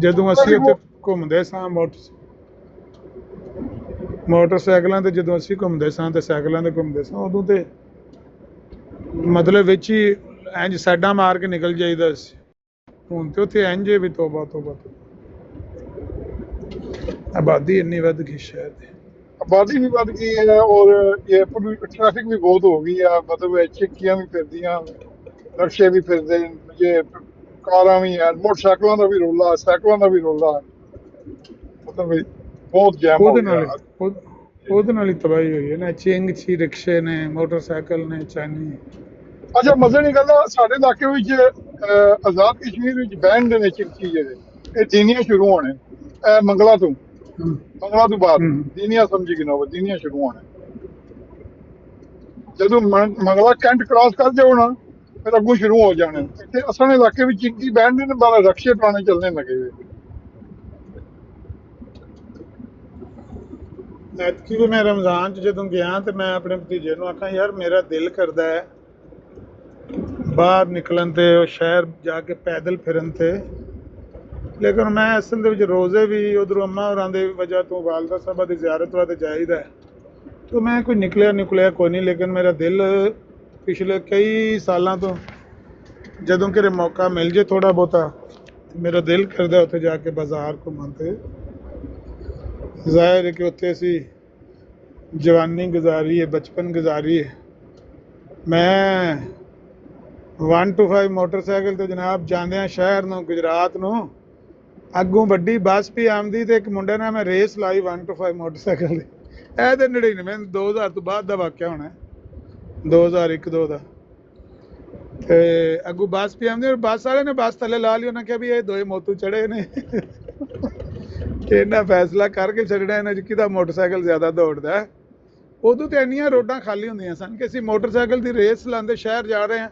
ਜਦੋਂ ਅਸੀਂ ਉੱਥੇ ਘੁੰਮਦੇ ਸਾਂ ਮੋਟਰਸਾਈਕਲਾਂ ਤੇ, ਜਦੋਂ ਅਸੀਂ ਘੁੰਮਦੇ ਸਾਂ ਤੇ ਸਾਈਕਲਾਂ ਤੇ ਘੁੰਮਦੇ ਸਾਂ, ਉਦੋਂ ਤੇ ਮਤਲਬ ਵਿੱਚ ਹੀ ਇੰਜ ਸਾਈਡਾਂ ਮਾਰ ਕੇ ਨਿਕਲ ਜਾਈਦਾ ਸੀ। ਹੁਣ ਤੇ ਉੱਥੇ ਇੰਜ ਵੀ ਤੋਬਾ ਆਬਾਦੀ ਇੰਨੀ ਵੱਧ ਗਈ ਸ਼ਹਿਰ ਦੀ। ਆਬਾਦੀ ਵੀ ਵੱਧ ਗਈ ਹੈ ਔਰ ਇਹ ਟ੍ਰੈਫਿਕ ਵੀ ਬਹੁਤ ਹੋ ਗਈ ਆ। ਮਤਲਬ ਚਿੱਕੀਆਂ ਵੀ ਫਿਰਦੀਆਂ, ਰਕਸ਼ੇ ਵੀ ਫਿਰਦੇ, ਜੇ ਕਾਰਾਂ ਵੀ ਹੈ, ਮੋਟਰਸਾਈਕਲਾਂ ਦਾ ਵੀ ਰੌਲਾ, ਸਾਈਕਲਾਂ ਦਾ ਵੀ ਰੌਲਾ, ਮਤਲਬ ਬਹੁਤ ਜੈਮ ਹੋ ਗਿਆ। ਉਹਦੇ ਨਾਲ ਹੀ ਤਬਾਹੀ ਹੋਈ ਹੈ ਨਾ। ਚਿੰਗ ਚੀ ਰਿਕਸ਼ੇ ਨੇ, ਮੋਟਰਸਾਈਕਲ ਨੇ, ਚਾਈਨੀ। ਅੱਛਾ ਮਜ਼ੇ ਦੀ ਗੱਲ ਆ, ਸਾਡੇ ਇਲਾਕੇ ਵਿੱਚ ਆਜ਼ਾਦ ਕਸ਼ਮੀਰ ਵਿੱਚ ਬੈਂਡ ਨੇ ਚਿੰਗੀ ਜਿਹੜੇ, ਇਹ ਦੀਨੀਆਂ ਸ਼ੁਰੂ ਹੋਣੇ ਮੰਗਲਾ ਤੋਂ। ਮੰਗਲਾ ਤੋਂ ਬਾਅਦ ਦੀਨੀਆਂ ਸਮਝੀ ਕਿ ਨੋਬਤ ਦੀਨੀਆਂ ਸ਼ੁਰੂ ਹੋਣਾ। ਜਦੋਂ ਮੰਗਲਾ ਕੈਂਟ ਕ੍ਰਾਸ ਕਰ ਜਾਓ ਨਾ ਫਿਰ ਅੱਗੋਂ ਸ਼ੁਰੂ ਹੋ ਜਾਣੇ। ਇੱਥੇ ਅਸਲ ਇਲਾਕੇ ਵਿੱਚ ਚਿੰਕੀ ਬੈਠਦੇ ਨੇ ਬਾਹਰ ਰਕਸ਼ੇ ਪੁਰਾਣੇ ਚੱਲਣੇ ਲੱਗੇ ਹੋਏ। ਐਤਕੀ ਵੀ ਮੈਂ ਰਮਜ਼ਾਨ 'ਚ ਜਦੋਂ ਗਿਆ ਤੇ ਮੈਂ ਆਪਣੇ ਭਤੀਜੇ ਨੂੰ ਆਖਾਂ ਯਾਰ ਮੇਰਾ ਦਿਲ ਕਰਦਾ ਹੈ ਬਾਹਰ ਨਿਕਲਣ ਤੇ ਉਹ ਸ਼ਹਿਰ ਜਾ ਕੇ ਪੈਦਲ ਫਿਰਨ ਤੇ, ਲੇਕਿਨ ਮੈਂ ਅਸਲ ਦੇ ਵਿੱਚ ਰੋਜ਼ੇ ਵੀ ਉਧਰੋਂ ਅੰਮਾ ਹੋਰਾਂ ਦੀ ਵਜ੍ਹਾ ਤੋਂ ਵਾਲਦਾ ਸਾਹਿਬਾ ਦੀ ਜ਼ਿਆਰਤ ਵਾਸਤੇ ਜਾਈਦਾ ਤੇ ਮੈਂ ਕੋਈ ਨਿਕਲਿਆ ਕੋਈ ਨਹੀਂ। ਲੇਕਿਨ ਮੇਰਾ ਦਿਲ ਪਿਛਲੇ ਕਈ ਸਾਲਾਂ ਤੋਂ ਜਦੋਂ ਕਿਤੇ ਮੌਕਾ ਮਿਲ ਜੇ ਥੋੜ੍ਹਾ ਬਹੁਤਾ ਮੇਰਾ ਦਿਲ ਕਰਦਾ ਉੱਥੇ ਜਾ ਕੇ ਬਾਜ਼ਾਰ ਘੁੰਮਣ ਤੇ। ਜ਼ਾਹਿਰ ਹੈ ਕਿ ਉੱਥੇ ਅਸੀਂ ਜਵਾਨੀ ਗੁਜ਼ਾਰੀ ਹੈ, ਬਚਪਨ ਗੁਜ਼ਾਰੀ ਹੈ। ਮੈਂ 1 to 5 ਮੋਟਰਸਾਈਕਲ ਤੇ ਜਨਾਬ ਜਾਂਦਿਆਂ ਸ਼ਹਿਰ ਨੂੰ ਗੁਜਰਾਤ ਨੂੰ ਅੱਗੋਂ ਵੱਡੀ ਬੱਸ ਵੀ ਆਉਂਦੀ ਤੇ ਇੱਕ ਮੁੰਡੇ ਨਾਲ ਮੈਂ ਰੇਸ ਲਾਈ 1 to 5 ਮੋਟਰਸਾਈਕਲ ਦੀ। ਇਹ ਤੇ 99 2000 ਤੋਂ ਬਾਅਦ ਦਾ ਵਾਕਿਆ ਹੋਣਾ, 2001-2 ਦਾ। ਤੇ ਅੱਗੋਂ ਬੱਸ ਵੀ ਆਉਂਦੀ ਔਰ ਬੱਸ ਵਾਲੇ ਨੇ ਬੱਸ ਥੱਲੇ ਲਾ ਲਈ। ਉਹਨਾਂ ਕਿਹਾ ਵੀ ਇਹ ਦੋਏ ਮੋਤੂ ਚੜੇ ਨੇ ਇਹਨਾਂ ਫੈਸਲਾ ਕਰਕੇ ਛੱਡਣਾ ਇਹਨਾਂ 'ਚ ਕਿਹਦਾ ਮੋਟਰਸਾਈਕਲ ਜ਼ਿਆਦਾ ਦੌੜਦਾ। ਉਦੋਂ ਤੇ ਇੰਨੀਆਂ ਰੋਡਾਂ ਖਾਲੀ ਹੁੰਦੀਆਂ ਸਨ ਕਿ ਅਸੀਂ ਮੋਟਰਸਾਈਕਲ ਦੀ ਰੇਸ ਲਾਉਂਦੇ ਸ਼ਹਿਰ ਜਾ ਰਹੇ ਹਾਂ,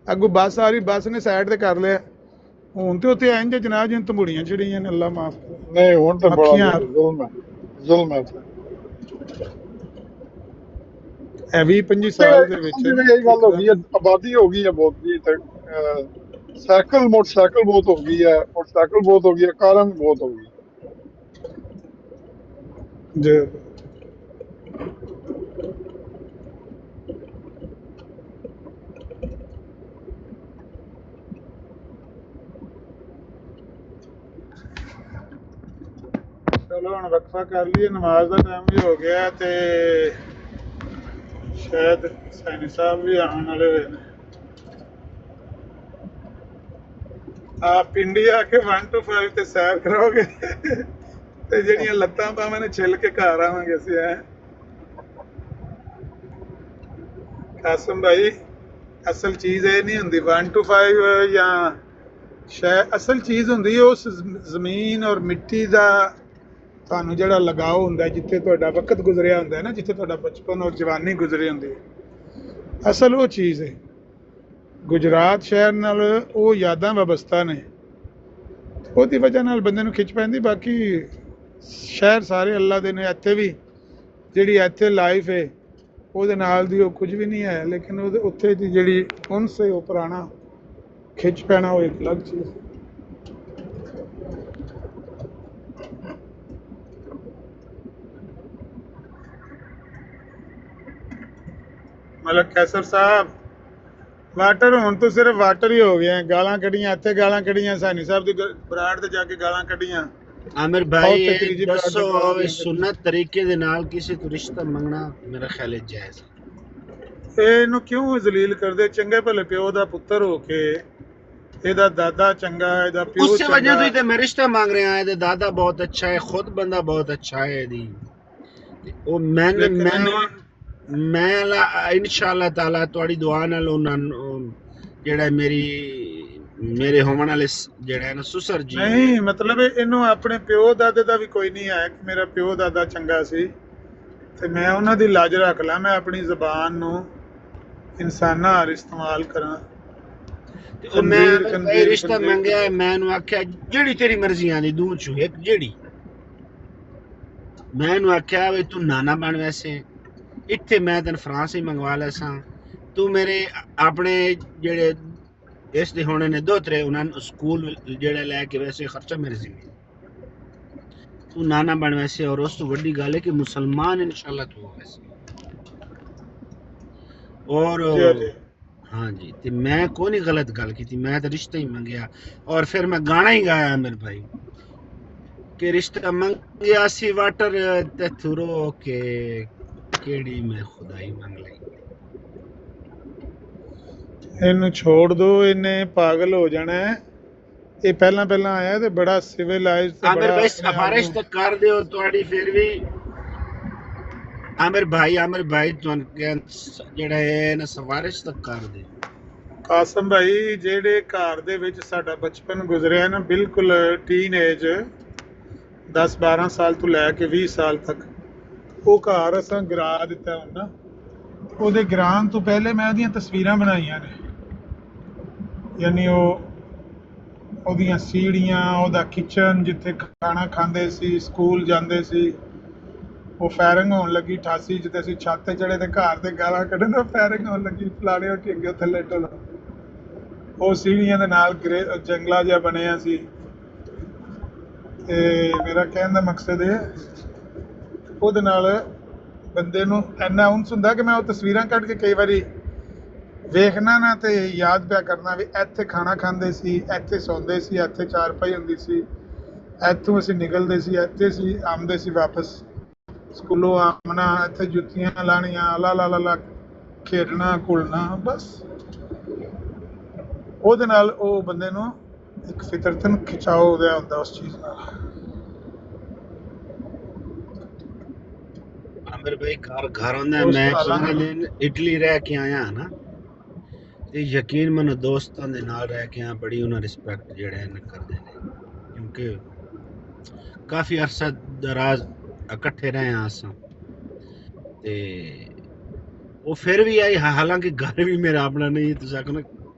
ਅੱਗੋਂ ਬੱਸ ਆ ਰਹੀ, ਬੱਸ ਨੇ ਸਾਈਡ ਤੇ ਕਰ ਲਿਆ। ਹੁਣ ਤੇ ਉੱਥੇ ਇੰਝ ਜਨਾਬ ਜਿਵੇਂ ਤੰਬੂੜੀਆਂ ਚੜੀਆਂ ਨੇ, ਅੱਲਾ ਮਾਫ ਨਹੀਂ ਹੁਣ ਤਾਂ ਬੜਾ ਜ਼ੁਲਮ ਹੈ। ਇਹ 20-25 ਸਾਲ ਦੇ ਵਿੱਚ ਇਹ ਗੱਲ ਹੋ ਗਈ ਹੈ, ਆਬਾਦੀ ਹੋ ਗਈ ਹੈ ਬਹੁਤ ਜੀ। ਮੋਟਰਸਾਈਕਲ ਬਹੁਤ ਹੋ ਗਈ ਹੈ, ਕਾਰਾਂ ਵੀ ਬਹੁਤ ਹੋ ਗਈ ਜੀ। ਚਲੋ ਹੁਣ ਵਕਫਾ ਕਰ ਲਈਏ, ਨਮਾਜ਼ ਦਾ ਟਾਈਮ ਵੀ ਹੋ ਗਿਆ ਤੇ ਸ਼ਾਇਦ ਸੈਣੀ ਸਾਹਿਬ ਵੀ ਆਉਣ ਵਾਲੇ ਹੋਏ ਨੇ। ਆਪ ਪਿੰਡੀ ਆ ਕੇ 1 to 5 ਤੇ ਸੈਰ ਕਰੋਗੇ ਤੇ ਜਿਹੜੀਆਂ ਲੱਤਾਂ ਬਾਹਾਂ ਨੇ ਛਿੱਲ ਕੇ ਘਰ ਆਵਾਂਗੇ ਅਸੀਂ। ਕਾਸਮ ਭਾਈ ਅਸਲ ਚੀਜ਼ ਇਹ ਨਹੀਂ ਹੁੰਦੀ 1 to 5 ਜਾਂ ਸ਼ਾਇਦ ਅਸਲ ਚੀਜ਼ ਹੁੰਦੀ ਉਸ ਜ਼ਮੀਨ ਔਰ ਮਿੱਟੀ ਦਾ ਤੁਹਾਨੂੰ ਜਿਹੜਾ ਲਗਾਓ ਹੁੰਦਾ, ਜਿੱਥੇ ਤੁਹਾਡਾ ਵਕਤ ਗੁਜ਼ਰਿਆ ਹੁੰਦਾ ਹੈ ਨਾ, ਜਿੱਥੇ ਤੁਹਾਡਾ ਬਚਪਨ ਔਰ ਜਵਾਨੀ ਗੁਜ਼ਰੀ ਹੁੰਦੀ ਹੈ, ਅਸਲ ਉਹ ਚੀਜ਼ ਹੈ। ਗੁਜਰਾਤ ਸ਼ਹਿਰ ਨਾਲ ਉਹ ਯਾਦਾਂ ਵਾਬਸਤਾ ਨੇ, ਉਹਦੀ ਵਜ੍ਹਾ ਨਾਲ ਬੰਦੇ ਨੂੰ ਖਿੱਚ ਪੈਂਦੀ। ਬਾਕੀ ਸ਼ਹਿਰ ਸਾਰੇ ਅੱਲਾ ਦੇ ਨੇ। ਇੱਥੇ ਵੀ ਜਿਹੜੀ ਇੱਥੇ ਲਾਈਫ ਹੈ ਉਹਦੇ ਨਾਲ ਦੀ ਉਹ ਕੁਝ ਵੀ ਨਹੀਂ ਹੈ, ਲੇਕਿਨ ਉਹਦੇ ਉੱਥੇ ਦੀ ਜਿਹੜੀ ਉਨਸ ਹੈ ਉਹ ਪੁਰਾਣਾ ਖਿੱਚ ਪੈਣਾ ਉਹ ਇੱਕ ਅਲੱਗ ਚੀਜ਼ ਹੈ। ਮਲਕ ਕੈਸਰ ਸਾਹਿਬ ਵਾਟਰ ਹੁਣ ਤੋਂ ਸਿਰਫ ਵਾਟਰ ਹੀ ਹੋ ਗਿਆ। ਗਾਲਾਂ ਕੱਢੀਆਂ ਇੱਥੇ, ਗਾਲਾਂ ਕੱਢੀਆਂ ਸੈਣੀ ਸਾਹਿਬ ਦੀ ਬਰਾੜ ਤੇ ਜਾ ਕੇ ਗਾਲਾਂ ਕੱਢੀਆਂ। ਆਮਿਰ ਭਾਈ ਦੱਸੋ ਸੁਨਨਤ ਤਰੀਕੇ ਦੇ ਨਾਲ ਕਿਸੇ ਤੋਂ ਰਿਸ਼ਤਾ ਮੰਗਣਾ ਮੇਰਾ ਖਿਆਲ ਹੈ ਜਾਇਜ਼। ਇਹਨੂੰ ਕਿਉਂ ਜ਼ਲੀਲ ਕਰਦੇ? ਚੰਗੇ ਭਲੇ ਪਿਓ ਦਾ ਪੁੱਤਰ ਹੋ ਕੇ ਇਹਦਾ ਦਾਦਾ ਚੰਗਾ, ਇਹਦਾ ਪਿਓ ਉਸੇ ਵਜ੍ਹਾ ਤੋਂ ਹੀ ਤੇ ਮੈਂ ਰਿਸ਼ਤਾ ਮੰਗ ਰਿਹਾ। ਇਹਦਾ ਦਾਦਾ ਬਹੁਤ ਅੱਛਾ ਹੈ, ਖੁਦ ਬੰਦਾ ਬਹੁਤ ਅੱਛਾ ਹੈ ਇਹਦੀ। ਉਹ ਮੈਂ ਇਨਸ਼ਾਅੱਲਾ ਤਾਲਾ ਤੁਹਾਡੀ ਦੁਆ ਨਾਲ ਉਹਨਾਂ ਨੂੰ ਜਿਹੜਾ ਮੇਰੇ ਹੋਣ ਵਾਲੇ ਜਿਹੜਾ ਹੈ ਨਾ ਸੁਸਰ ਜੀ, ਨਹੀਂ ਮਤਲਬ ਇਹਨੂੰ ਆਪਣੇ ਪਿਓ ਦਾਦੇ ਦਾ ਵੀ ਕੋਈ ਨਹੀਂ ਹੈ ਕਿ ਮੇਰਾ ਪਿਓ ਦਾਦਾ ਚੰਗਾ ਸੀ ਤੇ ਮੈਂ ਉਹਨਾਂ ਦੀ ਲਾਜ ਰੱਖ ਲਾਂ, ਮੈਂ ਆਪਣੀ ਜ਼ਬਾਨ ਨੂੰ ਇਨਸਾਨਾਂ ਹਾਰ ਇਸਤੇਮਾਲ ਕਰਾਂ। ਤੇ ਮੈਂ ਇਹ ਰਿਸ਼ਤਾ ਮੰਗਿਆ, ਮੈਂ ਇਹਨੂੰ ਆਖਿਆ ਜਿਹੜੀ ਤੇਰੀ ਮਰਜ਼ੀ ਆਂਦੀ ਦੂਰ ਚੋਂ ਇੱਕ ਜਿਹੜੀ। ਮੈਂ ਇਹਨੂੰ ਆਖਿਆ ਵੀ ਤੂੰ ਨਾਨਾ ਬਣ, ਵੈਸੇ ਇੱਥੇ ਮੈਂ ਤੈਨੂੰ ਫਰਾਂਸ ਹੀ ਮੰਗਵਾ ਲੈ ਸਾਂ, ਤੂੰ ਮੇਰੇ ਆਪਣੇ ਜਿਹੜੇ ਇਸ ਦੇ ਹੋਣੇ ਨੇ ਦੋਤਰੇ ਉਹਨਾਂ ਨੂੰ ਸਕੂਲ ਜਿਹੜਾ ਲੈ ਕੇ ਵੈਸੇ ਖਰਚਾ ਮੇਰੇ ਜ਼ਿੰਮੇ, ਤੂੰ ਨਾਨਾ ਬਣ ਵੈਸੇ। ਔਰ ਉਸ ਤੋਂ ਵੱਡੀ ਗੱਲ ਹੈ ਕਿ ਮੁਸਲਮਾਨ ਇਨਸ਼ਾਅੱਲਾ ਤੂੰ ਵੈਸੇ। ਔਰ हाँ जी, तो मैं कोई नहीं गलत गल की थी, मैं तो रिश्ता ही मंगया। और फिर मैं गाना ही गाया मेरे भाई कि रिश्ता मंगया सी वाटर ते थुरो के केड़ी मैं खुदाई मंग ली। ਇਹਨੂੰ ਛੋੜ ਦੋ, ਇਹਨੇ ਪਾਗਲ ਹੋ ਜਾਣਾ ਹੈ। ਇਹ ਪਹਿਲਾਂ ਆਇਆ ਤੇ ਬੜਾ ਸਿਵਲਾਈਜ਼ਡ ਤੇ ਆਮਿਰ ਭਾਈ ਸਿਫਾਰਿਸ਼ ਤਾਂ ਕਰ ਦਿਓ ਤੁਹਾਡੀ, ਫਿਰ ਵੀ ਆਮਿਰ ਭਾਈ ਤੁਹਾਨੂੰ ਜਿਹੜਾ ਹੈ ਨਾ ਸਿਫਾਰਿਸ਼ ਤਾਂ ਕਰ ਦੇ। ਕਾਸਮ ਭਾਈ ਜਿਹੜੇ ਘਰ ਦੇ ਵਿੱਚ ਸਾਡਾ ਬਚਪਨ ਗੁਜ਼ਰਿਆ ਨਾ, ਬਿਲਕੁਲ ਟੀਨ ਏਜ, 10-12 ਸਾਲ ਤੋਂ ਲੈ ਕੇ 20 ਸਾਲ ਤੱਕ ਉਹ ਘਰ ਅਸਾਂ ਗਿਰਾ ਦਿੱਤਾ ਹੁਣ ਨਾ। ਉਹਦੇ ਗਿਰਾਉਣ ਤੋਂ ਪਹਿਲੇ ਮੈਂ ਉਹਦੀਆਂ ਤਸਵੀਰਾਂ ਬਣਾਈਆਂ ਨੇ, ਯਾਨੀ ਉਹਦੀਆਂ ਸੀੜੀਆਂ, ਉਹਦਾ ਕਿਚਨ ਜਿੱਥੇ ਖਾਣਾ ਖਾਂਦੇ ਸੀ, ਸਕੂਲ ਜਾਂਦੇ ਸੀ। ਉਹ ਫਾਇਰਿੰਗ ਹੋਣ ਲੱਗੀ 88 'ਚ ਤੇ ਅਸੀਂ ਛੱਤ ਤੇ ਚੜੇ ਤੇ ਘਰ ਦੇ ਗਾਲਾਂ ਕੱਢਣ, ਫਾਇਰਿੰਗ ਹੋਣ ਲੱਗੀ, ਫਲਾਣੇ ਉਹ ਢਿੱਗੇ ਥੱਲੇ ਢੋਲ। ਉਹ ਸੀੜੀਆਂ ਦੇ ਨਾਲ ਜੰਗਲਾ ਜਿਹਾ ਬਣਿਆ ਸੀ। ਤੇ ਮੇਰਾ ਕਹਿਣ ਦਾ ਮਕਸਦ ਇਹ, ਉਹਦੇ ਨਾਲ ਬੰਦੇ ਨੂੰ ਇੰਨਾ ਉਨਸ ਹੁੰਦਾ ਕਿ ਮੈਂ ਉਹ ਤਸਵੀਰਾਂ ਕੱਢ ਕੇ ਕਈ ਵਾਰੀ ਵੇਖਣਾ ਨਾ ਤੇ ਯਾਦ ਪਿਆ ਕਰਨਾ ਵੀ ਇੱਥੇ ਖਾਣਾ ਖਾਂਦੇ ਸੀ, ਇੱਥੇ ਸੌਂਦੇ ਸੀ, ਇੱਥੇ ਚਾਰਪਾਈ ਹੁੰਦੀ ਸੀ, ਇੱਥੋਂ ਅਸੀਂ ਨਿਕਲਦੇ ਸੀ, ਇੱਥੇ ਅਸੀਂ ਆਉਂਦੇ ਸੀ ਵਾਪਸ ਸਕੂਲੋਂ ਆਉਣਾ, ਇੱਥੇ ਜੁੱਤੀਆਂ ਲਾਣੀਆਂ, ਲਾ ਖੇਡਣਾ ਘੁਲਣਾ। ਬਸ ਉਹਦੇ ਨਾਲ ਉਹ ਬੰਦੇ ਨੂੰ ਇੱਕ ਫਿਤਰਤਨ ਖਿਚਾਓ ਉਹਦਾ ਹੁੰਦਾ ਉਸ ਚੀਜ਼ ਨਾਲ। आमिर भाई घर आंदा मैं पिछले दिन इटली रह के आया ना, ते यकीन मनो दोस्तां दे नाल रह के आया, बड़ी उन्हें रिस्पेक्ट जेह्ड़े न करदे ने, क्योंकि काफ़ी अरसा दराज इकट्ठे रहे असां ते वो फिर भी आई, हालांकि घर भी मेरा अपना नहीं, तुस आखो ना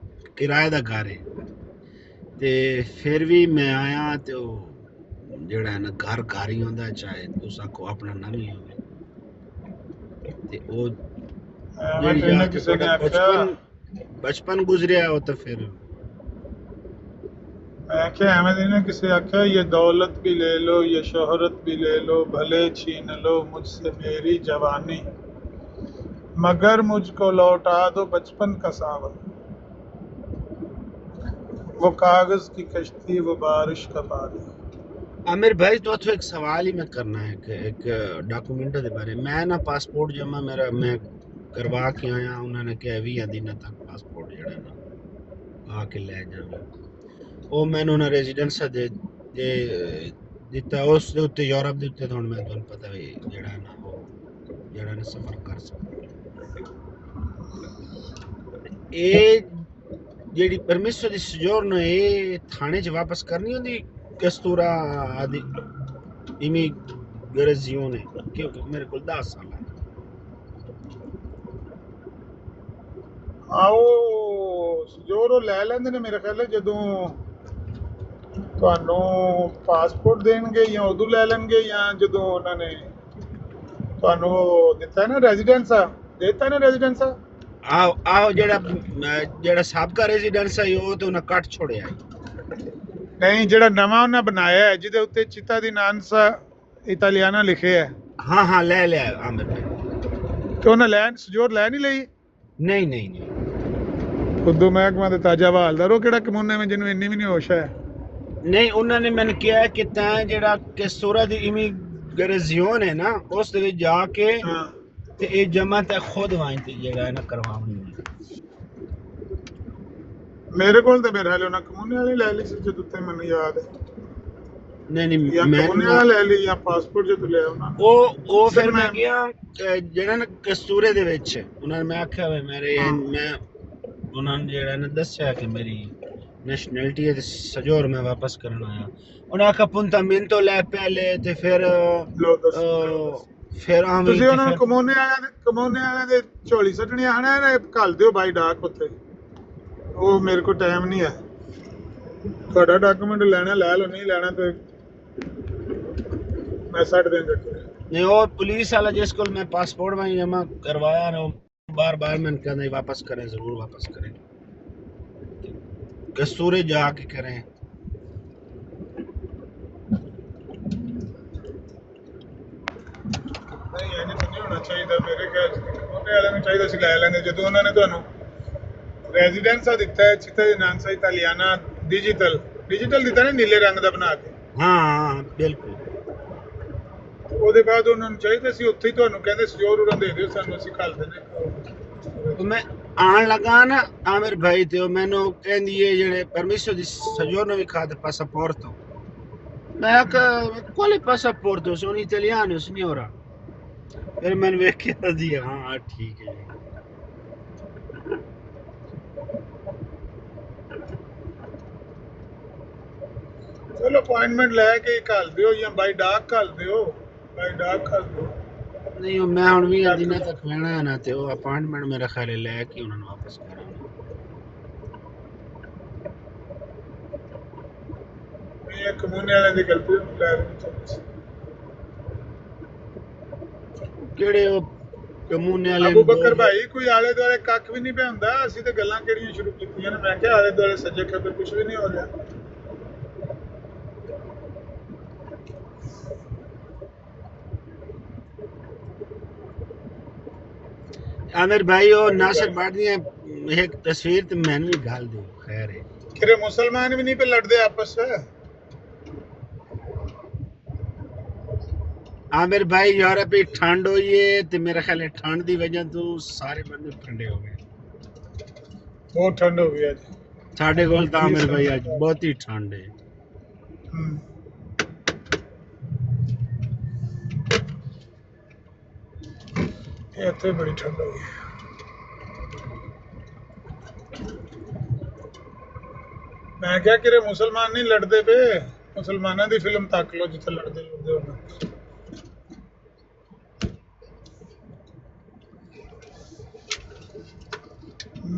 किराए दा घर है, ते फिर भी मैं आया ते जेह्ड़ा है ना घर ही होंदा, चाहे तुस आखो अपना ना भी होवे। ਤੇ ਉਹ ਜਿਹੜੀ ਕਿਸੇ ਨੇ ਬਚਪਨ ਗੁਜ਼ਰਿਆ ਉਹ ਤਾਂ ਫਿਰ मैं क्या अहमद ने किसे आख्या, ये दौलत भी ले लो, ये शोहरत भी ले लो, भले छीन लो मुझसे मेरी जवानी, मगर मुझको लौटा दो बचपन का सावन, वो कागज की कश्ती, वो बारिश का पानी। आमिर भाई तो एक सवाल ही मैं करना है कि एक डॉक्यूमेंट के बारे में। मैं ना पासपोर्ट जमा मेरा मैं करवा के आया, उन्होंने कहा 20 दिन तक पासपोर्ट जड़ा ना आके ले जावे, वो मैंने उन्हें रेजिडेंस दे दिता, उस दे उत्ते यूरोप दे उत्ते हुण मैं तुहानूं पता है जड़ा ना वो जड़ा ना सफर कर सकदा। ये जेड़ी परमिशन दी सजोरन है थाने च वापस करनी होंदी कस्तूरा आदि इमिग्रेशन है, क्योंकि मेरे को 10 साल है। आओ ਸਜੋਰੋ ਲੈ ਲੈਂਦੇ ਨੇ ਮੇਰੇ ਖਿਆਲ ਜਦੋਂ ਤੁਹਾਨੂੰ ਪਾਸਪੋਰਟ ਦੇਣਗੇ, ਜਾਂ ਉਦੋਂ ਲੈ ਲੈਣਗੇ, ਜਾਂ ਜਦੋਂ ਉਹਨਾਂ ਨੇ ਤੁਹਾਨੂੰ ਦਿੱਤਾ ਨਾ ਰੈਜ਼ੀਡੈਂਸ ਦਿੱਤਾ ਨਾ ਰੈਜ਼ੀਡੈਂਸ। ਆਹੋ ਜਿਹੜਾ ਸਾਬਕਾ ਰੈਜ਼ੀਡੈਂਸ ਹੈ ਉਹ ਤੇ ਉਹਨਾਂ ਕੱਟ ਛੋੜਿਆ ਨਹੀਂ, ਜਿਹੜਾ ਨਵਾਂ ਉਹਨਾਂ ਬਣਾਇਆ ਹੈ ਜਿਹਦੇ ਉੱਤੇ ਚਿਤਾ ਦੀ ਨਾਂਸਾ ਇਟਾਲੀਆਨਾ ਲਿਖਿਆ ਹੈ। ਹਾਂ ਲੈ ਲਿਆ ਆਮਿਰ ਭਾਈ। ਤੇ ਉਹਨਾਂ ਸਜੋਰ ਲੈ ਨਹੀਂ ਲਈ? ਨਹੀਂ ਉਦੋਂ ਮਹਿਕਮਾ ਦੇ ਤਾਜ਼ਾ ਹਵਾਲਦਾਰ, ਉਹ ਕਿਹੜਾ ਕਮੂਨੇ ਵਿੱਚ ਜਿਹਨੂੰ ਇੰਨੀ ਵੀ ਨਹੀਂ ਹੋਸ਼ ਹੈ। ਨਹੀਂ, ਉਹਨਾਂ ਨੇ ਮੈਨੂੰ ਕਿਹਾ ਕਿ ਤਾਂ ਜਿਹੜਾ ਕਸਤੂਰਾ ਦੀ ਇਮੀਗ੍ਰੇਸ਼ਨ ਹੈ ਨਾ ਉਸ ਦੇ ਵਿੱਚ ਜਾ ਕੇ ਤੇ ਇਹ ਜਮਾ ਤੇ ਖੁਦ ਵਾਂ ਤੇ ਜਿਹੜਾ ਨਾ ਕਰਵਾਉਣੀ ਹੈ। ਮੇਰੇ ਕੋਲ ਤੇ ਮੇਰੇ ਹਾਲੇ ਉਹਨਾਂ ਕਮੂਨੇ ਵਾਲੀ ਲੈ ਲਈ ਸੀ ਜਦੋਂ ਤੇ ਮੈਨੂੰ ਯਾਦ ਹੈ। ਨਹੀਂ ਮੈਂ ਕਮੂਨੇ ਵਾਲਾ ਲੈ ਲਈ ਜਾਂ ਪਾਸਪੋਰਟ ਜਦੋਂ ਲਿਆ ਉਹਨਾਂ ਉਹ ਫਿਰ ਮੈਂ ਗਿਆ ਜਿਹੜਾ ਨਾ ਕਸਤੂਰੇ ਦੇ ਵਿੱਚ ਉਹਨਾਂ ਨੇ ਮੈਂ ਆਖਿਆ ਵੇ ਮੈਂ ਉਹਨਾਂ ਨੇ ਜਿਹੜਾ ਨਾ ਦੱਸਿਆ ਕਿ ਮੇਰੀ ਨੈਸ਼ਨੈਲਿਟੀ ਹੈ ਤੇ ਸਜੋਰ ਮੈਂ ਵਾਪਸ ਕਰਨ ਆਇਆ। ਉਹਨਾਂ ਆਖਿਆ ਪੁੰਤਾ ਮਿੰਨ ਤੋਂ ਲੈ ਪਹਿਲੇ ਤੇ ਫਿਰ ਆਵੇਂ ਤੁਸੀਂ ਉਹਨਾਂ ਨੂੰ ਕਮੂਨੇ ਵਾਲਿਆਂ ਦੇ ਝੋਲੀ ਸੱਟਣੀ ਆਣਾ ਨਾ, ਘੱਲ ਦਿਓ ਬਾਈ ਡਾਕ ਉੱਤੇ। ਉਹ ਮੇਰੇ ਕੋਲ ਟਾਈਮ ਨਹੀਂ ਹੈ, ਤੁਹਾਡਾ ਡਾਕੂਮੈਂਟ ਲੈਣਾ ਲੈ ਲਓ, ਨਹੀਂ ਲੈਣਾ ਤੇ मैं 60 दिन रख नहीं। और पुलिस वाला जिसको मैं पासपोर्ट में जमा करवाया ना बार मैंने कहा नहीं वापस करें, जरूर वापस करें, कस्तूरे जाके करें। नहीं होना चाहिए मेरे ख्याल ਉਹਨੇ ਵਾਲਿਆਂ ਨੂੰ ਚਾਹੀਦਾ ਸੀ ਲੈ ਲੈਂਦੇ ਜਦੋਂ ਉਹਨਾਂ ਨੇ ਤੁਹਾਨੂੰ ਰੈਜ਼ੀਡੈਂਸ ਦਿੱਤਾ ਹੈ ਚਿੱਟਾ ਨਾਂਸਾ ਇਟਾਲੀਆਨਾ ਡਿਜੀਟਲ ਦਿੱਤਾ ਨਾ ਨੀਲੇ ਰੰਗ ਦਾ ਬਣਾ ਕੇ। ਹਾਂ ਬਿਲਕੁਲ। ਉਹਦੇ ਬਾਅਦ ਉਹਨਾਂ ਨੂੰ ਚਾਹੀਦਾ ਸੀ ਉੱਥੇ ਹੀ ਤੁਹਾਨੂੰ ਕਹਿੰਦੇ ਸਜੋਰ ਉਰਾਂ ਦੇ ਦਿਓ ਸਾਨੂੰ, ਅਸੀਂ ਘੱਲ ਦਿੰਦੇ। ਮੈਂ ਆਣ ਲੱਗਾ ਨਾ ਆਮਿਰ ਭਾਈ ਤੇ ਉਹ ਮੈਨੂੰ ਕਹਿੰਦੀ ਹੈ ਜਿਹੜੇ ਪਰਮਿਸ਼ਨ ਦੀ ਸਜੋਰ ਨੂੰ ਵੀ ਖਾਦ ਪਾਸਪੋਰਟ ਮੈਂ quale passaporto, sono italiano signora, ਫਿਰ ਮੈਨੂੰ ਵੇਖ ਕੇ ਦੱਸਦੀ ਹਾਂ ਠੀਕ ਹੈ। ਚਲੋ ਅਪਾਇੰਟਮੈਂਟ ਲੈ ਕੇ ਘੱਲ ਦਿਓ ਜਾਂ ਬਾਈ ਡਾਕ ਘੱਲ ਦਿਓ, ਬਾਈ ਡਾਕ ਘੱਲ ਦਿਓ। ਨਹੀਂ ਉਹ ਮੈਂ ਹੁਣ 20 ਦਿਨਾਂ ਤੱਕ ਰਹਿਣਾ ਹੈ ਨਾ, ਤੇ ਉਹ ਅਪਾਇੰਟਮੈਂਟ ਮੇਰਾ ਖਿਆਲ ਹੈ ਲੈ ਕੇ ਉਹਨਾਂ ਨੂੰ ਵਾਪਸ ਕਰਾਂਗਾ। ਇਹ ਕਮੂਨੇ ਵਾਲਿਆਂ ਦੀ ਗਲਤੀ ਨੂੰ ਲੈ ਰਹੇ। ਕਿਹੜੇ ਉਹ ਕਮੂਨੇ ਵਾਲੇ ਅਬੂ ਬਕਰ ਭਾਈ ਕੋਈ ਆਲੇ ਦੁਆਲੇ ਕੱਖ ਵੀ ਨਹੀਂ ਪਿਆ ਹੁੰਦਾ, ਅਸੀਂ ਤੇ ਗੱਲਾਂ ਕਿਹੜੀਆਂ ਸ਼ੁਰੂ ਕੀਤੀਆਂ ਨੇ। ਮੈਂ ਕਿਹਾ ਆਲੇ ਦੁਆਲੇ ਸੱਜੇ ਖੱਬੇ ਕੁਝ ਵੀ ਨਹੀਂ ਹੋ ਰਿਹਾ। आमिर भाई और नासिर भाटी ने एक तस्वीर तो मैंने भी घाल दी। खैर है किरे मुसलमान भी नहीं पे लड़ते आपस में। आमिर भाई यूरोप में ठंड हुई है तो मेरा ख्याल है ठंड की वजह तो सारे बंदे ठंडे हो गए। बहुत ठंड हो गई आज साढ़े को तो आमिर भाई आज बहुत ही ठंड है। ਇੱਥੇ ਬੜੀ ਠੰਡ ਹੋ ਗਈ। ਮੈਂ ਕਿਹਾ ਕਿ ਮੁਸਲਮਾਨ ਨਹੀਂ ਲੜਦੇ ਪਏ, ਮੁਸਲਮਾਨਾਂ ਦੀ ਫਿਲਮ ਤੱਕ ਲੋ ਜਿੱਥੇ ਲੜਦੇ ਹੋਣ।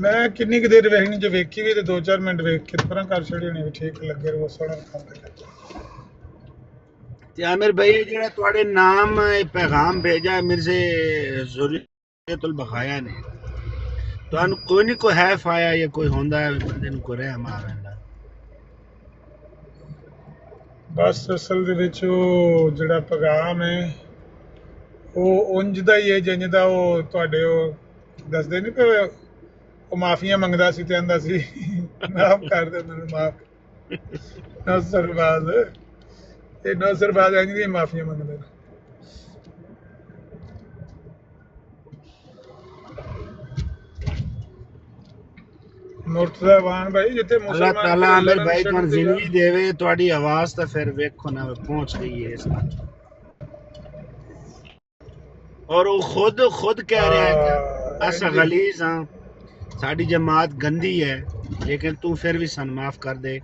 ਮੈਂ ਕਿੰਨੀ ਕੁ ਦੇਰ ਵੇਖਣੀ, ਜੇ ਵੇਖੀ ਵੀ ਤੇ 2-4 ਮਿੰਟ ਵੇਖ ਕੇ ਪਰਾਂ ਕਰ ਛੜੀ ਹੋਣੀ ਵੀ ਠੀਕ ਲੱਗੇ ਰੋ ਸੋਹਣਾ ਕੰਮ ਕਰਦੇ। आमिर भाई जो थोड़े नाम पैगाम भेजा है मेरे से ज़ुर्रियतुल बखाया ने, तो कोई नहीं कोई हैफ आया या कोई होंदा है बंदे को रहम आ रहा। बस असल दे विच ਉਹ ਜਿਹੜਾ ਪੈਗਾਮ ਹੈ ਉਹ ਉਂਝ ਦਾ ਹੀ ਹੈ ਜਿੰਜ ਦਾ ਉਹ ਤੁਹਾਡੇ ਉਹ ਦੱਸਦੇ ਨਹੀਂ ਪਏ ਉਹ ਮਾਫੀਆਂ ਮੰਗਦਾ ਸੀ ਤੇ ਆਂਦਾ ਸੀ ਮਾਫ ਕਰ ਦੇ ਮੈਨੂੰ ਮਾਫ ਨਸਰਬਾਜ਼ ਇਹ ਨਸਰਬਾਜ਼ ਇੰਜ ਦੀ ਮਾਫੀਆਂ ਮੰਗਦੇ ਨੇ। मुर्तजा वान भाई जिथे अल्लाह ताला आमिर भाई को जिंदगी देवे, ਤੁਹਾਡੀ आवाज ਤਾਂ ਫਿਰ ਵੇਖੋ ਨਾ ਪਹੁੰਚ ਗਈ ਹੈ ਇਸ ਤੱਕ। और वो खुद कह रहा है कि अस गलीज हां, साडी जमात गंदी है, लेकिन तू फिर भी सन माफ कर दे।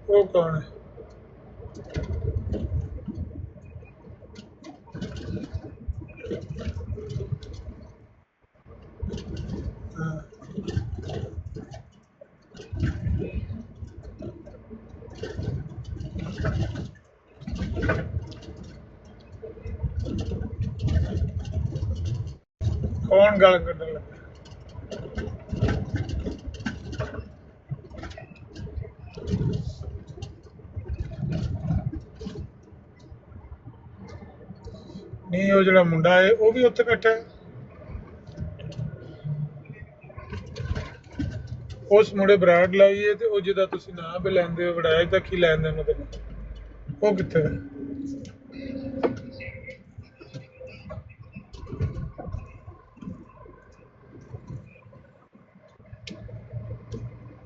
वो कौन है? कौन गल कटन लगा? नहीं वो जो मुंडा है वो भी उत्थे बैठा है। उस मुंडे बराड लाई है ते वो जिदा तुसी नाम भी लैंदे हो वड़ाया तक ही लैंदे मतलब वो कित्थे है?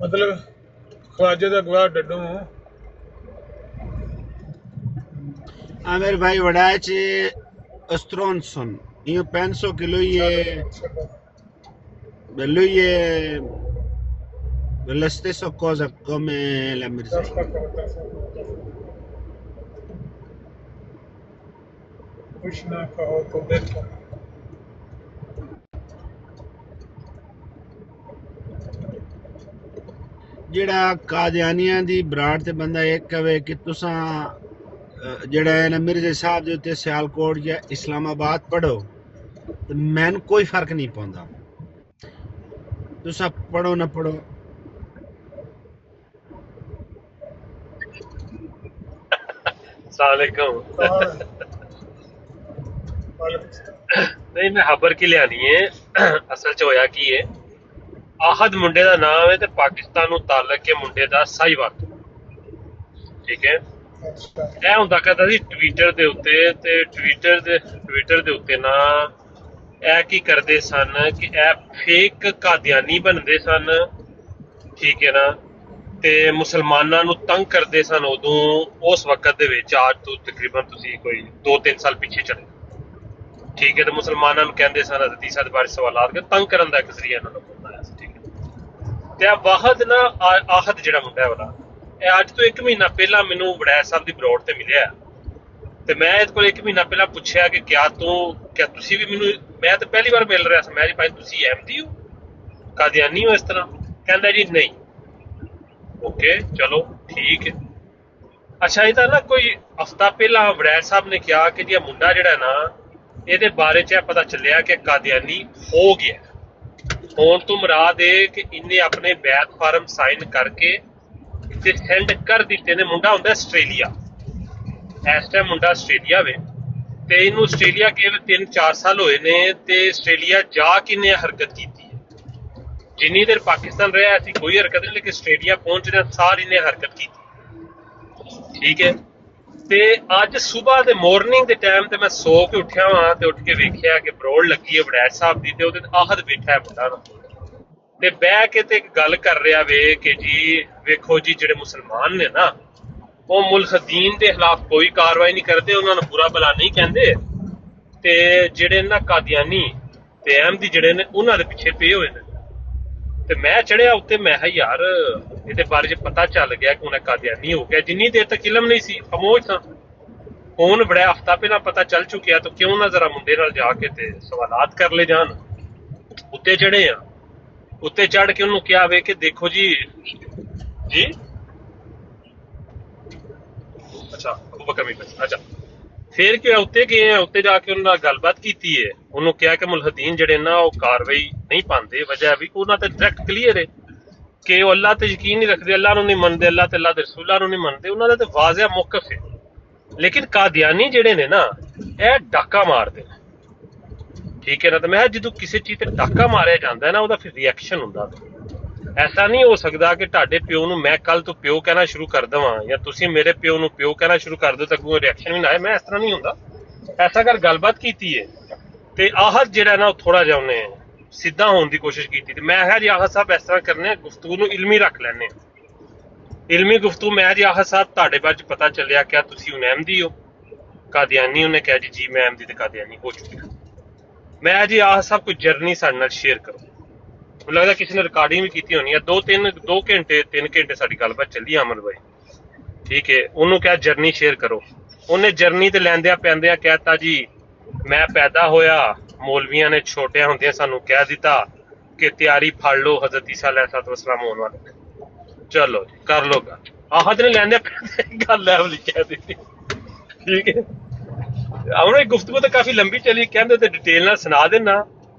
मतलब ख्वाजे दा गवाह डड्डू आमिर भाई वड़ाच Stronson, io penso che lui è la stessa cosa come la Mirzai. कुछ ना कहो तो देखो। ਜਿਹੜਾ ਕਾਦੀਆਨੀਆਂ ਦੀ ਬਰਾੜ ਤੇ ਬੰਦਾ ਇਹ ਕਵੇ ਕਿ ਤੁਸੀਂ ਜਿਹੜਾ ਹੈ ਨਾ ਮਿਰਜ਼ਾ ਸਾਹਿਬ ਦੇ ਉੱਤੇ ਸਿਆਲਕੋਟ ਜਾਂ ਇਸਲਾਮਾਬਾਦ ਪੜੋ ਤੇ ਮੈਨੂੰ ਕੋਈ ਫਰਕ ਨਹੀਂ ਪਾਉਂਦਾ, ਤੁਸੀਂ ਪੜੋ ਨਾ ਪੜੋ। सलामकुम। नहीं मैं खबर की लियानी है, असल च होया की है, आहद मुंडे दा नाम है ते पाकिस्तान नूं ताल्लुक है मुंडे दा साहिवाल, ठीक है। ਇਹ ਹੁੰਦਾ ਕਹਿੰਦਾ ਸੀ ਟਵਿੱਟਰ ਦੇ ਉੱਤੇ, ਤੇ ਟਵਿੱਟਰ ਦੇ ਉੱਤੇ ਨਾ ਇਹ ਕੀ ਕਰਦੇ ਸਨ ਕਿ ਇਹ ਫੇਕ ਕਾਦੀਆਨੀ ਬਣਦੇ ਸਨ, ਠੀਕ ਹੈ ਨਾ, ਤੇ ਮੁਸਲਮਾਨਾਂ ਨੂੰ ਤੰਗ ਕਰਦੇ ਸਨ ਉਦੋਂ, ਉਸ ਵਕਤ ਦੇ ਵਿੱਚ, ਅੱਜ ਤੋਂ ਤਕਰੀਬਨ ਤੁਸੀਂ ਕੋਈ 2-3 ਸਾਲ ਪਿੱਛੇ ਚਲੇ, ਠੀਕ ਹੈ, ਤੇ ਮੁਸਲਮਾਨਾਂ ਨੂੰ ਕਹਿੰਦੇ ਸਨ ਹਜ਼ਰਤ ਈਸਾ ਦੇ ਬਾਰੇ ਸਵਾਲਾਤ ਕੇ ਤੰਗ ਕਰਨ ਦਾ ਇੱਕ ਜ਼ਰੀਆ ਇਹਨਾਂ ਨੂੰ ਬਣਾਇਆ ਸੀ, ਠੀਕ ਹੈ। ਤੇ ਆ ਵਾਹਦ ਨਾ, ਆਹਦ ਜਿਹੜਾ ਮੁੰਡਾ ਵਾਲਾ, ਇਹ ਅੱਜ ਤੋਂ 1 ਮਹੀਨਾ ਪਹਿਲਾਂ ਮੈਨੂੰ ਵੜੈਚ ਸਾਹਿਬ ਦੀ ਬਰੋਡ ਤੇ ਮਿਲਿਆ, ਤੇ ਮੈਂ ਇਹਦੇ ਕੋਲ 1 ਮਹੀਨਾ ਪਹਿਲਾਂ ਪੁੱਛਿਆ ਕਿ ਕਿਆ ਤੁਸੀਂ ਵੀ ਮੈਨੂੰ, ਮੈਂ ਤਾਂ ਪਹਿਲੀ ਵਾਰ ਮਿਲ ਰਿਹਾ ਸੀ, ਮੈਂ ਜੀ ਭਾਈ ਤੁਸੀਂ ਅਹਿਮਦੀ ਹੋ, ਕਾਦੀਆਨੀ ਹੋ, ਇਸ ਤਰ੍ਹਾਂ? ਕਹਿੰਦਾ ਜੀ ਨਹੀਂ। ਓਕੇ, ਚਲੋ ਠੀਕ ਹੈ। ਅੱਛਾ, ਇਹ ਤਾਂ ਨਾ ਕੋਈ ਹਫ਼ਤਾ ਪਹਿਲਾਂ ਵੜੈਚ ਸਾਹਿਬ ਨੇ ਕਿਹਾ ਕਿ ਜੀ ਇਹ ਮੁੰਡਾ ਜਿਹੜਾ ਨਾ, ਇਹਦੇ ਬਾਰੇ 'ਚ ਇਹ ਪਤਾ ਚੱਲਿਆ ਕਿ ਕਾਦੀਆਨੀ ਹੋ ਗਿਆ। ਹੋਣ ਤੋਂ ਮੁਰਾਦ ਇਹ ਕਿ ਇਹਨੇ ਆਪਣੇ ਬੈਤ ਫਾਰਮ ਸਾਈਨ ਕਰਕੇ ਤੇ ਸੈਂਡ ਕਰ ਦਿੱਤੇ ਨੇ। ਮੁੰਡਾ ਹੁੰਦਾ ਆਸਟ੍ਰੇਲੀਆ, ਇਸ ਟਾਈਮ ਮੁੰਡਾ ਆਸਟ੍ਰੇਲੀਆ ਵੇ, ਤੇ ਇਹਨੂੰ ਆਸਟ੍ਰੇਲੀਆ ਗਏ 3-4 ਸਾਲ ਹੋਏ ਨੇ, ਤੇ ਆਸਟ੍ਰੇਲੀਆ ਜਾ ਕੇ ਇਹਨੇ ਹਰਕਤ ਕੀਤੀ ਹੈ। ਜਿੰਨੀ ਦੇਰ ਪਾਕਿਸਤਾਨ ਰਿਹਾ ਸੀ ਕੋਈ ਹਰਕਤ ਨਹੀਂ, ਲੇਕਿਨ ਆਸਟ੍ਰੇਲੀਆ ਪਹੁੰਚਦਿਆਂ ਸਾਰੀ ਇਹਨੇ ਹਰਕਤ ਕੀਤੀ, ਠੀਕ ਹੈ। ਤੇ ਅੱਜ ਸਵੇਰ ਦੇ ਮਾਰਨਿੰਗ ਦੇ ਟਾਈਮ ਤੇ ਮੈਂ ਸੋ ਕੇ ਉੱਠਿਆ ਵਾਂ, ਤੇ ਉੱਠ ਕੇ ਵੇਖਿਆ ਕਿ ਬਰੋਡ ਲੱਗੀ ਹੈ ਵੜੈਚ ਸਾਹਿਬ ਦੀ, ਤੇ ਉਹਦੇ ਆਹਦ ਬੈਠਾ ਹੈ ਮੁੰਡਾ ਨਾ, ਤੇ ਬਹਿ ਕੇ ਤੇ ਇੱਕ ਗੱਲ ਕਰ ਰਿਹਾ ਵੇ ਕਿ ਜੀ ਵੇਖੋ ਜੀ, ਜਿਹੜੇ ਮੁਸਲਮਾਨ ਨੇ ਨਾ, ਉਹ ਮੁਲਹਦੀਨ ਦੇ ਖਿਲਾਫ ਕੋਈ ਕਾਰਵਾਈ ਨਹੀਂ ਕਰਦੇ, ਉਹਨਾਂ ਨੂੰ ਬੁਰਾ ਭਲਾ ਨਹੀਂ ਕਹਿੰਦੇ, ਤੇ ਜਿਹੜੇ ਨਾ ਕਾਦੀਆਨੀ ਤੇ ਅਹਿਮਦੀ ਜਿਹੜੇ ਨੇ, ਉਹਨਾਂ ਦੇ ਪਿੱਛੇ ਪਏ ਹੋਏ ਨੇ। ਤੇ ਮੈਂ ਚੜਿਆ ਉੱਤੇ, ਮੈਂ ਕਿਹਾ ਯਾਰ ਇਹਦੇ ਬਾਰੇ 'ਚ ਪਤਾ ਚੱਲ ਗਿਆ ਕਿ ਉਹਨੇ ਕਾਦੀਆਨੀ ਹੋ ਗਿਆ। ਜਿੰਨੀ ਦੇਰ ਤੱਕ ਇਲਮ ਨਹੀਂ ਸੀ, ਖਾਮੋਸ਼ ਸਾਂ, ਹੁਣ ਬੜਾ ਹਫ਼ਤਾ ਪਹਿਲਾਂ ਪਤਾ ਚੱਲ ਚੁੱਕਿਆ, ਤਾਂ ਕਿਉਂ ਨਾ ਜ਼ਰਾ ਮੁੰਡੇ ਨਾਲ ਜਾ ਕੇ ਤੇ ਸਵਾਲਾਤ ਕਰ ਲੈ ਜਾਣ। ਉੱਤੇ ਚੜੇ ਆ, ਉੱਤੇ ਚੜ ਕੇ ਉਹਨੂੰ ਕਿਹਾ ਵੇ ਕਿ ਦੇਖੋ ਜੀ ਅੱਛਾ ਅਬੂ ਬਕਰ ਮਿਲ, ਅੱਛਾ ਫਿਰ ਕੀ ਉੱਤੇ ਗਏ ਆ, ਉੱਤੇ ਜਾ ਕੇ ਉਹਨਾਂ ਨਾਲ ਗੱਲਬਾਤ ਕੀਤੀ ਹੈ। ਉਹਨੂੰ ਕਿਹਾ ਕਿ ਮੁਲਹਦੀਨ ਜਿਹੜੇ ਨਾ ਉਹ ਕਾਰਵਾਈ ਨਹੀਂ ਪਾਉਂਦੇ, ਵਜ੍ਹਾ ਵੀ ਉਹਨਾਂ ਤੇ ਡਾਇਰੈਕਟ ਕਲੀਅਰ ਹੈ ਕਿ ਉਹ ਅੱਲਾਹ ਤੇ ਯਕੀਨ ਨਹੀਂ ਰੱਖਦੇ, ਅੱਲਾਹ ਨੂੰ ਨਹੀਂ ਮੰਨਦੇ, ਅੱਲਾਹ ਤੇ ਅੱਲਾਹ ਦੇ ਰਸੂਲਾਂ ਨੂੰ ਨਹੀਂ ਮੰਨਦੇ, ਉਹਨਾਂ ਦਾ ਤੇ ਵਾਜ਼ਿਹ ਮੌਕਫ ਹੈ। ਲੇਕਿਨ ਕਾਦੀਆਨੀ ਜਿਹੜੇ ਨੇ ਨਾ, ਇਹ ਡਾਕਾ ਮਾਰਦੇ ਨੇ, ਠੀਕ ਹੈ ਨਾ। ਤੇ ਮੈਂ ਜਦੋਂ ਕਿਸੇ ਚੀਜ਼ ਤੇ ਡਾਕਾ ਮਾਰਿਆ ਜਾਂਦਾ ਹੈ ਨਾ, ਉਹਦਾ ਫਿਰ ਰਿਐਕਸ਼ਨ ਹੁੰਦਾ। ਐਸਾ ਨਹੀਂ ਹੋ ਸਕਦਾ ਕਿ ਤੁਹਾਡੇ ਪਿਓ ਨੂੰ ਮੈਂ ਕੱਲ ਤੋਂ ਪਿਓ ਕਹਿਣਾ ਸ਼ੁਰੂ ਕਰ ਦੇਵਾਂ, ਜਾਂ ਤੁਸੀਂ ਮੇਰੇ ਪਿਓ ਨੂੰ ਪਿਓ ਕਹਿਣਾ ਸ਼ੁਰੂ ਕਰ ਦਿਓ ਤਾਂ ਕੋਈ ਰਿਐਕਸ਼ਨ ਵੀ ਨਾ ਆਏ। ਮੈਂ ਇਸ ਤਰ੍ਹਾਂ ਨਹੀਂ ਹੁੰਦਾ। ਐਸਾ ਕਰ ਗੱਲਬਾਤ ਕੀਤੀ ਹੈ, ਤੇ ਆਹਦ ਜਿਹੜਾ ਨਾ ਉਹ ਥੋੜਾ ਜਿਹਾ ਉਹਨੇ ਸਿੱਧਾ ਹੋਣ ਦੀ ਕੋਸ਼ਿਸ਼ ਕੀਤੀ, ਤੇ ਮੈਂ ਕਿਹਾ ਜੀ ਆਹਦ ਸਾਹਿਬ ਇਸ ਤਰ੍ਹਾਂ ਕਰਨੇ ਆ, ਗੁਫ਼ਤਗੂ ਨੂੰ ਇਲਮੀ ਰੱਖ ਲੈਣੇ, ਇਲਮੀ ਗੁਫ਼ਤਗੂ। ਮੈਂ ਜੀ ਆਹਦ ਸਾਹਿਬ ਤੁਹਾਡੇ ਬਾਰੇ 'ਚ ਪਤਾ ਚੱਲਿਆ ਕਿ ਤੁਸੀਂ ਹੁਣ ਅਹਿਮਦੀ ਹੋ, ਕਾਦੀਆਨੀ? ਉਹਨੇ ਕਿਹਾ ਜੀ ਮੈਂ ਅਹਿਮਦੀ ਤੇ ਕਾਦੀਆਨੀ ਹੋ ਚੁੱਕਿਆ। ਮੈਂ ਜੀ ਆਹਦ ਸਾਹਿਬ ਕੋਈ ਜਰਨੀ ਸਾਡੇ ਨਾਲ ਸ਼ੇਅਰ ਕਰੋ। ਮੈਨੂੰ ਲੱਗਦਾ ਕਿਸੇ ਨੇ ਰਿਕਾਰਡਿੰਗ ਵੀ ਕੀਤੀ ਹੋਣੀ ਹੈ। 2 ਘੰਟੇ ਸਾਡੀ ਗੱਲਬਾਤ ਚੱਲੀ ਅਮਰ ਬਾਈ, ਠੀਕ ਹੈ। ਉਹਨੂੰ ਕਿਹਾ ਜਰਨੀ ਸ਼ੇਅਰ ਕਰੋ। ਉਹਨੇ ਜਰਨੀ ਤੇ ਲੈਂਦਿਆਂ ਪੈਂਦਿਆਂ ਕਹਿਤਾ ਜੀ ਮੈਂ ਪੈਦਾ ਹੋਇਆ, ਮੌਲਵੀਆਂ ਨੇ ਛੋਟਿਆਂ ਹੁੰਦਿਆਂ ਸਾਨੂੰ ਕਹਿ ਦਿੱਤਾ ਕਿ ਤਿਆਰੀ ਫੜ ਲਓ, ਹਜ਼ਰਤ ਈਸਾ अलैहिस्सलाम ਹੋਣ ਵਾਲੇ, ਚਲੋ ਜੀ ਕਰ ਲੋ ਗੱਲ। ਆਹਦ ਨੇ ਲੈਂਦਿਆਂ ਪੈਂਦਿਆਂ ਗੱਲ ਲੈ ਵਾਲੀ ਕਹਿ ਦਿੱਤੀ, ਠੀਕ ਹੈ। ਉਹਨਾਂ ਦੀ ਗੁਫ਼ਤਗੂ ਤਾਂ ਕਾਫੀ ਲੰਬੀ ਚਲੀ, ਕਹਿੰਦੇ ਤੇ ਡਿਟੇਲ ਨਾਲ ਸੁਣਾ ਦੇਣਾ,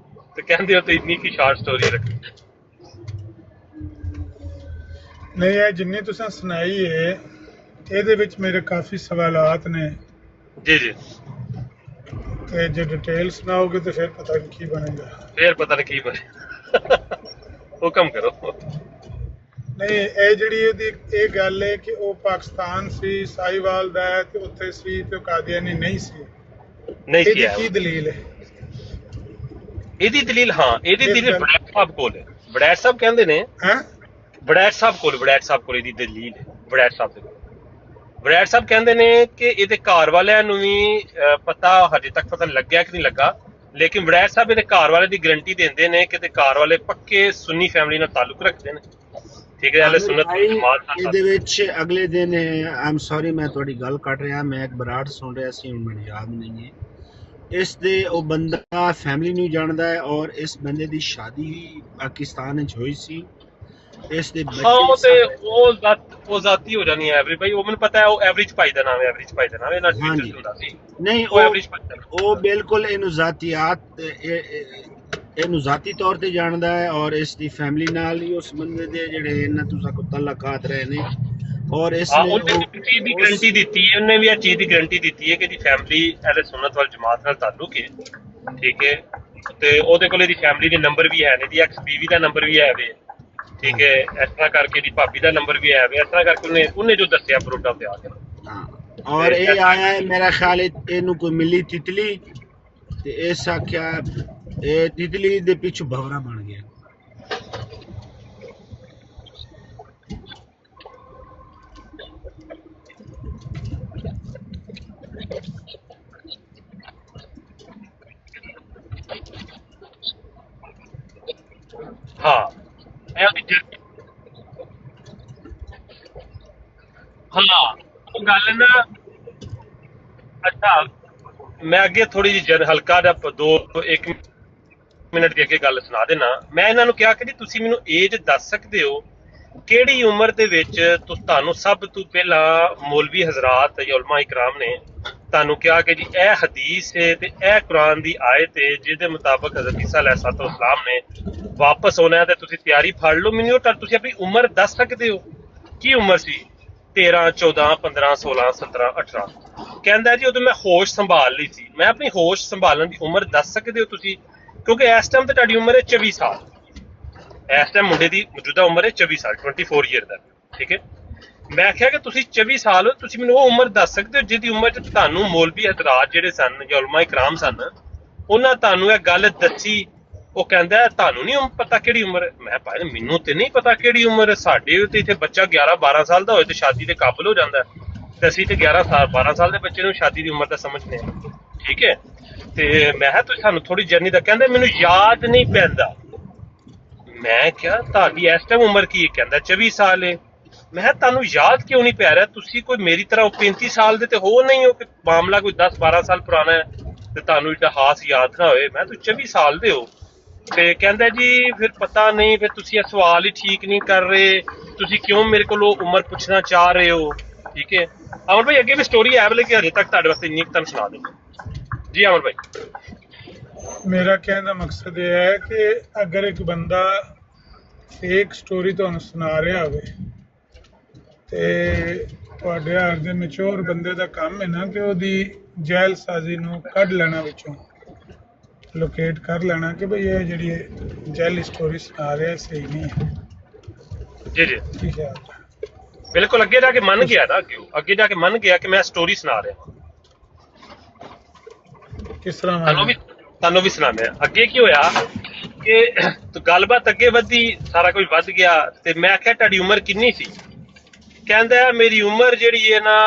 ਤੇ ਕਹਿੰਦੇ ਹੋ ਤੇ ਇੰਨੀ ਕੀ ਸ਼ਾਰਟ ਸਟੋਰੀ ਰੱਖੀ। ਨਹੀਂ, ਇਹ ਜਿੰਨੀ ਤੁਸੀਂ ਸੁਣਾਈ ਹੈ ਇਹਦੇ ਵਿੱਚ ਮੇਰੇ ਕਾਫੀ ਸਵਾਲਾਤ ਨੇ ਜੀ ਜੀ, ਤੇ ਜੇ ਡਿਟੇਲ ਸੁਣਾਓਗੇ ਤੇ ਫਿਰ ਪਤਾ ਨਹੀਂ ਕੀ ਬਣੇਗਾ। ਫਿਰ ਪਤਾ ਨਹੀਂ ਕੀ ਬਣੇ, ਹੁਕਮ ਕਰੋ। ਨਹੀਂ, ਇਹ ਜਿਹੜੀ ਇਹਦੀ ਇਹ ਗੱਲ ਹੈ ਕਿ ਉਹ ਪਾਕਿਸਤਾਨ ਸੀ, ਸਾਹੀਵਾਲ ਦਾ ਹੈ, ਤੇ ਉੱਥੇ ਸੀ ਤੇ ਕਾਦੀਆਨੀ ਨਹੀਂ ਸੀ, ਇਹਦੀ ਕੀ ਦਲੀਲ ਹੈ? ਇਹਦੀ ਦਲੀਲ, ਹਾਂ ਇਹਦੀ ਦਲੀਲ ਵੜੈਚ ਸਾਹਿਬ ਕੋਲ ਹੈ। ਵੜੈਚ ਸਾਹਿਬ ਕਹਿੰਦੇ ਨੇ, ਵੜੈਚ ਸਾਹਿਬ ਕੋਲ ਇਹਦੀ ਦਲੀਲ ਹੈ। ਵੜੈਚ ਸਾਹਿਬ ਦੇ ਕੋਲ ਵੜੈਚ ਸਾਹਿਬ ਕਹਿੰਦੇ ਨੇ ਕਿ ਇਹਦੇ ਘਰ ਵਾਲਿਆਂ ਨੂੰ ਵੀ ਪਤਾ ਹਜੇ ਤੱਕ ਪਤਾ ਲੱਗਿਆ ਕਿ ਨਹੀਂ ਲੱਗਾ, ਲੇਕਿਨ ਵੜੈਚ ਸਾਹਿਬ ਇਹਦੇ ਘਰ ਵਾਲੇ ਦੀ ਗਰੰਟੀ ਦਿੰਦੇ ਨੇ ਕਿ ਇਹਦੇ ਘਰ ਵਾਲੇ ਪੱਕੇ ਸੁੰਨੀ ਫੈਮਿਲੀ ਨਾਲ ਤਾਲੁਕ ਰੱਖਦੇ ਨੇ, ਠੀਕ ਹੈ। ਅਹਿਲੇ ਸੁਨਨਤ ਵਲ ਜਮਾਤ ਨਾਲ। ਇਹਦੇ ਵਿੱਚ ਅਗਲੇ ਦਿਨ, ਆਮ ਸੌਰੀ ਮੈਂ ਤੁਹਾਡੀ ਗੱਲ ਕੱਟ ਰਿਹਾ, ਮੈਂ ਇੱਕ ਬਰਾੜ ਸੁਣ ਰਿਹਾ ਸੀ, ਹੁਣ ਮੈਨੂੰ ਯਾਦ ਨਹੀਂ ਹੈ। ਇਸ ਦੇ ਉਹ ਬੰਦਾ ਫੈਮਿਲੀ ਨੂੰ ਜਾਣਦਾ ਹੈ, ਔਰ ਇਸ ਬੰਦੇ ਦੀ ਸ਼ਾਦੀ ਪਾਕਿਸਤਾਨ ਵਿੱਚ ਹੋਈ ਸੀ। ਇਸ ਦੇ ਉਹ ਜ਼ਾਤੀ ਹੋ ਜਾਣੀ ਹੈ ਐਵਰੇਜ ਭਾਈ, ਉਹ ਮੈਨੂੰ ਪਤਾ ਹੈ। ਉਹ ਐਵਰੇਜ ਭਾਈ ਦਾ ਨਾਮ ਹੈ, ਐਵਰੇਜ ਭਾਈ ਦਾ ਨਾਮ ਹੈ, ਹਾਂਜੀ ਹੁੰਦਾ ਸੀ। ਨਹੀਂ, ਉਹ ਬਿਲਕੁਲ ਇਹਨੂੰ ਜ਼ਾਤੀ ਤੌਰ ਤੇ ਜਾਣਦਾ ਹੈ, ਔਰ ਇਸ ਦੀ ਫੈਮਿਲੀ ਨਾਲ ਹੀ ਉਸ ਬੰਦੇ ਦੇ ਜਿਹੜੇ ਇਹਨਾਂ ਤੁਸੀਂ ਕੋ ਤਲਕਾਤ ਰਹੇ ਨੇ, ਔਰ ਇਸ ਨੇ ਚੀਜ਼ ਦੀ ਗਰੰਟੀ ਦਿੱਤੀ ਹੈ, ਉਹਨੇ ਵੀ ਇਹ ਚੀਜ਼ ਦੀ ਗਰੰਟੀ ਦਿੱਤੀ ਹੈ ਕਿ ਇਹਦੀ ਫੈਮਿਲੀ ਅਹਿਲੇ ਸੁਨਨਤ ਵਲ ਜਮਾਤ ਨਾਲ ਤਾਲੁਕ ਹੈ, ਠੀਕ ਹੈ। ਤੇ ਉਹਦੇ ਕੋਲ ਇਹਦੀ ਫੈਮਿਲੀ ਦੇ ਨੰਬਰ ਵੀ ਹੈ ਨੇ, ਇਹਦੀ ਐਕਸ ਬੀਵੀ ਦਾ ਨੰਬਰ ਵੀ ਹੈ ਵੇ, ਠੀਕ ਹੈ। ਇਸ ਤਰ੍ਹਾਂ ਕਰਕੇ ਇਹਦੀ ਭਾਬੀ ਦਾ ਨੰਬਰ ਵੀ ਹੈ ਵੇ, ਇਸ ਤਰ੍ਹਾਂ ਕਰਕੇ ਉਹਨੇ ਜੋ ਦੱਸਿਆ ਬਰੋਡਾ ਤੇ ਆ ਕੇ। ਔਰ ਇਹ ਆਇਆ ਹੈ ਮੇਰਾ ਖਿਆਲ ਇਹਨੂੰ ਕੋਈ ਮਿਲੀ ਤਿਤਲੀ, ਤੇ ਇਸ ਆਖਿਆ ਇਹ ਤਿਤਲੀ ਦੇ ਪਿੱਛੇ ਭਵਰਾ ਬਣ ਗਿਆ। ਹਾਂ ਉਹ ਗੱਲ ਨਾ, ਅੱਛਾ ਮੈਂ ਅੱਗੇ ਥੋੜੀ ਜਿਹੀ ਹਲਕਾ ਜਿਹਾ 1 ਮਿੰਟ ਦੇ ਅੱਗੇ ਗੱਲ ਸੁਣਾ ਦੇਣਾ। ਮੈਂ ਇਹਨਾਂ ਨੂੰ ਕਿਹਾ ਕਿ ਜੀ ਤੁਸੀਂ ਮੈਨੂੰ ਏਜ ਦੱਸ ਸਕਦੇ ਹੋ ਕਿਹੜੀ ਉਮਰ ਦੇ ਵਿੱਚ ਤੁਹਾਨੂੰ ਸਭ ਤੋਂ ਪਹਿਲਾਂ ਮੌਲਵੀ ਹਜ਼ਰਾਤ ਜਾਂ ਉਲਮਾ ਇਕਰਾਮ ਨੇ ਤੁਹਾਨੂੰ ਕਿਹਾ ਕਿ ਜੀ ਇਹ ਹਦੀਸ ਹੈ ਤੇ ਇਹ ਕੁਰਾਨ ਦੀ ਆਇਤ ਹੈ ਜਿਹਦੇ ਮੁਤਾਬਕ ਹਜ਼ਰਤ ਈਸਾ अलैहिस्सलाम ਨੇ ਵਾਪਸ ਆਉਣਾ ਹੈ ਤੇ ਤੁਸੀਂ ਤਿਆਰੀ ਫੜ ਲਓ। ਮੈਨੂੰ ਤੁਸੀਂ ਆਪਣੀ ਉਮਰ ਦੱਸ ਸਕਦੇ ਹੋ ਕੀ ਉਮਰ ਸੀ? 13 14 15 16 17 18। ਕਹਿੰਦਾ ਜੀ ਉਦੋਂ ਮੈਂ ਹੋਸ਼ ਸੰਭਾਲ ਲਈ ਸੀ। ਮੈਂ ਆਪਣੀ ਹੋਸ਼ ਸੰਭਾਲਣ ਦੀ ਉਮਰ ਦੱਸ ਸਕਦੇ ਹੋ ਤੁਸੀਂ? ਕਿਉਂਕਿ ਇਸ ਟਾਈਮ ਤੇ ਤੁਹਾਡੀ ਉਮਰ ਹੈ 24 ਸਾਲ। ਇਸ ਟਾਈਮ ਮੁੰਡੇ ਦੀ ਮੌਜੂਦਾ ਉਮਰ ਹੈ 24 ਸਾਲ, 24 ਈਅਰ ਦਾ, ਠੀਕ ਹੈ। ਮੈਂ ਕਿਹਾ ਕਿ ਤੁਸੀਂ 24 ਸਾਲ ਹੋ, ਤੁਸੀਂ ਮੈਨੂੰ ਉਹ ਉਮਰ ਦੱਸ ਸਕਦੇ ਹੋ ਜਿਹਦੀ ਉਮਰ 'ਚ ਤੁਹਾਨੂੰ ਮੌਲਵੀ ਹਜ਼ਰਾਤ ਜਿਹੜੇ ਸਨ ਜਾਂ ਉਲਮਾ ਇਕਰਾਮ ਸਨ ਉਹਨਾਂ ਤੁਹਾਨੂੰ ਇਹ ਗੱਲ ਦੱਸੀ। ਉਹ ਕਹਿੰਦਾ ਤੁਹਾਨੂੰ ਨਹੀਂ ਪਤਾ ਕਿਹੜੀ ਉਮਰ? ਮੈਂ ਭਾਈ ਮੈਨੂੰ ਤੇ ਨਹੀਂ ਪਤਾ ਕਿਹੜੀ ਉਮਰ। ਸਾਡੇ ਤੇ ਇੱਥੇ ਬੱਚਾ 11 12 ਸਾਲ ਦਾ ਹੋਏ ਤੇ ਸ਼ਾਦੀ ਦੇ ਕਾਬਲ ਹੋ ਜਾਂਦਾ, ਤੇ ਅਸੀਂ ਤੇ 11 ਸਾਲ 12 ਸਾਲ ਦੇ ਬੱਚੇ ਨੂੰ ਸ਼ਾਦੀ ਦੀ ਉਮਰ ਦਾ ਸਮਝਦੇ ਹਾਂ, ਠੀਕ ਹੈ। ਤੇ ਮੈਂ ਕਿਹਾ ਤੁਸੀਂ ਸਾਨੂੰ ਥੋੜੀ ਜਰਨੀ ਦਾ। ਕਹਿੰਦੇ ਮੈਨੂੰ ਯਾਦ ਨਹੀਂ ਪੈਂਦਾ। ਮੈਂ ਕਿਹਾ ਤੁਹਾਡੀ ਇਸ ਟਾਈਮ ਉਮਰ ਕੀ ਹੈ? ਕਹਿੰਦਾ 24 ਸਾਲ ਹੈ। ਮੈਂ ਕਿਹਾ ਤੁਹਾਨੂੰ ਯਾਦ ਕਿਉਂ ਨਹੀਂ ਪੈ ਰਿਹਾ? ਤੁਸੀਂ ਕੋਈ ਮੇਰੀ ਤਰ੍ਹਾਂ 35 ਸਾਲ ਦੇ ਤੇ ਹੋ ਨਹੀਂ ਹੋ ਕਿ ਮਾਮਲਾ ਕੋਈ 10 12 ਸਾਲ ਪੁਰਾਣਾ ਹੈ ਤੇ ਤੁਹਾਨੂੰ ਇਤਿਹਾਸ ਯਾਦ ਨਾ ਹੋਏ। ਮੈਂ ਤੁਸੀਂ 24 ਸਾਲ ਦੇ ਹੋ। ਤੇ ਕਹਿੰਦਾ ਜੀ ਫਿਰ ਪਤਾ ਨਹੀਂ, ਫਿਰ ਤੁਸੀਂ ਇਹ ਸਵਾਲ ਹੀ ਠੀਕ ਨਹੀਂ ਕਰ ਰਹੇ, ਤੁਸੀਂ ਕਿਉਂ ਮੇਰੇ ਕੋਲੋਂ ਉਮਰ ਪੁੱਛਣਾ ਚਾਹ ਰਹੇ ਹੋ, ਠੀਕ ਹੈ। ਅਮਰ ਭਾਈ ਅੱਗੇ ਵੀ ਸਟੋਰੀ ਹੈ ਲੇਕਿਨ ਹਜੇ ਤੱਕ ਤੁਹਾਡੇ ਵਾਸਤੇ ਇੰਨੀ ਤੁਹਾਨੂੰ ਸੁਣਾ ਦਿੰਦਾ ਜੀ। ਅਮਰ ਭਾਈ ਮੇਰਾ ਕਹਿਣ ਦਾ ਮਕਸਦ ਇਹ ਹੈ ਕਿ ਅਗਰ ਇੱਕ ਬੰਦਾ ਫੇਕ ਸਟੋਰੀ ਤੁਹਾਨੂੰ ਸੁਣਾ ਰਿਹਾ ਹੋਵੇ ਤੇ ਤੁਹਾਡੇ ਹੱਥ ਦੇ ਮੈਚੁਰ ਬੰਦੇ ਦਾ ਕੰਮ ਹੈ ਨਾ ਕਿ ਉਹਦੀ ਜੈਲਸਾਜ਼ੀ ਨੂੰ ਕੱਢ ਲੈਣਾ ਵਿੱਚੋਂ, ਲੋਕੇਟ ਕਰ ਲੈਣਾ ਕਿ ਭਈ ਇਹ ਜਿਹੜੀ ਜੈਲ ਸਟੋਰੀ ਸੁਣਾ ਰਿਹਾ ਸਹੀ ਨਹੀਂ ਹੈ। ਜੀ ਜੀ ਠੀਕ ਹੈ, ਬਿਲਕੁਲ ਅੱਗੇ ਜਾ ਕੇ ਮੰਨ ਗਿਆ ਨਾ, ਅੱਗੇ ਜਾ ਕੇ ਮੰਨ ਗਿਆ ਕਿ ਮੈਂ ਸਟੋਰੀ ਸੁਣਾ ਰਿਹਾ। ਕਿਸ ਤਰ੍ਹਾਂ ਤੁਹਾਨੂੰ ਵੀ ਸੁਣਾਉਂਦੇ ਆ। ਅੱਗੇ ਕੀ ਹੋਇਆ ਕਿ ਗੱਲਬਾਤ ਅੱਗੇ ਵਧੀ, ਸਾਰਾ ਕੁਝ ਵੱਧ ਗਿਆ ਤੇ ਮੈਂ ਕਿਹਾ ਤੁਹਾਡੀ ਉਮਰ ਕਿੰਨੀ ਸੀ? ਕਹਿੰਦਾ ਮੇਰੀ ਉਮਰ ਜਿਹੜੀ ਹੈ ਨਾ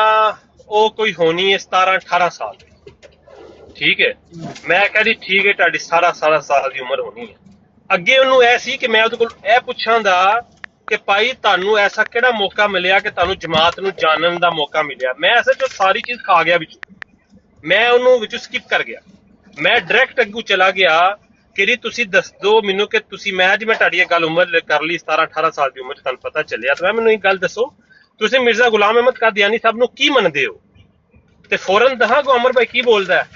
ਉਹ ਕੋਈ ਹੋਣੀ ਹੈ 17 18 ਸਾਲ, ਠੀਕ ਹੈ। ਮੈਂ ਕਿਹਾ ਜੀ ਠੀਕ ਹੈ ਤੁਹਾਡੀ 17 ਸਾਲ ਦੀ ਉਮਰ ਹੋਣੀ ਹੈ। ਅੱਗੇ ਉਹਨੂੰ ਇਹ ਸੀ ਕਿ ਮੈਂ ਉਹਦੇ ਕੋਲ ਇਹ ਪੁੱਛਾਂ ਦਾ ਕਿ ਭਾਈ ਤੁਹਾਨੂੰ ਐਸਾ ਕਿਹੜਾ ਮੌਕਾ ਮਿਲਿਆ ਕਿ ਤੁਹਾਨੂੰ ਜਮਾਤ ਨੂੰ ਜਾਣਨ ਦਾ ਮੌਕਾ ਮਿਲਿਆ। ਮੈਂ ਅਸਲ 'ਚ ਸਾਰੀ ਚੀਜ਼ ਖਾ ਗਿਆ ਵਿੱਚ, ਮੈਂ ਉਹਨੂੰ ਵਿੱਚੋਂ ਸਕਿਪ ਕਰ ਗਿਆ। ਮੈਂ ਡਾਇਰੈਕਟ ਅੱਗੂ ਚਲਾ ਗਿਆ ਕਿ ਜੀ ਤੁਸੀਂ ਦੱਸ ਦਿਓ ਮੈਨੂੰ ਕਿ ਤੁਸੀਂ, ਮੈਂ ਜੀ ਮੈਂ ਤੁਹਾਡੀ ਇਹ ਗੱਲ ਉਮਰ ਕਰ ਲਈ 17 18 ਸਾਲ ਦੀ ਉਮਰ 'ਚ ਤੁਹਾਨੂੰ ਪਤਾ ਚੱਲਿਆ, ਤਾਂ ਮੈਨੂੰ ਇੱਕ ਗੱਲ ਦੱਸੋ ਤੁਸੀਂ ਮਿਰਜ਼ਾ ਗੁਲਾਮ ਅਹਿਮਦ ਕਾਦੀਆਨੀ ਸਾਹਿਬ ਨੂੰ ਕੀ ਮੰਨਦੇ ਹੋ? ਤੇ ਫੌਰਨ ਦਹਾਂ ਕੋ ਅਮਰ ਭਾਈ ਕੀ ਬੋਲਦਾ ਹੈ?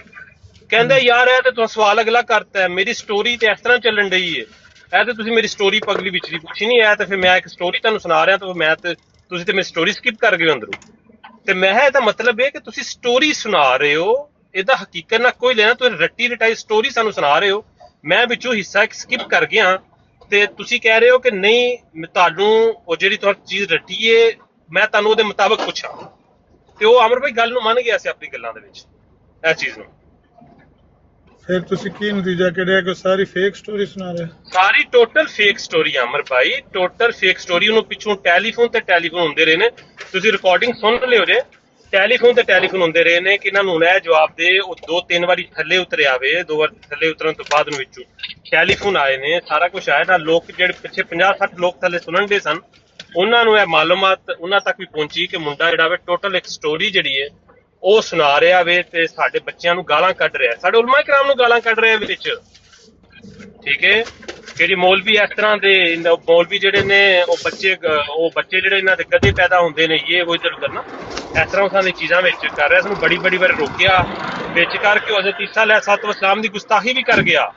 ਕਹਿੰਦਾ ਯਾਰ ਇਹ ਤੇ ਤੁਸੀਂ ਸਵਾਲ ਅਗਲਾ ਕਰਤਾ ਹੈ, ਮੇਰੀ ਸਟੋਰੀ ਤੇ ਇਸ ਤਰ੍ਹਾਂ ਚੱਲਣ ਡਈ ਹੈ, ਇਹ ਤੇ ਤੁਸੀਂ ਮੇਰੀ ਸਟੋਰੀ ਪਗਲੀ ਵਿੱਚ ਦੀ ਪੁੱਛੀ ਨਹੀਂ ਹੈ, ਤੇ ਫਿਰ ਮੈਂ ਇੱਕ ਸਟੋਰੀ ਤੁਹਾਨੂੰ ਸੁਣਾ ਰਿਹਾ, ਤਾਂ ਮੈਂ ਤੇ ਤੁਸੀਂ ਤੇ ਮੇਰੀ ਸਟੋਰੀ ਸਕਿਪ ਕਰ ਗਏ ਅੰਦਰੋਂ। ਤੇ ਮੈਂ ਇਹਦਾ ਮਤਲਬ ਇਹ ਕਿ ਤੁਸੀਂ ਸਟੋਰੀ ਸੁਣਾ ਰਹੇ ਹੋ, ਇਹਦਾ ਹਕੀਕਤ ਨਾਲ ਕੋਈ ਲੈਣਾ, ਤੁਸੀਂ ਰੱਟੀ ਰਟਾਈ ਸਟੋਰੀ ਸਾਨੂੰ ਸੁਣਾ ਰਹੇ ਹੋ, ਮੈਂ ਵਿੱਚੋਂ ਹਿੱਸਾ ਇੱਕ ਸਕਿਪ ਕਰ ਗਿਆ ਤੇ ਤੁਸੀਂ ਕਹਿ ਰਹੇ ਹੋ ਕਿ ਨਹੀਂ ਤੁਹਾਨੂੰ ਉਹ ਜਿਹੜੀ ਤੁਹਾਡੀ ਚੀਜ਼ ਰੱਟੀ ਹੈ ਮੈਂ ਤੁਹਾਨੂੰ ਉਹਦੇ ਮੁਤਾਬਕ ਪੁੱਛਾਂ। ਤੇ ਉਹ ਅਮਰ ਭਾਈ ਗੱਲ ਨੂੰ ਮੰਨ ਗਿਆ ਸੀ ਆਪਣੀ ਗੱਲਾਂ ਦੇ ਵਿੱਚ ਇਹ ਚੀਜ਼ ਨੂੰ। ਫਿਰ ਤੁਸੀਂ ਕੀ ਨਤੀਜਾ ਕੱਢਿਆ ਕਿ ਸਾਰੀ ਫੇਕ ਸਟੋਰੀ ਸੁਣਾ ਰਹੇ? ਸਾਰੀ ਟੋਟਲ ਫੇਕ ਸਟੋਰੀ ਅਮਰ ਭਾਈ, ਟੋਟਲ ਫੇਕ ਸਟੋਰੀ। ਉਹਨੂੰ ਪਿੱਛੋਂ ਟੈਲੀਫੋਨ ਤੇ ਟੈਲੀਫੋਨ ਹੁੰਦੇ ਰਹੇ ਨੇ, ਤੁਸੀਂ ਰਿਕਾਰਡਿੰਗ ਸੁਣ ਲਿਓ ਜੇ, ਟੈਲੀਫੋਨ ਤੇ ਟੈਲੀਫੋਨ ਹੁੰਦੇ ਰਹੇ ਨੇ ਕਿ ਇਹਨਾਂ ਨੂੰ ਇਹ ਜਵਾਬ ਦੇ। ਉਹ 2-3 ਵਾਰੀ ਥੱਲੇ ਉਤਰਿਆ ਵੇ, 2 ਵਾਰ ਥੱਲੇ ਉਤਰਨ ਤੋਂ ਬਾਅਦ ਨੂੰ ਵਿੱਚੋਂ ਟੈਲੀਫੋਨ ਆਏ ਨੇ, ਸਾਰਾ ਕੁਝ ਆਇਆ ਨਾ। ਲੋਕ ਜਿਹੜੇ ਪਿੱਛੇ 50-60 ਲੋਕ ਥੱਲੇ ਸੁਣਨ ਦੇ ਸਨ ਉਹਨਾਂ ਨੂੰ ਇਹ ਮਾਲੂਮਾਤ ਉਹਨਾਂ ਤੱਕ ਵੀ ਪਹੁੰਚੀ ਕਿ ਮੁੰਡਾ ਜਿਹੜਾ ਵੇ ਟੋਟਲ ਇੱਕ ਸਟੋਰੀ ਜਿਹੜੀ ਹੈ ਉਹ ਸੁਣਾ ਰਿਹਾ ਵੇ ਤੇ ਸਾਡੇ ਬੱਚਿਆਂ ਨੂੰ ਗਾਲਾਂ ਕੱਢ ਰਿਹਾ, ਸਾਡੇ ਉਲਮਾ ਇਕਰਾਮ ਨੂੰ ਗਾਲਾਂ ਕੱਢ ਰਿਹਾ ਵਿੱਚ, ਠੀਕ ਹੈ। ਕਿ ਜੀ ਮੌਲਵੀ ਇਸ ਤਰ੍ਹਾਂ ਦੇ ਮੌਲਵੀ ਜਿਹੜੇ ਨੇ ਉਹ ਬੱਚੇ ਜਿਹੜੇ ਇਹਨਾਂ ਦੇ ਕਦੇ ਪੈਦਾ ਹੁੰਦੇ ਨੇ, ਇਹ ਉਹ ਇੱਧਰ ਉੱਧਰ ਨਾ ਇਸ ਤਰ੍ਹਾਂ ਉਹਨਾਂ ਦੀ ਚੀਜ਼ਾਂ ਵਿੱਚ ਕਰ ਰਿਹਾ। ਸਾਨੂੰ ਬੜੀ ਵਾਰ ਰੋਕਿਆ ਵਿੱਚ ਕਰਕੇ, ਹਜ਼ਰਤ ਈਸਾ अलैहिस्सलाम ਦੀ ਗੁਸਤਾਖੀ ਵੀ ਕਰ ਗਿਆ,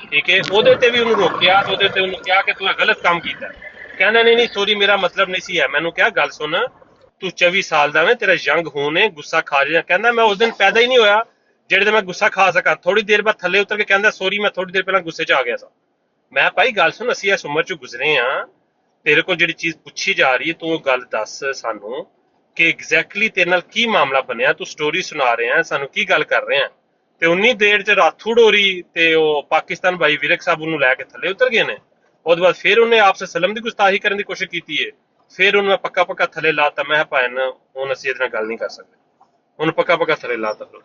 ਠੀਕ ਹੈ। ਉਹਦੇ ਤੇ ਵੀ ਉਹਨੂੰ ਰੋਕਿਆ, ਉਹਦੇ ਤੇ ਉਹਨੂੰ ਕਿਹਾ ਕਿ ਤੂੰ ਇਹ ਗਲਤ ਕੰਮ ਕੀਤਾ। ਕਹਿੰਦਾ ਨਹੀਂ ਸੋਰੀ ਮੇਰਾ ਮਤਲਬ ਨਹੀਂ ਸੀ ਹੈ। ਮੈਨੂੰ ਕਿਹਾ ਗੱਲ ਸੁਣ, ਤੂੰ 24 ਸਾਲ ਦਾ ਵੇ, ਤੇਰਾ ਯੰਗ ਹੋਣ ਹੈ, ਗੁੱਸਾ ਖਾ ਰਿਹਾ। ਕਹਿੰਦਾ ਮੈਂ ਉਸ ਦਿਨ ਪੈਦਾ ਹੀ ਨਹੀਂ ਹੋਇਆ ਜਿਹੜੇ ਤੇ ਮੈਂ ਗੁੱਸਾ ਖਾ ਸਕਾਂ। ਥੋੜੀ ਦੇਰ ਬਾਅਦ ਥੱਲੇ ਉਤਰ ਕੇ ਕਹਿੰਦਾ ਸੋਰੀ ਮੈਂ ਥੋੜੀ ਦੇਰ ਪਹਿਲਾਂ ਗੁੱਸੇ 'ਚ ਆ ਗਿਆ ਸਾਂ। ਮੈਂ ਭਾਈ ਗੱਲ ਸੁਣ, ਅਸੀਂ ਇਸ ਉਮਰ 'ਚ ਗੁਜ਼ਰੇ ਹਾਂ, ਤੇਰੇ ਕੋਲ ਜਿਹੜੀ ਚੀਜ਼ ਪੁੱਛੀ ਜਾ ਰਹੀ ਹੈ ਤੂੰ ਉਹ ਗੱਲ ਦੱਸ ਸਾਨੂੰ ਕਿ ਐਗਜ਼ੈਕਟਲੀ ਤੇਰੇ ਨਾਲ ਕੀ ਮਾਮਲਾ ਬਣਿਆ, ਤੂੰ ਸਟੋਰੀ ਸੁਣਾ ਰਿਹਾ ਸਾਨੂੰ ਕੀ ਗੱਲ ਕਰ ਰਿਹਾ। ਤੇ ਉਨੀ ਦੇਰ 'ਚ ਰਾਥੂ ਡੋਰੀ ਤੇ ਉਹ ਪਾਕਿਸਤਾਨ ਭਾਈ ਵਿਰਕ ਸਾਹਿਬ ਉਹਨੂੰ ਲੈ ਕੇ ਥੱਲੇ ਉਤਰ ਗਏ ਨੇ। ਉਹਦੇ ਬਾਅਦ ਫਿਰ ਉਹਨੇ ਆਪਸੇ ਸਲਮ ਦੀ ਗੁਸਤਾਖੀ ਕਰਨ ਦੀ ਕੋਸ਼ਿਸ਼ ਕੀਤੀ ਹੈ, ਫਿਰ ਉਹਨੂੰ ਮੈਂ ਪੱਕਾ ਥੱਲੇ ਲਾਤਾ। ਮੈਂ ਭਾਣ ਹੁਣ ਅਸੀਂ ਇਹਦੇ ਨਾਲ ਗੱਲ ਨਹੀਂ ਕਰ ਸਕਦੇ, ਉਹਨੂੰ ਪੱਕਾ ਥੱਲੇ ਲਾਤਾ। ਫਿਰ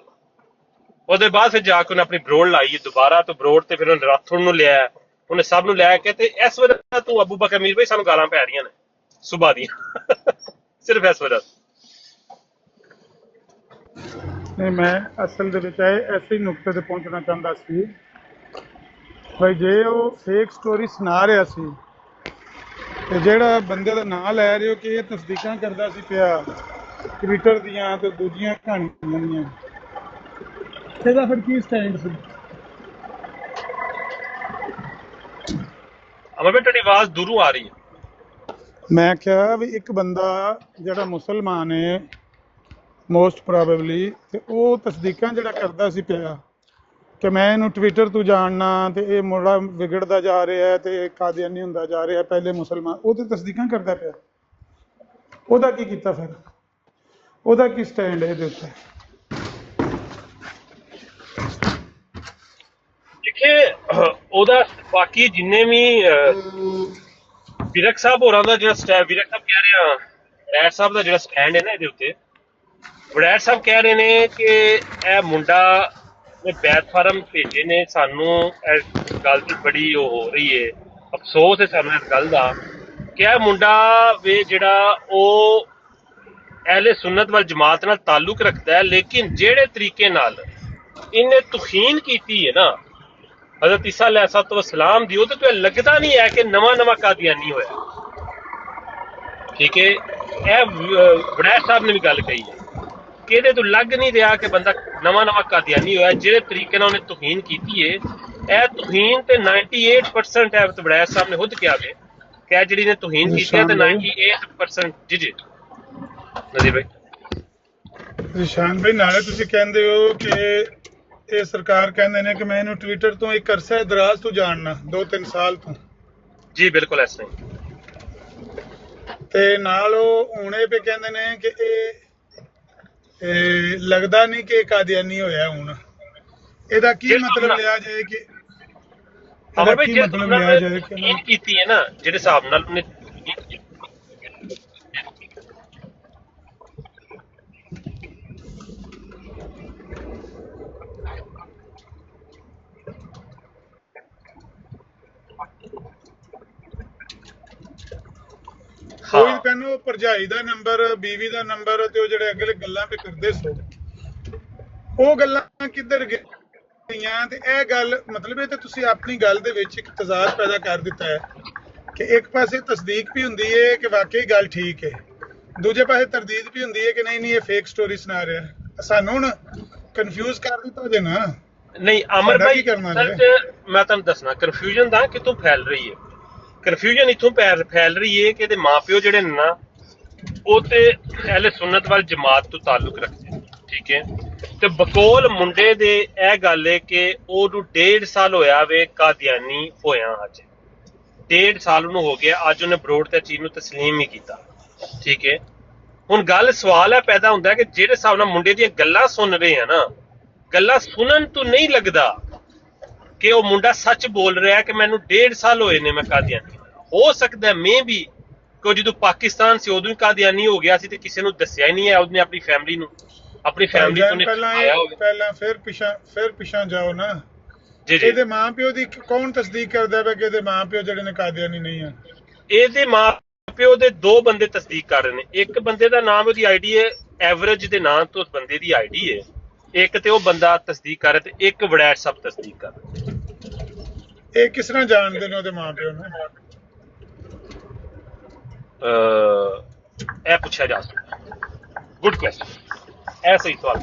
ਉਹਦੇ ਬਾਅਦ ਫਿਰ ਜਾ ਕੇ ਉਹਨੇ ਆਪਣੀ ਬਰੋਡ ਲਾਈ ਦੁਬਾਰਾ, ਤੋਂ ਬਰੋਡ ਤੇ ਫਿਰ ਉਹਨੇ ਰਾਥੂ ਨੂੰ ਲਿਆ, ਉਹਨੇ ਸਭ ਨੂੰ ਲੈ ਕੇ। ਤੇ ਇਸ ਵਜ੍ਹਾ ਤੂੰ ਅਬੂ ਬਕਰ ਮੀਰ ਭਾਈ ਸਾਨੂੰ ਗਾਲਾਂ ਪੈ ਰਹੀਆਂ ਨੇ ਸੁਬਾਹ ਦੀਆਂ ਸਿਰਫ ਇਸ ਵਜ੍ਹਾ। ਨਹੀਂ, ਮੈਂ ਅਸਲ ਦੇ ਵਿੱਚ ਐਸੇ ਹੀ ਨੁਕਤੇ ਤੇ ਪਹੁੰਚਣਾ ਚਾਹੁੰਦਾ ਸੀ ਭਾਈ, ਜੇ ਉਹ ਫੇਕ ਸਟੋਰੀ ਸੁਣਾ ਰਿਹਾ ਸੀ ਤੇ ਜਿਹੜਾ ਬੰਦੇ ਦਾ ਨਾਂ ਲੈ ਰਹੇ ਹੋ ਕਿ ਇਹ ਤਸਦੀਕਾਂ ਕਰਦਾ ਸੀ ਪਿਆ ਟਵਿੱਟਰ ਦੀਆਂ ਤੇ ਦੂਜੀਆਂ ਕਹਾਣੀਆਂ ਦੀਆਂ, ਇਹਦਾ ਫਿਰ ਕੀ ਸਟੈਂਡ ਸੀ? ਅਮਰ ਭਾਈ ਤੁਹਾਡੀ ਆਵਾਜ਼ ਦੂਰੋਂ ਆ ਰਹੀ ਹੈ। ਮੈਂ ਕਿਹਾ ਵੀ ਇੱਕ ਬੰਦਾ ਜਿਹੜਾ ਮੁਸਲਮਾਨ ਹੈ ਮੋਸਟ ਪ੍ਰੋਬੇਬਲੀ, ਤੇ ਉਹ ਤਸਦੀਕਾਂ ਜਿਹੜਾ ਕਰਦਾ ਸੀ ਪਿਆ ਕਿ ਮੈਂ ਇਹਨੂੰ ਟਵਿੱਟਰ ਤੋਂ ਜਾਣਨਾ ਤੇ ਇਹ ਮੁੰਡਾ ਵਿਗੜਦਾ ਜਾ ਰਿਹਾ ਹੈ ਤੇ ਇਹ ਕਾਦੀਆਨੀ ਹੁੰਦਾ ਜਾ ਰਿਹਾ, ਪਹਿਲੇ ਮੁਸਲਮਾਨ, ਉਹ ਤੇ ਤਸਦੀਕਾਂ ਕਰਦਾ ਪਿਆ। ਉਹਦਾ ਕੀ ਕੀਤਾ ਫਿਰ? ਉਹਦਾ ਕੀ ਸਟੈਂਡ ਹੈ ਇਹਦੇ ਉੱਤੇ? ਦੇਖੇ ਉਹਦਾ ਬਾਕੀ ਜਿੰਨੇ ਵੀ ਵਿਰਕ ਸਾਹਿਬ ਹੋਰਾਂ ਦਾ ਜਿਹੜਾ ਸਟੈਂਡ, ਵਿਰਕ ਸਾਹਿਬ ਕਹਿ ਰਹੇ ਆ ਵੜੈਚ ਸਾਹਿਬ ਦਾ ਜਿਹੜਾ ਸਟੈਂਡ ਹੈ ਨਾ ਇਹਦੇ ਉੱਤੇ, ਵੜੈਚ ਸਾਹਿਬ ਕਹਿ ਰਹੇ ਨੇ ਕਿ ਇਹ ਮੁੰਡਾ ਨੇ ਬੈਤ ਫਾਰਮ ਭੇਜੇ ਨੇ, ਸਾਨੂੰ ਇਸ ਗੱਲ ਦੀ ਬੜੀ ਉਹ ਹੋ ਰਹੀ ਹੈ, ਅਫਸੋਸ ਹੈ ਸਾਨੂੰ ਇਸ ਗੱਲ ਦਾ ਕਿ ਇਹ ਮੁੰਡਾ ਵੇ ਜਿਹੜਾ ਉਹ ਅਹਿਲੇ ਸੁਨਨਤ ਵੱਲ ਜਮਾਤ ਨਾਲ ਤਾਲੁਕ ਰੱਖਦਾ ਹੈ, ਲੇਕਿਨ ਜਿਹੜੇ ਤਰੀਕੇ ਨਾਲ ਇਹਨੇ ਤੁਖੀਨ ਕੀਤੀ ਹੈ ਨਾ ਹਜ਼ਰਤ ਈਸਾ अलैहिस्सलाम ਦੀ, ਉਹਦੇ ਤੋਂ ਲੱਗਦਾ ਨਹੀਂ ਹੈ ਕਿ ਨਵਾਂ ਕਾਦੀਆਨੀ ਹੋਇਆ। ਠੀਕ ਹੈ, ਇਹ ਵੜੈਚ ਸਾਹਿਬ ਨੇ ਵੀ ਗੱਲ ਕਹੀ ਹੈ ਕਿ ਇਹਦੇ ਤੋਂ ਲੱਗ ਨਹੀਂ ਰਿਹਾ ਕਿ ਬੰਦਾ ਨਵਾਂ ਕਾਦੀਆਨੀ ਹੋਇਆ। ਜਿਹੜੇ ਤਰੀਕੇ ਨਾਲ ਉਹਨੇ ਤੁਹੀਨ ਕੀਤੀ ਹੈ, ਇਹ ਤੁਹੀਨ ਤੇ 98% ਹੈ। ਵੜੈਚ ਸਾਹਿਬ ਨੇ ਖੁਦ ਕਿਹਾ ਕਿ ਇਹ ਜਿਹੜੀ ਨੇ ਤੁਹੀਨ ਕੀਤੀ ਹੈ ਤੇ 98% ਜੀ ਨਜ਼ੀਰ ਭਾਈ। ਨਿਸ਼ਾਨ ਭਾਈ, ਨਾਲੇ ਤੁਸੀਂ ਕਹਿੰਦੇ ਹੋ ਕਿ ਇਹ ਸਰਕਾਰ ਕਹਿੰਦੇ ਨੇ ਕਿ ਮੈਂ ਇਹਨੂੰ ਟਵਿੱਟਰ ਤੋਂ ਇੱਕ ਅਰਸਾ ਦਰਾਜ਼ ਤੋਂ ਜਾਣਨਾ, 2-3 ਸਾਲ ਤੋਂ। ਜੀ ਬਿਲਕੁਲ ਐਸਾ ਹੀ। ਤੇ ਨਾਲ ਉਹ ਹੁਣੇ ਪੇ ਕਹਿੰਦੇ ਨੇ ਕਿ ਇਹ ਲੱਗਦਾ ਨਹੀਂ ਕਿ ਕਾਦੀਆਨੀ ਹੋਇਆ ਹੁਣ। ਇਹਦਾ ਕੀ ਮਤਲਬ ਲਿਆ ਜਾਏ ਕਿ ਅਮਰ ਭਾਈ ਜੇ ਤੁਹੀਨ ਕੀਤੀ ਹੈ ਨਾ, ਜਿਹੜੇ ਹਿਸਾਬ ਨਾਲ ਉਹਨੇ ਕੋਈ ਕਹਿੰਦੇ ਭਰਜਾਈ ਦਾ ਨੰਬਰ, ਬੀਵੀ ਦਾ ਨੰਬਰ, ਤੇ ਉਹ ਜਿਹੜੇ ਅਗਲੇ ਗੱਲਾਂ ਪੇ ਕਰਦੇ ਸੋ, ਉਹ ਗੱਲਾਂ ਕਿੱਧਰ ਗਈਆਂ? ਤੇ ਇਹ ਗੱਲ ਮਤਲਬ ਇਹ ਤੇ ਤੁਸੀਂ ਆਪਣੀ ਗੱਲ ਦੇ ਵਿੱਚ ਇੱਕ ਤਜ਼ਾਦ ਪੈਦਾ ਕਰ ਦਿੱਤਾ ਹੈ ਕਿ ਇੱਕ ਪਾਸੇ ਤਸਦੀਕ ਵੀ ਹੁੰਦੀ ਹੈ ਕਿ ਵਾਕਈ ਗੱਲ ਠੀਕ ਹੈ, ਦੂਜੇ ਪਾਸੇ ਤਰਦੀਦ ਵੀ ਹੁੰਦੀ ਹੈ ਕਿ ਨਹੀਂ ਇਹ ਫੇਕ ਸਟੋਰੀ ਸੁਣਾ ਰਿਹਾ। ਸਾਨੂੰ ਹੁਣ ਕਨਫਿਊਜ਼ ਕਰ ਦਿੱਤਾ ਜੇ ਨਾ। ਨਹੀਂ ਅਮਰ ਭਾਈ, ਮੈਂ ਤੁਹਾਨੂੰ ਦੱਸਣਾ ਕਨਫਿਊਜ਼ਨ ਦਾ ਕਿਤੋਂ ਫੈਲ ਰਹੀ ਹੈ। ਕਨਫਿਊਜ਼ਨ ਇੱਥੋਂ ਫੈਲ ਰਹੀ ਹੈ ਕਿ ਇਹਦੇ ਮਾਪਿਓ ਜਿਹੜੇ ਨੇ ਨਾ, ਉਹ ਤੇ ਅਹਿਲੇ ਸੁਨਨਤ ਵੱਲ ਜਮਾਤ ਤੋਂ ਤਾਲੁਕ ਰੱਖਦੇ, ਠੀਕ ਹੈ, ਤੇ ਬਕੌਲ ਮੁੰਡੇ ਦੇ ਇਹ ਗੱਲ ਹੈ ਕਿ ਉਹਨੂੰ 1.5 ਸਾਲ ਹੋਇਆ ਵੇ ਕਾਦੀਆਨੀ ਹੋਇਆ। ਅੱਜ 1.5 ਸਾਲ ਉਹਨੂੰ ਹੋ ਗਿਆ, ਅੱਜ ਉਹਨੇ ਬਰੋਡ ਤੇ ਚੀਜ਼ ਨੂੰ ਤਸਲੀਮ ਹੀ ਕੀਤਾ। ਠੀਕ ਹੈ, ਹੁਣ ਗੱਲ ਸਵਾਲ ਹੈ ਪੈਦਾ ਹੁੰਦਾ ਕਿ ਜਿਹੜੇ ਹਿਸਾਬ ਨਾਲ ਮੁੰਡੇ ਦੀਆਂ ਗੱਲਾਂ ਸੁਣ ਰਹੇ ਆ ਨਾ, ਗੱਲਾਂ ਸੁਣਨ ਤੋਂ ਨਹੀਂ ਲੱਗਦਾ ਕਿ ਉਹ ਮੁੰਡਾ ਸੱਚ ਬੋਲ ਰਿਹਾ ਕਿ ਮੈਨੂੰ 1.5 ਸਾਲ ਹੋਏ ਨੇ ਮੈਂ ਕਾਦੀਆਨੀ। ਹੋ ਸਕਦਾ ਮੈਂ ਵੀ ਕਿ ਜਦੋਂ ਪਾਕਿਸਤਾਨ ਸੀ ਉਦੋਂ ਹੀ ਕਾਦੀਆਨੀ ਹੋ ਗਿਆ ਸੀ ਤੇ ਕਿਸੇ ਨੂੰ ਦੱਸਿਆ ਹੀ ਨਹੀਂ ਹੈ, ਉਹਨੇ ਆਪਣੀ ਫੈਮਿਲੀ ਤੋਂ ਪਹਿਲਾਂ ਫਿਰ ਪਿਛਾਂ ਜਾਓ ਨਾ। ਇਹਦੇ ਮਾਂ ਪਿਓ ਦੀ ਕੌਣ ਤਸਦੀਕ ਕਰਦਾ ਪਿਆ ਕਿ ਇਹਦੇ ਮਾਂ ਪਿਓ ਜਿਹੜੇ ਨੇ ਕਾਦੀਆਨੀ ਨਹੀਂ ਆ? ਇਹਦੇ ਮਾਂ ਪਿਓ ਦੇ 2 ਬੰਦੇ ਤਸਦੀਕ ਕਰ ਰਹੇ ਨੇ। ਇੱਕ ਬੰਦੇ ਦਾ ਨਾਮ, ਉਹਦੀ ਆਈਡੀ ਹੈ ਐਵਰੇਜ ਦੇ ਨਾਂ ਤੋਂ ਬੰਦੇ ਦੀ ਆਈਡੀ ਹੈ, ਇੱਕ ਤੇ ਉਹ ਬੰਦਾ ਤਸਦੀਕ ਕਰ ਰਿਹਾ ਤੇ ਇੱਕ ਵੜੈਚ ਸਾਹਿਬ ਤਸਦੀਕ ਕਰ ਰਿਹਾ। ਇਹ ਕਿਸ ਤਰ੍ਹਾਂ ਜਾਣਦੇ ਨੇ ਉਹਦੇ ਮਾਂ ਪਿਓ ਨੂੰ? ਇਹ ਪੁੱਛਿਆ ਜਾ ਸਕਦਾ। ਗੁੱਡ ਕੁਐਸਚਨ, ਇਹ ਸਹੀ ਸਵਾਲ।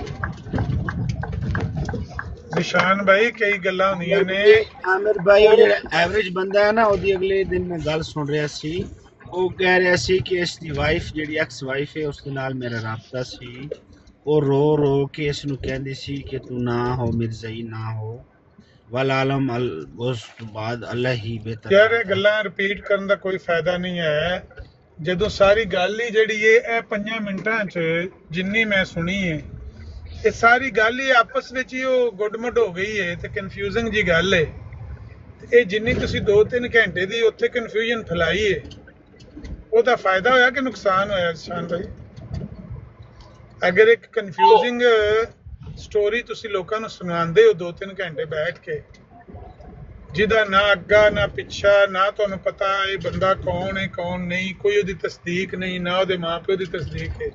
ਨਿਸ਼ਾਨ ਭਾਈ, ਕਈ ਗੱਲਾਂ ਹੁੰਦੀਆਂ ਨੇ। ਆਮਿਰ ਭਾਈ, ਉਹ ਜਿਹੜਾ ਐਵਰੇਜ ਬੰਦਾ ਹੈ ਨਾ, ਉਹਦੀ ਅਗਲੇ ਦਿਨ ਮੈਂ ਗੱਲ ਸੁਣ ਰਿਹਾ ਸੀ, ਉਹ ਕਹਿ ਰਿਹਾ ਸੀ ਕਿ ਇਸ ਦੀ ਵਾਈਫ ਜਿਹੜੀ ਐਕਸ ਵਾਈਫ ਹੈ, ਉਸ ਦੇ ਨਾਲ ਮੇਰਾ ਰਾਬਤਾ ਸੀ। ਉਹ ਰੋ ਕੇ ਇਸ ਨੂੰ ਕਹਿੰਦੀ ਸੀ ਕਿ ਤੂੰ ਨਾ ਹੋ ਮਿਰਜ਼ਾਈ, ਨਾ ਹੋ ਵਲ ਆਲਮ, ਉਸ ਤੋਂ ਬਾਅਦ ਅੱਲਾ ਹੀ ਬਿਹਤਰ। ਯਾਰ ਇਹ ਗੱਲਾਂ ਰਿਪੀਟ ਕਰਨ ਦਾ ਕੋਈ ਫਾਇਦਾ ਨਹੀਂ ਹੈ, ਜਦੋਂ ਸਾਰੀ ਗੱਲ ਹੀ ਜਿਹੜੀ ਇਹ 5 ਮਿੰਟਾਂ 'ਚ ਜਿੰਨੀ ਮੈਂ ਸੁਣੀ ਹੈ, ਇਹ ਸਾਰੀ ਗੱਲ ਹੀ ਆਪਸ ਵਿੱਚ ਹੀ ਉਹ ਗੁੱਡਮੁੱਡ ਹੋ ਗਈ ਹੈ ਤੇ ਕਨਫਿਊਜ਼ਿੰਗ ਜੀ ਗੱਲ ਹੈ। ਇਹ ਜਿੰਨੀ ਤੁਸੀਂ 2-3 ਘੰਟੇ ਦੀ ਉੱਥੇ ਕਨਫਿਊਜ਼ਨ ਫੈਲਾਈ ਹੈ, ਉਹਦਾ ਫਾਇਦਾ ਹੋਇਆ ਕਿ ਨੁਕਸਾਨ ਹੋਇਆ ਸ਼ਾਨ ਭਾਈ? ਅਗਰ ਇੱਕ ਕਨਫਿਊਜ਼ਿੰਗ ਸਟੋਰੀ ਤੁਸੀਂ ਲੋਕਾਂ ਨੂੰ ਸੁਣਾਉਂਦੇ ਹੋ 2-3 ਘੰਟੇ ਬੈਠ ਕੇ, ਜਿਹਦਾ ਨਾ ਅੱਗਾ ਨਾ ਪਿੱਛਾ, ਨਾ ਤੁਹਾਨੂੰ ਪਤਾ ਇਹ ਬੰਦਾ ਕੌਣ ਹੈ ਕੌਣ ਨਹੀਂ, ਕੋਈ ਉਹਦੀ ਤਸਦੀਕ ਨਹੀਂ, ਨਾ ਉਹਦੇ ਮਾਂ ਪਿਓ ਦੀ ਤਸਦੀਕ ਹੈ,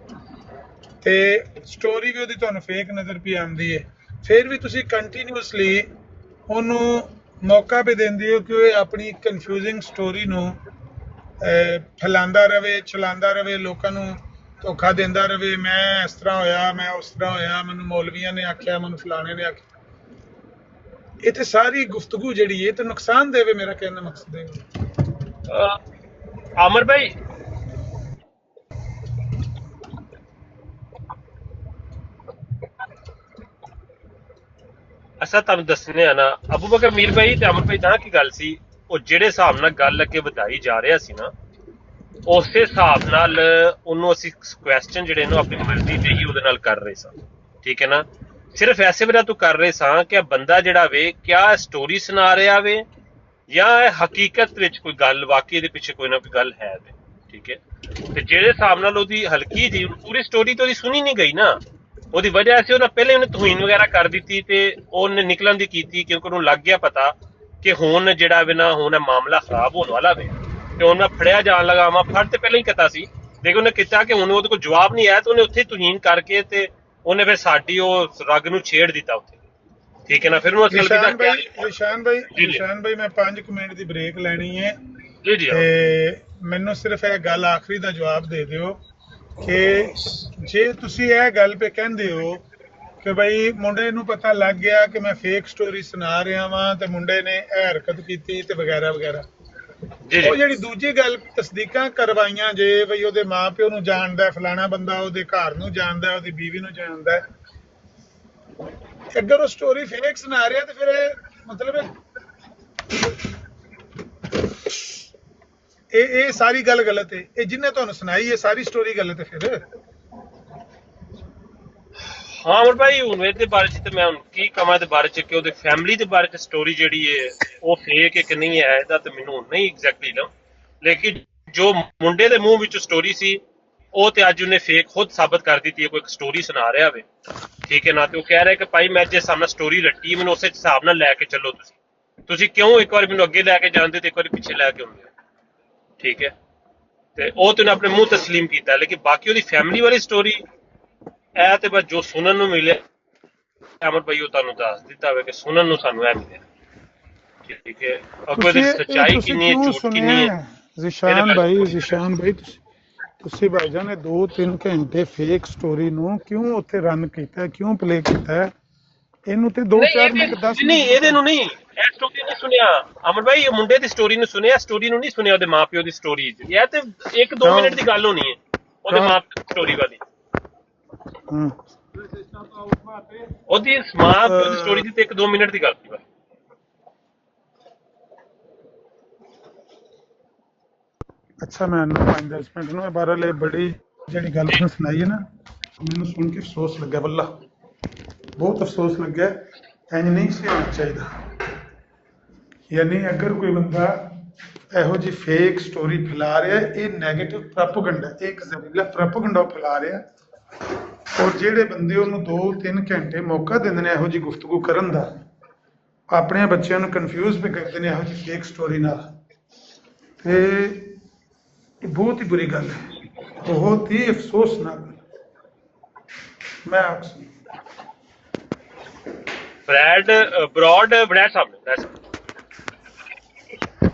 ਤੇ ਸਟੋਰੀ ਵੀ ਉਹਦੀ ਤੁਹਾਨੂੰ ਫੇਕ ਨਜ਼ਰ ਪਈ ਆਉਂਦੀ ਹੈ, ਫਿਰ ਵੀ ਤੁਸੀਂ ਕੰਟੀਨਿਊਸਲੀ ਉਹਨੂੰ ਮੌਕਾ ਵੀ ਦਿੰਦੇ ਹੋ ਕਿ ਉਹ ਆਪਣੀ ਕਨਫਿਊਜ਼ਿੰਗ ਸਟੋਰੀ ਨੂੰ ਫੈਲਾਉਂਦਾ ਰਵੇ, ਚਲਾਉਂਦਾ ਰਵੇ, ਲੋਕਾਂ ਨੂੰ ਧੋਖਾ ਦਿੰਦਾ ਰਵੇ। ਮੈਂ ਇਸ ਤਰ੍ਹਾਂ ਹੋਇਆ, ਮੈਂ ਉਸ ਤਰ੍ਹਾਂ ਹੋਇਆ, ਮੈਨੂੰ ਮੌਲਵੀਆਂ ਨੇ ਆਖਿਆ, ਮੈਨੂੰ ਫਲਾਣੇ ਨੇ ਆਖਿਆ। ਇਹ ਤੇ ਸਾਰੀ ਗੁਫ਼ਤਗੂ ਜਿਹੜੀ ਹੈ ਤੇ ਨੁਕਸਾਨ ਦੇਵੇ, ਮੇਰਾ ਕਹਿਣ ਦਾ ਮਕਸਦ ਹੈ। ਆਮਰ ਭਾਈ, ਅਸਾਂ ਤੁਹਾਨੂੰ ਦੱਸਨੇ ਆ ਨਾ, ਅਬੂ ਬਕਰ ਮੀਰ ਭਾਈ ਤੇ ਅਮਰ ਭਾਈ ਦਾ ਕੀ ਗੱਲ ਸੀ, ਉਹ ਜਿਹੜੇ ਹਿਸਾਬ ਨਾਲ ਗੱਲ ਅੱਗੇ ਵਧਾਈ ਜਾ ਰਿਹਾ ਸੀ ਨਾ, ਉਸੇ ਹਿਸਾਬ ਨਾਲ ਉਹਨੂੰ ਅਸੀਂ ਕੁਐਸਚਨ ਜਿਹੜੇ ਨੂੰ ਆਪਣੀ ਮਰਜ਼ੀ ਤੇ ਹੀ ਉਹਦੇ ਨਾਲ ਕਰ ਰਹੇ ਸਾਂ, ਠੀਕ ਹੈ ਨਾ। ਸਿਰਫ ਐਸੇ ਵਜ੍ਹਾ ਤੋਂ ਕਰ ਰਹੇ ਸਾਂ ਕਿ ਬੰਦਾ ਜਿਹੜਾ ਵੇ ਕਿਆ ਸਟੋਰੀ ਸੁਣਾ ਰਿਹਾ ਵੇ ਜਾਂ ਹਕੀਕਤ ਵਿੱਚ ਕੋਈ ਗੱਲ, ਵਾਕਈ ਦੇ ਪਿੱਛੇ ਕੋਈ ਨਾ ਕੋਈ ਗੱਲ ਹੈ ਵੇ, ਠੀਕ ਹੈ। ਤੇ ਜਿਹੜੇ ਹਿਸਾਬ ਨਾਲ ਉਹਦੀ ਹਲਕੀ ਜੀ ਪੂਰੀ ਸਟੋਰੀ ਤਾਂ ਉਹਦੀ ਸੁਣੀ ਨਹੀਂ ਗਈ ਨਾ, ਉਹਦੀ ਵਜ੍ਹਾ ਸੀ ਉਹਨਾਂ ਪਹਿਲੇ ਉਹਨੇ ਤੋਹੀਨ ਵਗੈਰਾ ਕਰ ਦਿੱਤੀ ਤੇ ਉਹਨੇ ਨਿਕਲਣ ਦੀ ਕੀਤੀ, ਕਿਉਂਕਿ ਉਹਨੂੰ ਲੱਗ ਗਿਆ ਪਤਾ ਕਿ ਹੁਣ ਜਿਹੜਾ ਵੇ ਨਾ ਹੁਣ ਇਹ ਮਾਮਲਾ ਖਰਾਬ ਹੋਣ ਵਾਲਾ ਵੇ, ਤੇ ਹੁਣ ਮੈਂ ਫੜਿਆ ਜਾਣ ਲੱਗਾ ਵਾਂ। ਫੜ ਤੇ ਪਹਿਲਾਂ ਹੀ ਕੀਤਾ ਸੀ, ਲੇਕਿਨ ਉਹਨੇ ਕੀਤਾ ਕਿ ਹੁਣ ਉਹਦੇ ਕੋਲ ਜਵਾਬ ਨਹੀਂ ਆਇਆ, ਤੇ ਉਹਨੇ ਉੱਥੇ ਤੋਹੀਨ ਕਰਕੇ ਤੇ ਉਹਨੇ ਫਿਰ ਸਾਡੀ ਉਹ ਰਗ ਨੂੰ ਛੇੜ ਦਿੱਤਾ ਉੱਥੇ, ਠੀਕ ਹੈ ਨਾ। ਫਿਰ ਉਹਨੂੰ ਨਿਸ਼ਾਨ ਭਾਈ ਮੈਂ 5 ਮਿੰਟ ਦੀ ਬ੍ਰੇਕ ਲੈਣੀ ਹੈ ਜੀ ਜੀ, ਤੇ ਮੈਨੂੰ ਸਿਰਫ ਇਹ ਗੱਲ ਆਖਰੀ ਦਾ ਜਵਾਬ ਦੇ ਦਿਓ ਕਿ ਜੇ ਤੁਸੀਂ ਇਹ ਗੱਲ ਪੇ ਕਹਿੰਦੇ ਹੋ ਕਿ ਬਈ ਮੁੰਡੇ ਨੂੰ ਪਤਾ ਲੱਗ ਗਿਆ ਕਿ ਮੈਂ ਫੇਕ ਸਟੋਰੀ ਸੁਣਾ ਰਿਹਾ ਵਾਂ ਤੇ ਮੁੰਡੇ ਨੇ ਇਹ ਹਰਕਤ ਕੀਤੀ ਤੇ ਵਗੈਰਾ ਵਗੈਰਾ, ਉਹ ਜਿਹੜੀ ਦੂਜੀ ਗੱਲ ਤਸਦੀਕਾਂ ਕਰਵਾਈਆਂ ਜੇ ਬਈ ਉਹਦੇ ਮਾਂ ਪਿਓ ਨੂੰ ਜਾਣਦਾ, ਫਲਾਣਾ ਬੰਦਾ ਉਹਦੇ ਘਰ ਨੂੰ ਜਾਣਦਾ, ਉਹਦੀ ਬੀਵੀ ਨੂੰ ਜਾਣਦਾ, ਅਗਰ ਉਹ ਸਟੋਰੀ ਫੇਕ ਸੁਣਾ ਰਿਹਾ ਤੇ ਫਿਰ ਮਤਲਬ ਇਹ ਸਾਰੀ ਗੱਲ ਗਲਤ ਹੈ। ਇਹ ਜਿਹਨੇ ਤੁਹਾਨੂੰ ਸੁਣਾਈ ਇਹ ਸਾਰੀ ਸਟੋਰੀ ਗਲਤ ਹੈ ਫਿਰ। ਹਾਂ ਅਮਰ ਭਾਈ, ਹੁਣ ਇਹਦੇ ਬਾਰੇ ਚ ਤੇ ਮੈਂ ਹੁਣ ਕੀ ਕਵਾਂ ਦੇ ਬਾਰੇ ਚ ਕਿ ਉਹਦੇ ਫੈਮਿਲੀ ਦੇ ਬਾਰੇ ਚ ਸਟੋਰੀ ਜਿਹੜੀ ਹੈ ਉਹ ਫੇਕ ਹੈ ਕਿ ਨਹੀਂ ਹੈ, ਇਹਦਾ ਤੇ ਮੈਨੂੰ ਨਹੀਂ ਐਗਜ਼ੈਕਟਲੀ ਨਾ, ਲੇਕਿਨ ਜੋ ਮੁੰਡੇ ਦੇ ਮੂੰਹ ਵਿੱਚ ਸਟੋਰੀ ਸੀ ਉਹ ਤੇ ਅੱਜ ਉਹਨੇ ਫੇਕ ਖੁਦ ਸਾਬਤ ਕਰ ਦਿੱਤੀ ਹੈ, ਕੋਈ ਸਟੋਰੀ ਸੁਣਾ ਰਿਹਾ ਵੇ, ਠੀਕ ਹੈ ਨਾ। ਤੇ ਉਹ ਕਹਿ ਰਿਹਾ ਕਿ ਭਾਈ ਮੈਂ ਜੇ ਸਾਹਮਣੇ ਸਟੋਰੀ ਰੱਟੀ, ਮੈਨੂੰ ਉਸੇ ਹਿਸਾਬ ਨਾਲ ਲੈ ਕੇ ਚੱਲੋ, ਤੁਸੀਂ ਕਿਉਂ ਇੱਕ ਵਾਰ ਮੈਨੂੰ ਅੱਗੇ ਲੈ ਕੇ ਜਾਂਦੇ ਤੇ ਇੱਕ ਵਾਰੀ ਪਿੱਛੇ ਲੈ ਕੇ ਆਉਂਦੇ, ਠੀਕ ਹੈ। ਤੇ ਉਹ ਤੇ ਉਹਨੇ ਆਪਣੇ ਮੂੰਹ ਤਸਲੀਮ ਕੀਤਾ, ਲੇਕਿਨ ਬਾਕੀ ਉਹਦੀ ਫੈਮਿਲੀ ਵਾਲੀ ਸਟੋਰੀ ਇਹ ਤੇ ਬਸ ਜੋ ਸੁਣਨ ਨੂੰ ਮਿਲਿਆ ਅਮਰ ਭਾਈ ਉਹ ਤੁਹਾਨੂੰ ਦੱਸ ਦਿੱਤਾ ਵੇ ਕਿ ਸੁਣਨ ਨੂੰ ਸਾਨੂੰ ਇਹ ਮਿਲਿਆ, ਠੀਕ ਹੈ। ਅੱਗੋਂ ਦੀ ਸੱਚਾਈ ਕਿੰਨੀ ਹੈ, ਝੂਠ ਕਿੰਨੀ ਹੈ। ਜ਼ਿਸ਼ਾਨ ਭਾਈ ਤੁਸੀਂ ਭਾਈਜਾਨ ਨੇ 2-3 ਘੰਟੇ ਫੇਕ ਸਟੋਰੀ ਨੂੰ ਕਿਉਂ ਉੱਥੇ ਰਨ ਕੀਤਾ, ਕਿਉਂ ਪਲੇ ਕੀਤਾ? ਇਹਨੂੰ ਤੇ 2-4 ਮਿੰਟ 10 ਨਹੀਂ, ਇਹਦੇ ਨੂੰ ਨਹੀਂ, ਇਹ ਸਟੋਰੀ ਨਹੀਂ ਸੁਣਿਆ ਅਮਰ ਭਾਈ, ਇਹ ਮੁੰਡੇ ਦੀ ਸਟੋਰੀ ਨੂੰ ਸੁਣਿਆ, ਸਟੋਰੀ ਨੂੰ ਨਹੀਂ ਸੁਣਿਆ ਉਹਦੇ ਮਾਪਿਓ ਦੀ ਸਟੋਰੀ। ਇਹ ਤੇ 1-2 ਮਿੰਟ ਦੀ ਗੱਲ ਹੋਣੀ ਹੈ ਉਹਦੇ ਮਾਪਿਓ ਦੀ ਸਟੋਰੀ ਵਾਲੀ, ਉਹਦੀ ਮਾਪਿਓ ਦੀ ਸਟੋਰੀ ਦੀ ਤੇ 1-2 ਮਿੰਟ ਦੀ ਗੱਲ ਸੀ ਬਸ। ਅੱਛਾ, ਮੈਂ 5-10 ਮਿੰਟ ਨੂੰ ਬਹਰਹਾਲ ਬੜੀ ਜਿਹੜੀ ਗੱਲ ਸੁਣਾਈ ਹੈ ਨਾ, ਮੈਨੂੰ ਸੁਣ ਕੇ ਅਫਸੋਸ ਲੱਗਿਆ, ਵੱਲਾ ਬਹੁਤ ਅਫਸੋਸ ਲੱਗਿਆ। ਇੰਝ ਨਹੀਂ ਸੀ ਹੋਣਾ ਚਾਹੀਦਾ। ਯਾਨੀ ਅਗਰ ਕੋਈ ਬੰਦਾ ਇਹੋ ਜਿਹੀ ਫੇਕ ਸਟੋਰੀ ਫੈਲਾ ਰਿਹਾ, ਇਹ ਨੈਗੇਟਿਵ ਪ੍ਰੋਪੇਗੈਂਡਾ, ਇੱਕ ਜ਼ਹਿਰੀਲਾ ਪ੍ਰੋਪੇਗੈਂਡਾ ਫੈਲਾ ਰਿਹਾ, ਔਰ ਜਿਹੜੇ ਬੰਦੇ ਉਹਨੂੰ 2-3 ਘੰਟੇ ਮੌਕਾ ਦਿੰਦੇ ਨੇ ਇਹੋ ਜਿਹੀ ਗੁਫ਼ਤਗੂ ਕਰਨ ਦਾ, ਆਪਣੇ ਬੱਚਿਆਂ ਨੂੰ ਕਨਫਿਊਜ਼ ਵੀ ਕਰਦੇ ਨੇ ਇਹੋ ਜਿਹੀ ਫੇਕ ਸਟੋਰੀ ਨਾਲ, ਤੇ ਇਹ ਬਹੁਤ ਹੀ ਬੁਰੀ ਗੱਲ ਹੈ, ਬਹੁਤ ਹੀ ਅਫਸੋਸਨਾਕ। ਮੈਂ ਆਪਸੇ ਬ੍ਰੈਡ ਸਾਹਿਬ ਨੇ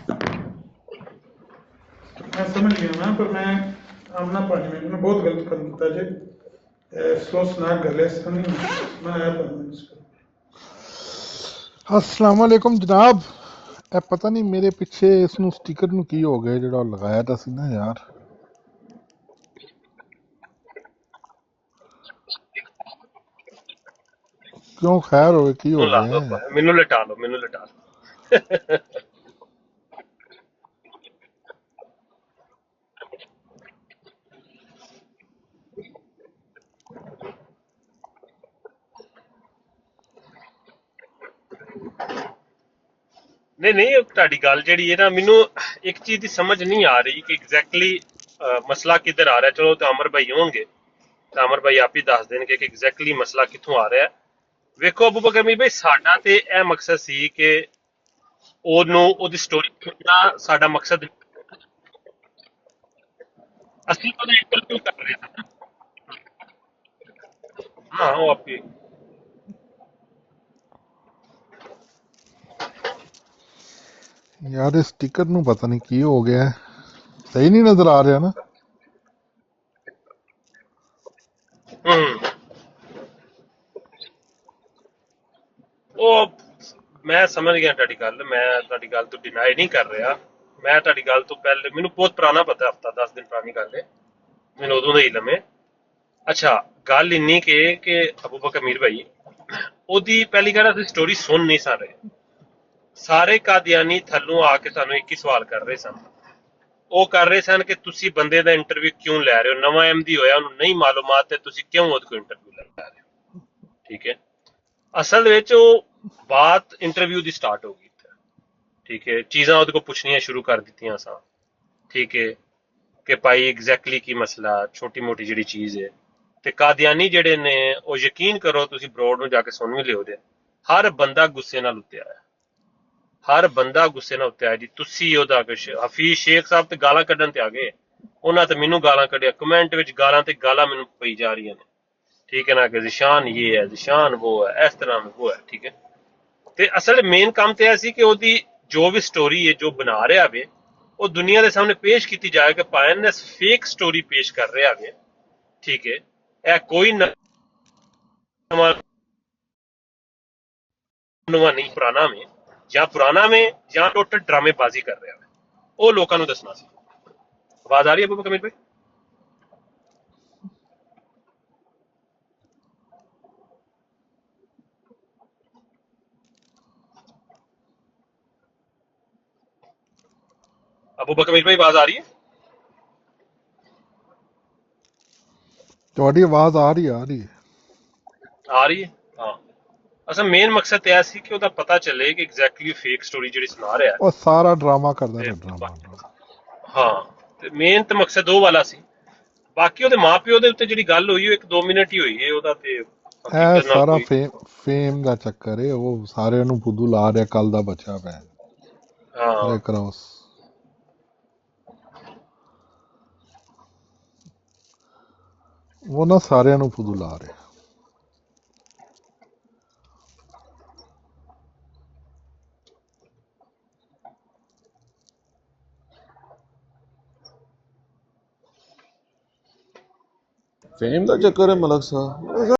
मैं समझ गया ना, पर मैं आमना पार्टी में मैंने बहुत गलत कर दिया जी, अफसोसनाक गल है, इसका नहीं मैं आया अस्सलाम वालेकुम जनाब। ਇਹ ਪਤਾ ਨਹੀਂ ਮੇਰੇ ਪਿੱਛੇ ਇਸ ਨੂੰ ਸਟicker ਨੂੰ ਕੀ ਹੋ ਗਿਆ ਜਿਹੜਾ ਲਗਾਇਆ ਤਾਂ ਸੀ ਨਾ ਯਾਰ। ਕਿਉਂ ਖੈਰ ਹੋਵੇ ਕੀ ਹੋ ਗਿਆ? ਮੈਨੂੰ ਲਟਾ ਲਓ ਨਹੀਂ ਤੁਹਾਡੀ ਗੱਲ ਜਿਹੜੀ ਹੈ ਨਾ, ਮੈਨੂੰ ਇੱਕ ਚੀਜ਼ ਦੀ ਸਮਝ ਨਹੀਂ ਆ ਰਹੀ ਕਿ ਐਗਜ਼ੈਕਟਲੀ ਮਸਲਾ ਕਿੱਧਰ ਆ ਰਿਹਾ। ਚਲੋ ਤੇ ਅਮਰ ਭਾਈ ਹੋਣਗੇ ਤਾਂ ਅਮਰ ਭਾਈ ਆਪ ਹੀ ਦੱਸ ਦੇਣਗੇ ਕਿ ਐਗਜ਼ੈਕਟਲੀ ਮਸਲਾ ਕਿੱਥੋਂ ਆ ਰਿਹਾ। ਵੇਖੋ ਅਬੂ ਬਕਰ ਮੀਰ ਭਾਈ, ਸਾਡਾ ਤੇ ਇਹ ਮਕਸਦ ਸੀ ਕਿ ਉਹਨੂੰ ਉਹਦੀ ਸਟੋਰੀ ਸੁਣਨਾ ਸਾਡਾ ਮਕਸਦ, ਅਸੀਂ ਉਹਦਾ ਇੰਟਰਵਿਊ ਕਰ ਰਹੇ ਹਾਂ। ਹਾਂ ਉਹ ਆਪੇ ਯਾਰ ਇਸ ਟਿਕਟ ਨੂੰ ਪਤਾ ਨਹੀਂ ਕੀ ਹੋ ਗਿਆ ਹੈ। ਸਹੀ ਨਹੀਂ ਨਜ਼ਰ ਆ ਰਿਹਾ ਨਾ। ਹੂੰ ਉਹ ਮੈਂ ਸਮਝ ਗਿਆ ਤੁਹਾਡੀ ਗੱਲ, ਮੈਂ ਤੁਹਾਡੀ ਗੱਲ ਤੋਂ ਡਿਨਾਈ ਨਹੀਂ ਕਰ ਰਿਹਾ। ਮੈਂ ਤੁਹਾਡੀ ਗੱਲ ਤੋਂ ਪਹਿਲੇ ਮੈਨੂੰ ਬਹੁਤ ਪੁਰਾਣਾ ਪਤਾ, ਹਫਤਾ 10 ਦਿਨ ਪੁਰਾਣੀ ਗੱਲ ਹੈ, ਮੈਨੂੰ ਉਦੋਂ ਦਾ ਹੀ ਲੰਮੇ। ਅੱਛਾ ਗੱਲ ਇੰਨੀ ਕਿ ਅਬੂ ਬਕਰ ਅਮੀਰ ਭਾਈ ਉਹਦੀ ਪਹਿਲੀ ਗੱਲ ਅਸੀਂ ਸਟੋਰੀ ਸੁਣ ਨਹੀਂ ਸਾ ਰਹੇ। ਸਾਰੇ ਕਾਦੀਆਨੀ ਥੱਲੋਂ ਆ ਕੇ ਸਾਨੂੰ ਇੱਕ ਹੀ ਸਵਾਲ ਕਰ ਰਹੇ ਸਨ। ਉਹ ਕਰ ਰਹੇ ਸਨ ਕਿ ਤੁਸੀਂ ਬੰਦੇ ਦਾ ਇੰਟਰਵਿਊ ਕਿਉਂ ਲੈ ਰਹੇ ਹੋ, ਨਵਾਂ ਐਮਡੀ ਹੋਇਆ, ਉਹਨੂੰ ਨਹੀਂ ਮਾਲੂਮਾਤ ਤੇ ਤੁਸੀਂ ਕਿਉਂ ਉਹਦੇ ਕੋਲ ਇੰਟਰਵਿਊ ਲੈ ਰਹੇ ਹੋ। ਠੀਕ ਹੈ, ਅਸਲ ਵਿੱਚ ਉਹ ਬਾਤ ਇੰਟਰਵਿਊ ਦੀ ਸਟਾਰਟ ਹੋ ਗਈ ਇੱਥੇ। ਠੀਕ ਹੈ, ਚੀਜ਼ਾਂ ਉਹਦੇ ਕੋਲ ਪੁੱਛਣੀਆਂ ਸ਼ੁਰੂ ਕਰ ਦਿੱਤੀਆਂ ਸਾਂ। ਠੀਕ ਹੈ ਕਿ ਭਾਈ ਐਗਜ਼ੈਕਟਲੀ ਕੀ ਮਸਲਾ, ਛੋਟੀ ਮੋਟੀ ਜਿਹੜੀ ਚੀਜ਼ ਹੈ। ਤੇ ਕਾਦੀਆਨੀ ਜਿਹੜੇ ਨੇ ਉਹ ਯਕੀਨ ਕਰੋ, ਤੁਸੀਂ ਬਰੋਡ ਨੂੰ ਜਾ ਕੇ ਸੁਣ ਵੀ ਲਿਓ ਦੇ, ਹਰ ਬੰਦਾ ਗੁੱਸੇ ਨਾਲ ਉੱਤੇ ਆਇਆ, ਹਰ ਬੰਦਾ ਗੁੱਸੇ ਨਾਲ ਉੱਤੇ ਆਇਆ ਜੀ। ਤੁਸੀਂ ਉਹਦਾ ਹਫੀਜ਼ ਸ਼ੇਖ ਸਾਹਿਬ ਤੇ ਗਾਲਾਂ ਕੱਢਣ ਤੇ ਆ ਗਏ, ਉਹਨਾਂ ਤੇ ਮੈਨੂੰ ਗਾਲਾਂ ਕੱਢਿਆ, ਕਮੈਂਟ ਵਿੱਚ ਗਾਲਾਂ ਤੇ ਗਾਲਾਂ ਮੈਨੂੰ ਪਈ ਜਾ ਰਹੀਆਂ ਨੇ। ਠੀਕ ਹੈ ਨਾ, ਕਿ ਜ਼ਿਸ਼ਾਨ ਇਹ ਹੈ, ਜ਼ਿਸ਼ਾਨ ਉਹ ਹੈ, ਇਸ ਤਰ੍ਹਾਂ ਉਹ ਹੈ। ਠੀਕ ਹੈ, ਤੇ ਅਸਲ ਮੇਨ ਕੰਮ ਤੇ ਇਹ ਸੀ ਕਿ ਉਹਦੀ ਜੋ ਵੀ ਸਟੋਰੀ ਹੈ ਜੋ ਬਣਾ ਰਿਹਾ ਵੇ ਉਹ ਦੁਨੀਆ ਦੇ ਸਾਹਮਣੇ ਪੇਸ਼ ਕੀਤੀ ਜਾਏ ਕਿ ਪਾਇਨ ਫੇਕ ਸਟੋਰੀ ਪੇਸ਼ ਕਰ ਰਿਹਾ ਵੇ। ਠੀਕ ਹੈ, ਇਹ ਕੋਈ ਨਵਾਂ ਨਹੀਂ, ਪੁਰਾਣਾ में ਜਾਂ ਪੁਰਾਣਾ में ਜਾਂ ਟੋਟਲ ਡਰਾਮੇਬਾਜ਼ੀ ਕਰ ਰਿਹਾ ਹੈ, ਉਹ ਲੋਕਾਂ ਨੂੰ ਦੱਸਣਾ ਸੀ। ਆਵਾਜ਼ ਆ ਰਹੀ ਹੈ ਅਬੂ ਬਕਰ ਅਮੀਰ ਭਾਈ? ਅਬੂ ਬਕਰ ਅਮੀਰ ਭਾਈ ਆਵਾਜ਼ ਆ ਰਹੀ ਹੈ? ਤੁਹਾਡੀ ਆਵਾਜ਼ ਆ ਰਹੀ ਹੈ। ਆ ਰਹੀ ਹੈ, ਹਾਂ। ਅਸਲ ਮੇਨ ਮਕਸਦ ਤੇ ਇਹ ਸੀ ਕਿ ਉਹਦਾ ਪਤਾ ਚੱਲੇ ਕਿ ਐਗਜ਼ੈਕਟਲੀ ਫੇਕ ਸਟੋਰੀ ਜਿਹੜੀ ਸੁਣਾ ਰਿਹਾ ਉਹ ਸਾਰਾ ਡਰਾਮਾ ਕਰਦਾ ਤੇ ਨਾ, ਡਰਾਮਾ। ਹਾਂ, ਤੇ ਮੇਨ ਤੇ ਮਕਸਦ ਉਹ ਵਾਲਾ ਸੀ। ਬਾਕੀ ਉਹਦੇ ਮਾਪਿਓ ਦੇ ਉੱਤੇ ਜਿਹੜੀ ਗੱਲ ਹੋਈ ਉਹ 1-2 ਮਿੰਟ ਹੀ ਹੋਈ ਹੈ, ਉਹਦਾ ਤੇ ਇਹ ਹਕੀਕਤ ਨਾਲ ਸਾਰਾ ਕੋਈ ਫੇਮ ਦਾ ਚੱਕਰ ਹੈ। ਉਹ ਸਾਰਿਆਂ ਨੂੰ ਫੁੱਦੂ ਲਾ ਰਿਹਾ, ਕੱਲ ਦਾ ਬਚਾ ਪਿਆ ਹਾਂ ਰੈਕ ਕ੍ਰਾਸ। ਉਹ ਨਾ ਸਾਰਿਆਂ ਨੂੰ ਫੁੱਦੂ ਲਾ ਰਿਹਾ। ਫੇਮ ਦਾ ਚੱਕਰ ਹੈ ਮਲਕ ਸਾਹਿਬ।